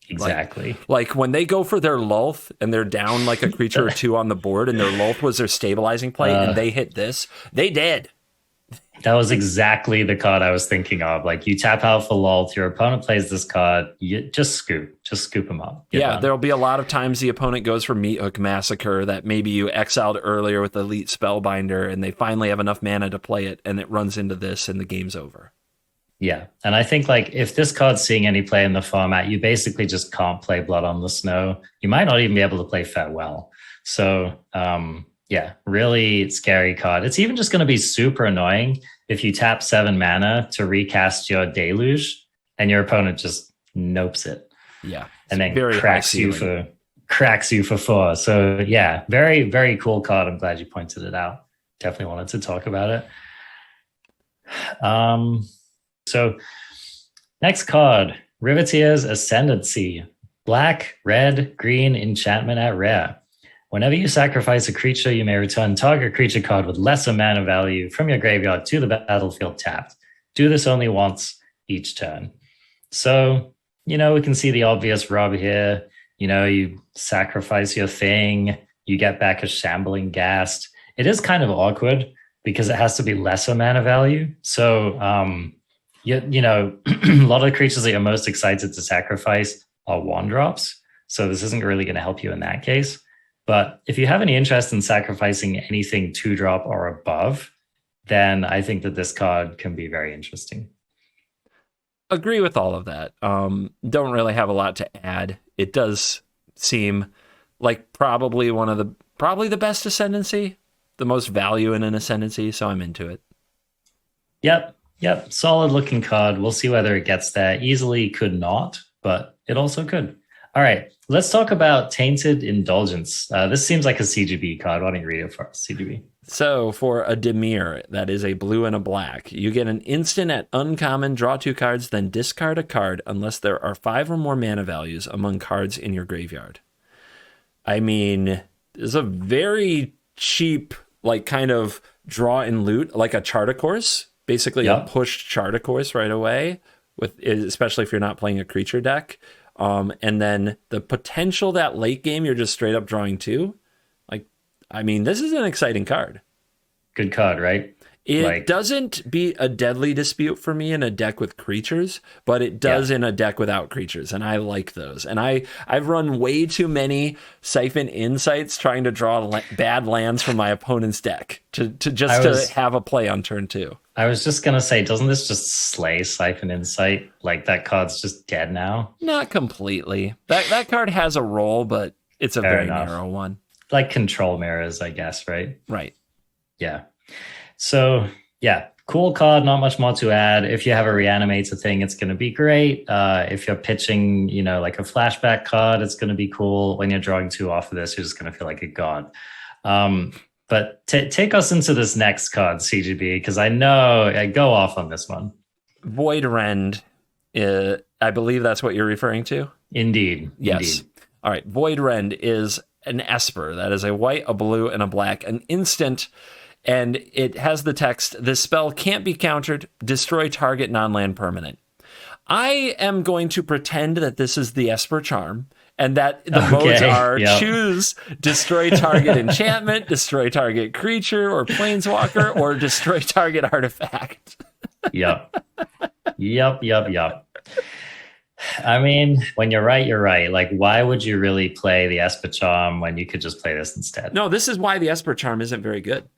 [SPEAKER 1] Exactly.
[SPEAKER 2] Like when they go for their Lulth and they're down like a creature or 2 on the board and their Lulth was their stabilizing play and they hit this, they dead.
[SPEAKER 1] That was exactly the card I was thinking of. Like, you tap out for Lulth, your opponent plays this card, you just scoop them up.
[SPEAKER 2] There'll be a lot of times the opponent goes for Meat Hook Massacre that maybe you exiled earlier with Elite Spellbinder, and they finally have enough mana to play it, and it runs into this, and the game's over.
[SPEAKER 1] Yeah, and I think, like, if this card's seeing any play in the format, you basically just can't play Blood on the Snow. You might not even be able to play Farewell. So, yeah, really scary card. It's even just going to be super annoying if you tap 7 mana to recast your Deluge and your opponent just nopes it.
[SPEAKER 2] Yeah.
[SPEAKER 1] And then cracks you for 4. So yeah, very, very cool card. I'm glad you pointed it out. Definitely wanted to talk about it. So next card, Riveter's Ascendancy. Black, red, green enchantment at rare. Whenever you sacrifice a creature, you may return target creature card with lesser mana value from your graveyard to the battlefield tapped. Do this only once each turn. So, we can see the obvious rub here. You sacrifice your thing, you get back a Shambling Ghast. It is kind of awkward because it has to be lesser mana value. So, you know, a lot of the creatures that you're most excited to sacrifice are 1-drops. So this isn't really going to help you in that case. But if you have any interest in sacrificing anything 2-drop or above, then I think that this card can be very interesting.
[SPEAKER 2] Agree with all of that. Don't really have a lot to add. It does seem like probably the best Ascendancy, the most value in an Ascendancy, so I'm into it.
[SPEAKER 1] Yep. Solid looking card. We'll see whether it gets there. Easily could not, but it also could. All right, let's talk about Tainted Indulgence. This seems like a CGB card. Why don't you read it for us, CGB?
[SPEAKER 2] So for a Dimir, that is a blue and a black, you get an instant at uncommon, draw 2 cards, then discard a card unless there are 5 or more mana values among cards in your graveyard. I mean, it's a very cheap, like, kind of draw and loot, like a Chartacourse, basically a pushed Chartacourse right away, especially if you're not playing a creature deck. And then the potential that late game you're just straight up drawing 2. Like, I mean, this is an exciting card.
[SPEAKER 1] Good card, right?
[SPEAKER 2] It doesn't beat a Deadly Dispute for me in a deck with creatures, but it does in a deck without creatures, and I like those. And I've run way too many Siphon Insights trying to draw bad lands from my opponent's deck to have a play on turn 2.
[SPEAKER 1] I was just going to say, doesn't this just slay Siphon Insight? Like, that card's just dead now?
[SPEAKER 2] Not completely. That card has a role, but it's a very narrow one.
[SPEAKER 1] Like Control Mirrors, I guess, right?
[SPEAKER 2] Right.
[SPEAKER 1] Yeah. So, yeah, cool card, not much more to add. If you have a Reanimator thing, it's going to be great. If you're pitching, you know, like a flashback card, it's going to be cool. When you're drawing 2 off of this, you're just going to feel like a god. But take us into this next card, CGB, because I know I go off on this one.
[SPEAKER 2] Void Rend, I believe that's what you're referring to?
[SPEAKER 1] Indeed.
[SPEAKER 2] Yes. Indeed. All right. Void Rend is an Esper. That is a white, a blue, and a black, an instant. And it has the text, this spell can't be countered, destroy target non-land permanent. I am going to pretend that this is the Esper Charm, and that the modes are choose destroy target enchantment, destroy target creature or planeswalker, or destroy target artifact.
[SPEAKER 1] Yep. I mean, when you're right, you're right. Like, why would you really play the Esper Charm when you could just play this instead?
[SPEAKER 2] No, this is why the Esper Charm isn't very good.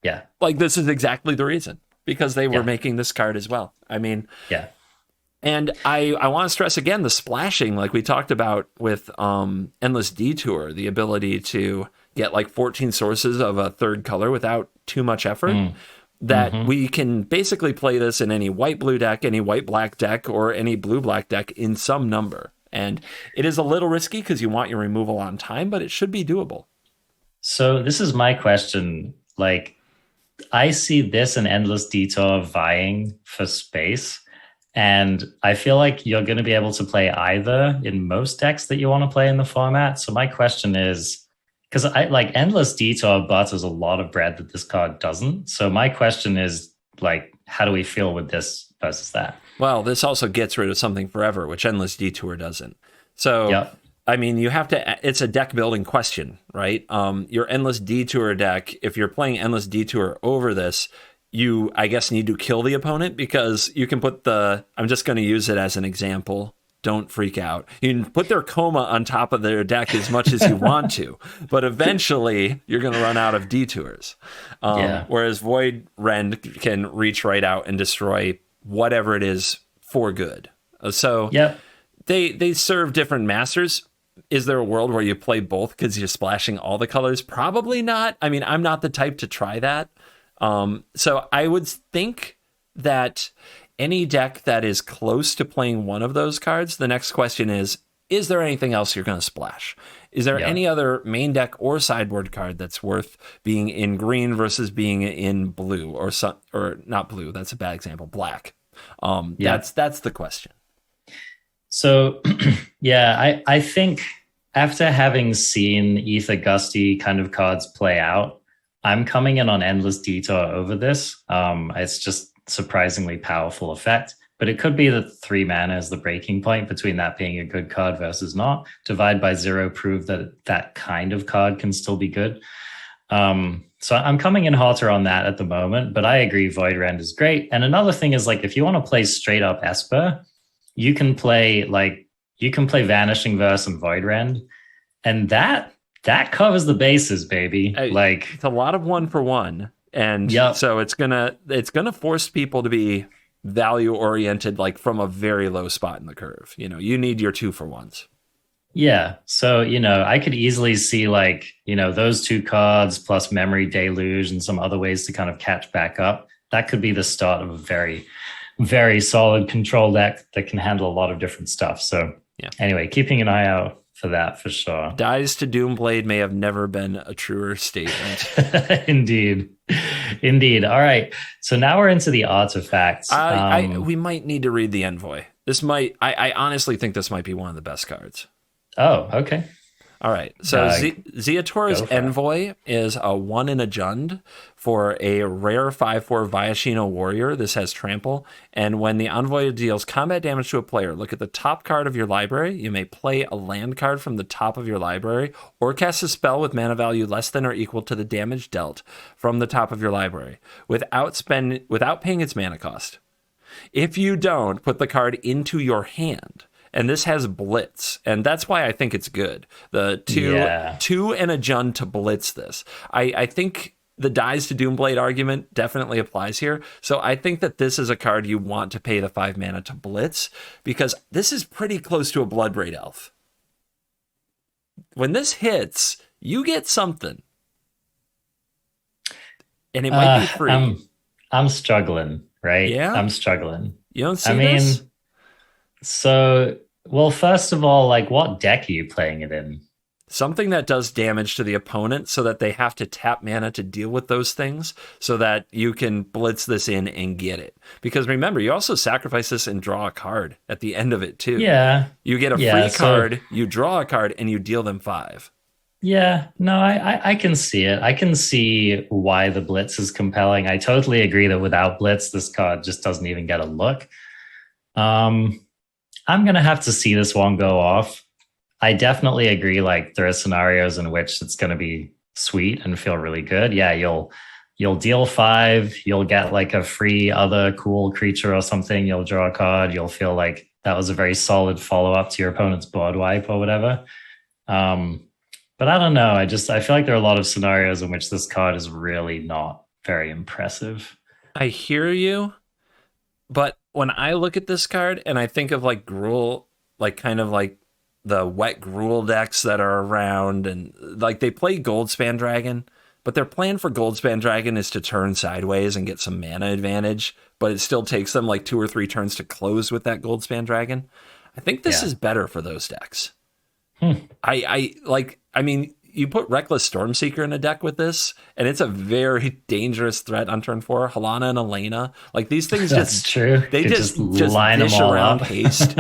[SPEAKER 1] Yeah.
[SPEAKER 2] Like, this is exactly the reason. Because they were making this card as well. I mean...
[SPEAKER 1] Yeah.
[SPEAKER 2] And I want to stress again the splashing, like we talked about with Endless Detour, the ability to get like 14 sources of a third color without too much effort. That we can basically play this in any white-blue deck, any white-black deck, or any blue-black deck in some number. And it is a little risky because you want your removal on time, but it should be doable.
[SPEAKER 1] So this is my question. Like, I see this and Endless Detour vying for space. And I feel like you're going to be able to play either in most decks that you want to play in the format. So my question is, because I like Endless Detour butters a lot of bread that this card doesn't. So my question is, like, how do we feel with this versus that?
[SPEAKER 2] Well, this also gets rid of something forever, which Endless Detour doesn't. So, I mean, you have to, it's a deck building question, right? Your Endless Detour deck, if you're playing Endless Detour over this, you, I guess, need to kill the opponent because you can put I'm just going to use it as an example. Don't freak out. You can put their coma on top of their deck as much as you want to, but eventually you're going to run out of detours. Whereas Void Rend can reach right out and destroy whatever it is for good. So they serve different masters. Is there a world where you play both because you're splashing all the colors? Probably not. I mean, I'm not the type to try that. So I would think that any deck that is close to playing one of those cards, the next question is there anything else you're going to splash? Is there any other main deck or sideboard card that's worth being in green versus being in blue or not blue? That's a bad example. Black. That's the question. So,
[SPEAKER 1] I think after having seen Ether Gusty kind of cards play out, I'm coming in on Endless Detour over this. It's just surprisingly powerful effect, but it could be that 3 mana is the breaking point between that being a good card versus not. Divide by 0 prove that that kind of card can still be good. So I'm coming in hotter on that at the moment, but I agree Void Rend is great. And another thing is like if you want to play straight up Esper, you can play Vanishing Verse and Void Rend, and that covers the bases, baby.
[SPEAKER 2] It's a lot of 1-for-1, and so it's gonna force people to be value oriented, like from a very low spot in the curve. You need your 2-for-1s.
[SPEAKER 1] Yeah. So, I could easily see those 2 cards plus Memory Deluge and some other ways to kind of catch back up. That could be the start of a very, very solid control deck that can handle a lot of different stuff. So anyway, keeping an eye out for that for sure.
[SPEAKER 2] Dies to Doomblade may have never been a truer statement.
[SPEAKER 1] Indeed. All right. So now we're into the artifacts.
[SPEAKER 2] We might need to read the Envoy. I honestly think this might be one of the best cards.
[SPEAKER 1] Oh, okay.
[SPEAKER 2] All right. So Zeator's Envoy is a 1 and a Jund for a rare 5/4 Viashino Warrior. This has trample. And when the Envoy deals combat damage to a player, look at the top card of your library. You may play a land card from the top of your library or cast a spell with mana value less than or equal to the damage dealt from the top of your library without paying its mana cost. If you don't, put the card into your hand. And this has blitz, and that's why I think it's good. The two and a Jund to blitz this. I think the Dies to Doomblade argument definitely applies here. So I think that this is a card you want to pay the 5 mana to blitz, because this is pretty close to a Bloodbraid Elf. When this hits, you get something. And it might be free.
[SPEAKER 1] I'm struggling, right?
[SPEAKER 2] Yeah?
[SPEAKER 1] I'm struggling.
[SPEAKER 2] You don't see this?
[SPEAKER 1] So, well, first of all, what deck are you playing it in?
[SPEAKER 2] Something that does damage to the opponent so that they have to tap mana to deal with those things so that you can blitz this in and get it. Because remember, you also sacrifice this and draw a card at the end of it, too.
[SPEAKER 1] Yeah.
[SPEAKER 2] You get a free card, you draw a card, and you deal them 5.
[SPEAKER 1] Yeah, no, I can see it. I can see why the blitz is compelling. I totally agree that without blitz, this card just doesn't even get a look. I'm going to have to see this one go off. I definitely agree. There are scenarios in which it's going to be sweet and feel really good. Yeah, you'll deal 5. You'll get a free other cool creature or something. You'll draw a card. You'll feel like that was a very solid follow-up to your opponent's board wipe or whatever. But I don't know. I feel like there are a lot of scenarios in which this card is really not very impressive.
[SPEAKER 2] I hear you, but when I look at this card and I think of Gruul, kind of the wet Gruul decks that are around, and they play Goldspan Dragon, but their plan for Goldspan Dragon is to turn sideways and get some mana advantage, but it still takes them 2 or 3 turns to close with that Goldspan Dragon. I think this is better for those decks. I mean, you put Reckless Stormseeker in a deck with this, and it's a very dangerous threat on turn 4. Halana and Elena, these things
[SPEAKER 1] true.
[SPEAKER 2] They just
[SPEAKER 1] line
[SPEAKER 2] dish
[SPEAKER 1] them all
[SPEAKER 2] around
[SPEAKER 1] up.
[SPEAKER 2] Haste.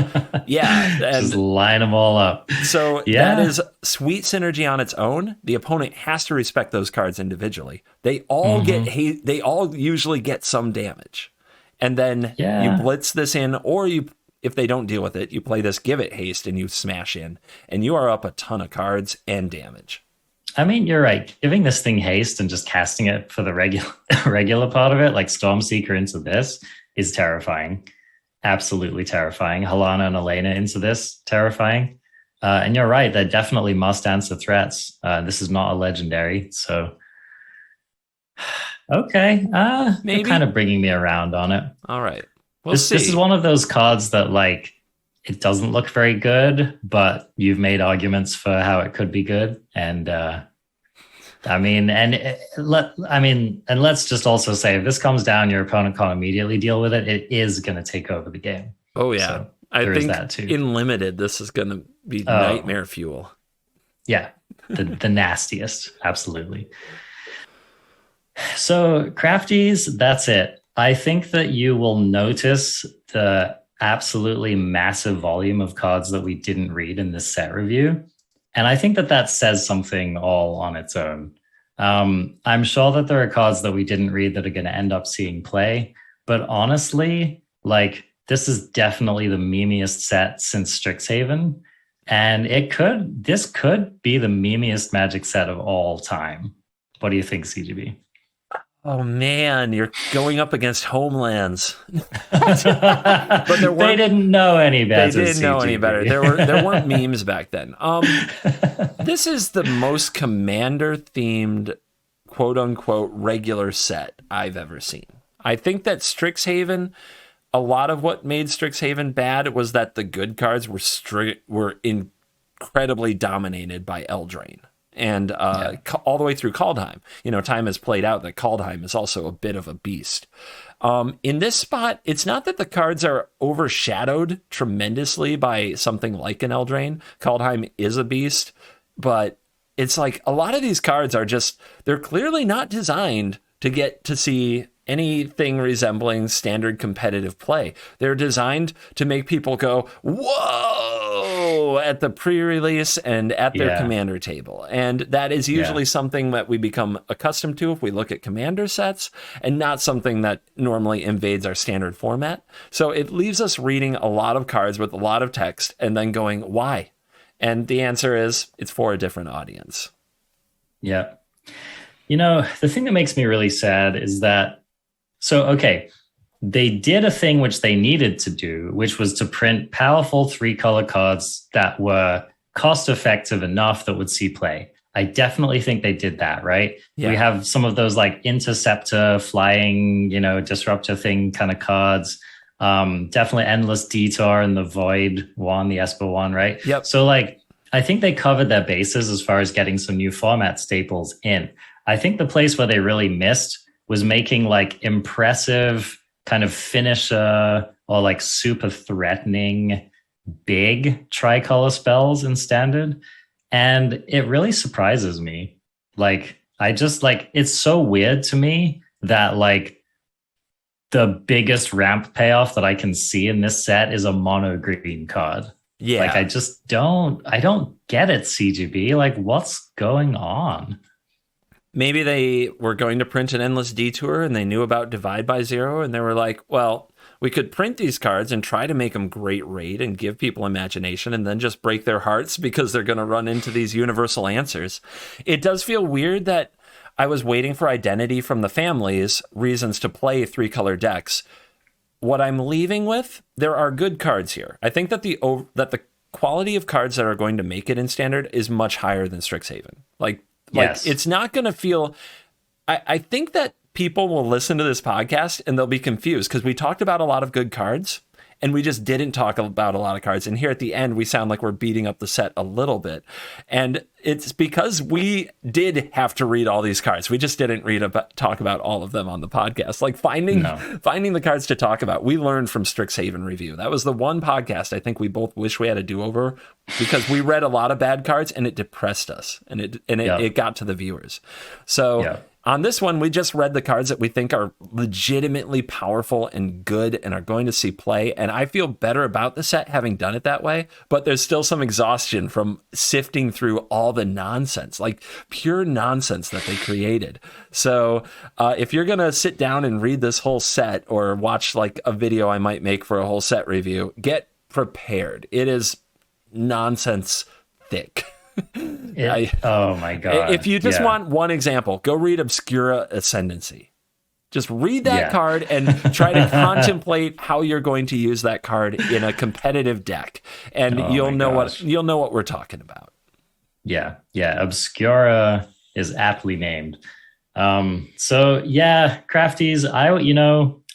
[SPEAKER 2] Yeah, and
[SPEAKER 1] just line them all up.
[SPEAKER 2] So that is sweet synergy on its own. The opponent has to respect those cards individually. They all get they all usually get some damage, and then you blitz this in, or if they don't deal with it, you play this, give it haste, and you smash in, and you are up a ton of cards and damage.
[SPEAKER 1] I mean, you're right. Giving this thing haste and just casting it for the regular part of it, like Stormseeker into this, is terrifying. Absolutely terrifying. Halana and Elena into this, terrifying. And you're right, they definitely must answer threats. This is not a legendary, so... Okay, maybe. You're kind of bringing me around on it.
[SPEAKER 2] All right.
[SPEAKER 1] This is one of those cards that, it doesn't look very good, but you've made arguments for how it could be good. And let's just also say, if this comes down, your opponent can't immediately deal with it. It is going to take over the game.
[SPEAKER 2] Oh yeah, so I think
[SPEAKER 1] that too.
[SPEAKER 2] In limited, this is going to be nightmare fuel.
[SPEAKER 1] Yeah, the nastiest, absolutely. So crafties, that's it. I think that you will notice the absolutely massive volume of cards that we didn't read in this set review. And I think that says something all on its own. I'm sure that there are cards that we didn't read that are going to end up seeing play. But honestly, this is definitely the memeiest set since Strixhaven. And this could be the memeiest Magic set of all time. What do you think, CGB?
[SPEAKER 2] Oh man, you're going up against Homelands.
[SPEAKER 1] But they didn't know any better.
[SPEAKER 2] They didn't know any better. There weren't memes back then. This is the most Commander themed, quote unquote, regular set I've ever seen. I think that Strixhaven, a lot of what made Strixhaven bad was that the good cards were incredibly dominated by Eldraine. And all the way through Kaldheim. Time has played out that Kaldheim is also a bit of a beast. In this spot, it's not that the cards are overshadowed tremendously by something like an Eldraine. Kaldheim is a beast, but it's like a lot of these cards are they're clearly not designed to get to see anything resembling standard competitive play. They're designed to make people go, whoa, at the pre-release and at their commander table. And that is usually something that we become accustomed to if we look at commander sets, and not something that normally invades our standard format. So it leaves us reading a lot of cards with a lot of text and then going, why? And the answer is, it's for a different audience.
[SPEAKER 1] Yeah. The thing that makes me really sad is that, they did a thing which they needed to do, which was to print powerful 3-color cards that were cost-effective enough that would see play. I definitely think they did that, right? Yeah. We have some of those like Interceptor, flying, disruptor thing kind of cards. Definitely Endless Detour and the Void one, the Esper one, right?
[SPEAKER 2] Yep.
[SPEAKER 1] So I think they covered their bases as far as getting some new format staples in. I think the place where they really missed was making impressive kind of finisher or super threatening big tricolor spells in standard. And it really surprises me. It's so weird to me that the biggest ramp payoff that I can see in this set is a mono green card.
[SPEAKER 2] Yeah.
[SPEAKER 1] I don't get it, CGB. What's going on?
[SPEAKER 2] Maybe they were going to print an Endless Detour and they knew about Divide by Zero and they were like, well, we could print these cards and try to make them great raid and give people imagination and then just break their hearts because they're going to run into these universal answers. It does feel weird that I was waiting for identity from the families, reasons to play 3-color decks. What I'm leaving with, there are good cards here. I think that the quality of cards that are going to make it in standard is much higher than Strixhaven.
[SPEAKER 1] Yes.
[SPEAKER 2] It's not going to feel... I think that people will listen to this podcast and they'll be confused because we talked about a lot of good cards and we just didn't talk about a lot of cards. And here at the end, we sound like we're beating up the set a little bit. And it's because we did have to read all these cards. We just didn't talk about all of them on the podcast. Finding the cards to talk about. We learned from Strixhaven Review. That was the one podcast I think we both wish we had a do-over because we read a lot of bad cards and it depressed us and it got to the viewers. So on this one, we just read the cards that we think are legitimately powerful and good and are going to see play. And I feel better about the set having done it that way. But there's still some exhaustion from sifting through all the nonsense, pure nonsense that they created. So if you're going to sit down and read this whole set or watch a video I might make for a whole set review, get prepared. It is nonsense thick.
[SPEAKER 1] Oh my God.
[SPEAKER 2] If you just want one example, go read Obscura Ascendancy. Just read that card and try to contemplate how you're going to use that card in a competitive deck. And you'll know what we're talking about.
[SPEAKER 1] Yeah. Obscura is aptly named. Crafties,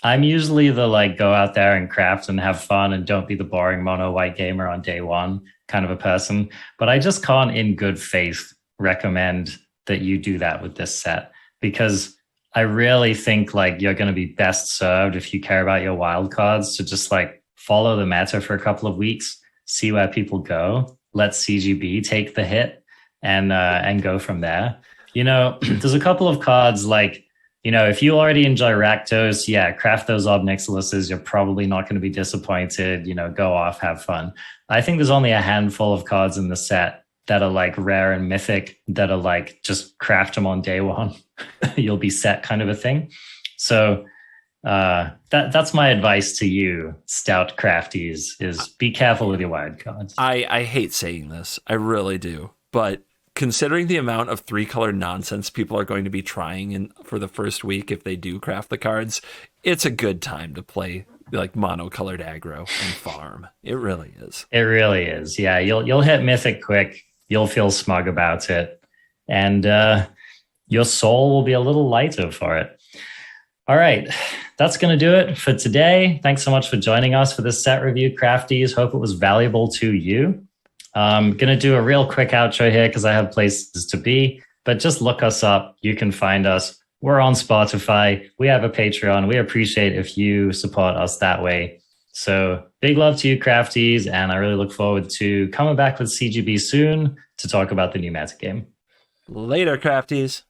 [SPEAKER 1] I'm usually the go out there and craft and have fun and don't be the boring mono white gamer on day one kind of a person. But I just can't in good faith recommend that you do that with this set because I really think you're going to be best served if you care about your wild cards to just follow the meta for a couple of weeks, see where people go, let CGB take the hit and go from there. There's a couple of cards if you already enjoy Rakdos, craft those Obnixalises. You're probably not going to be disappointed. Go off, have fun. I think there's only a handful of cards in the set that are rare and mythic that are just craft them on day one. You'll be set kind of a thing. So that's my advice to you, stout crafties, is be careful with your wild cards.
[SPEAKER 2] I hate saying this. I really do. But considering the amount of 3-color nonsense people are going to be trying for the first week if they do craft the cards, it's a good time to play like monocolored aggro and farm. It really is.
[SPEAKER 1] It really is. Yeah, you'll hit Mythic quick. You'll feel smug about it. And your soul will be a little lighter for it. All right, that's going to do it for today. Thanks so much for joining us for this set review, crafties. Hope it was valuable to you. I'm going to do a real quick outro here because I have places to be, but just look us up. You can find us. We're on Spotify. We have a Patreon. We appreciate if you support us that way. So big love to you, crafties, and I really look forward to coming back with CGB soon to talk about the new meta game.
[SPEAKER 2] Later, crafties.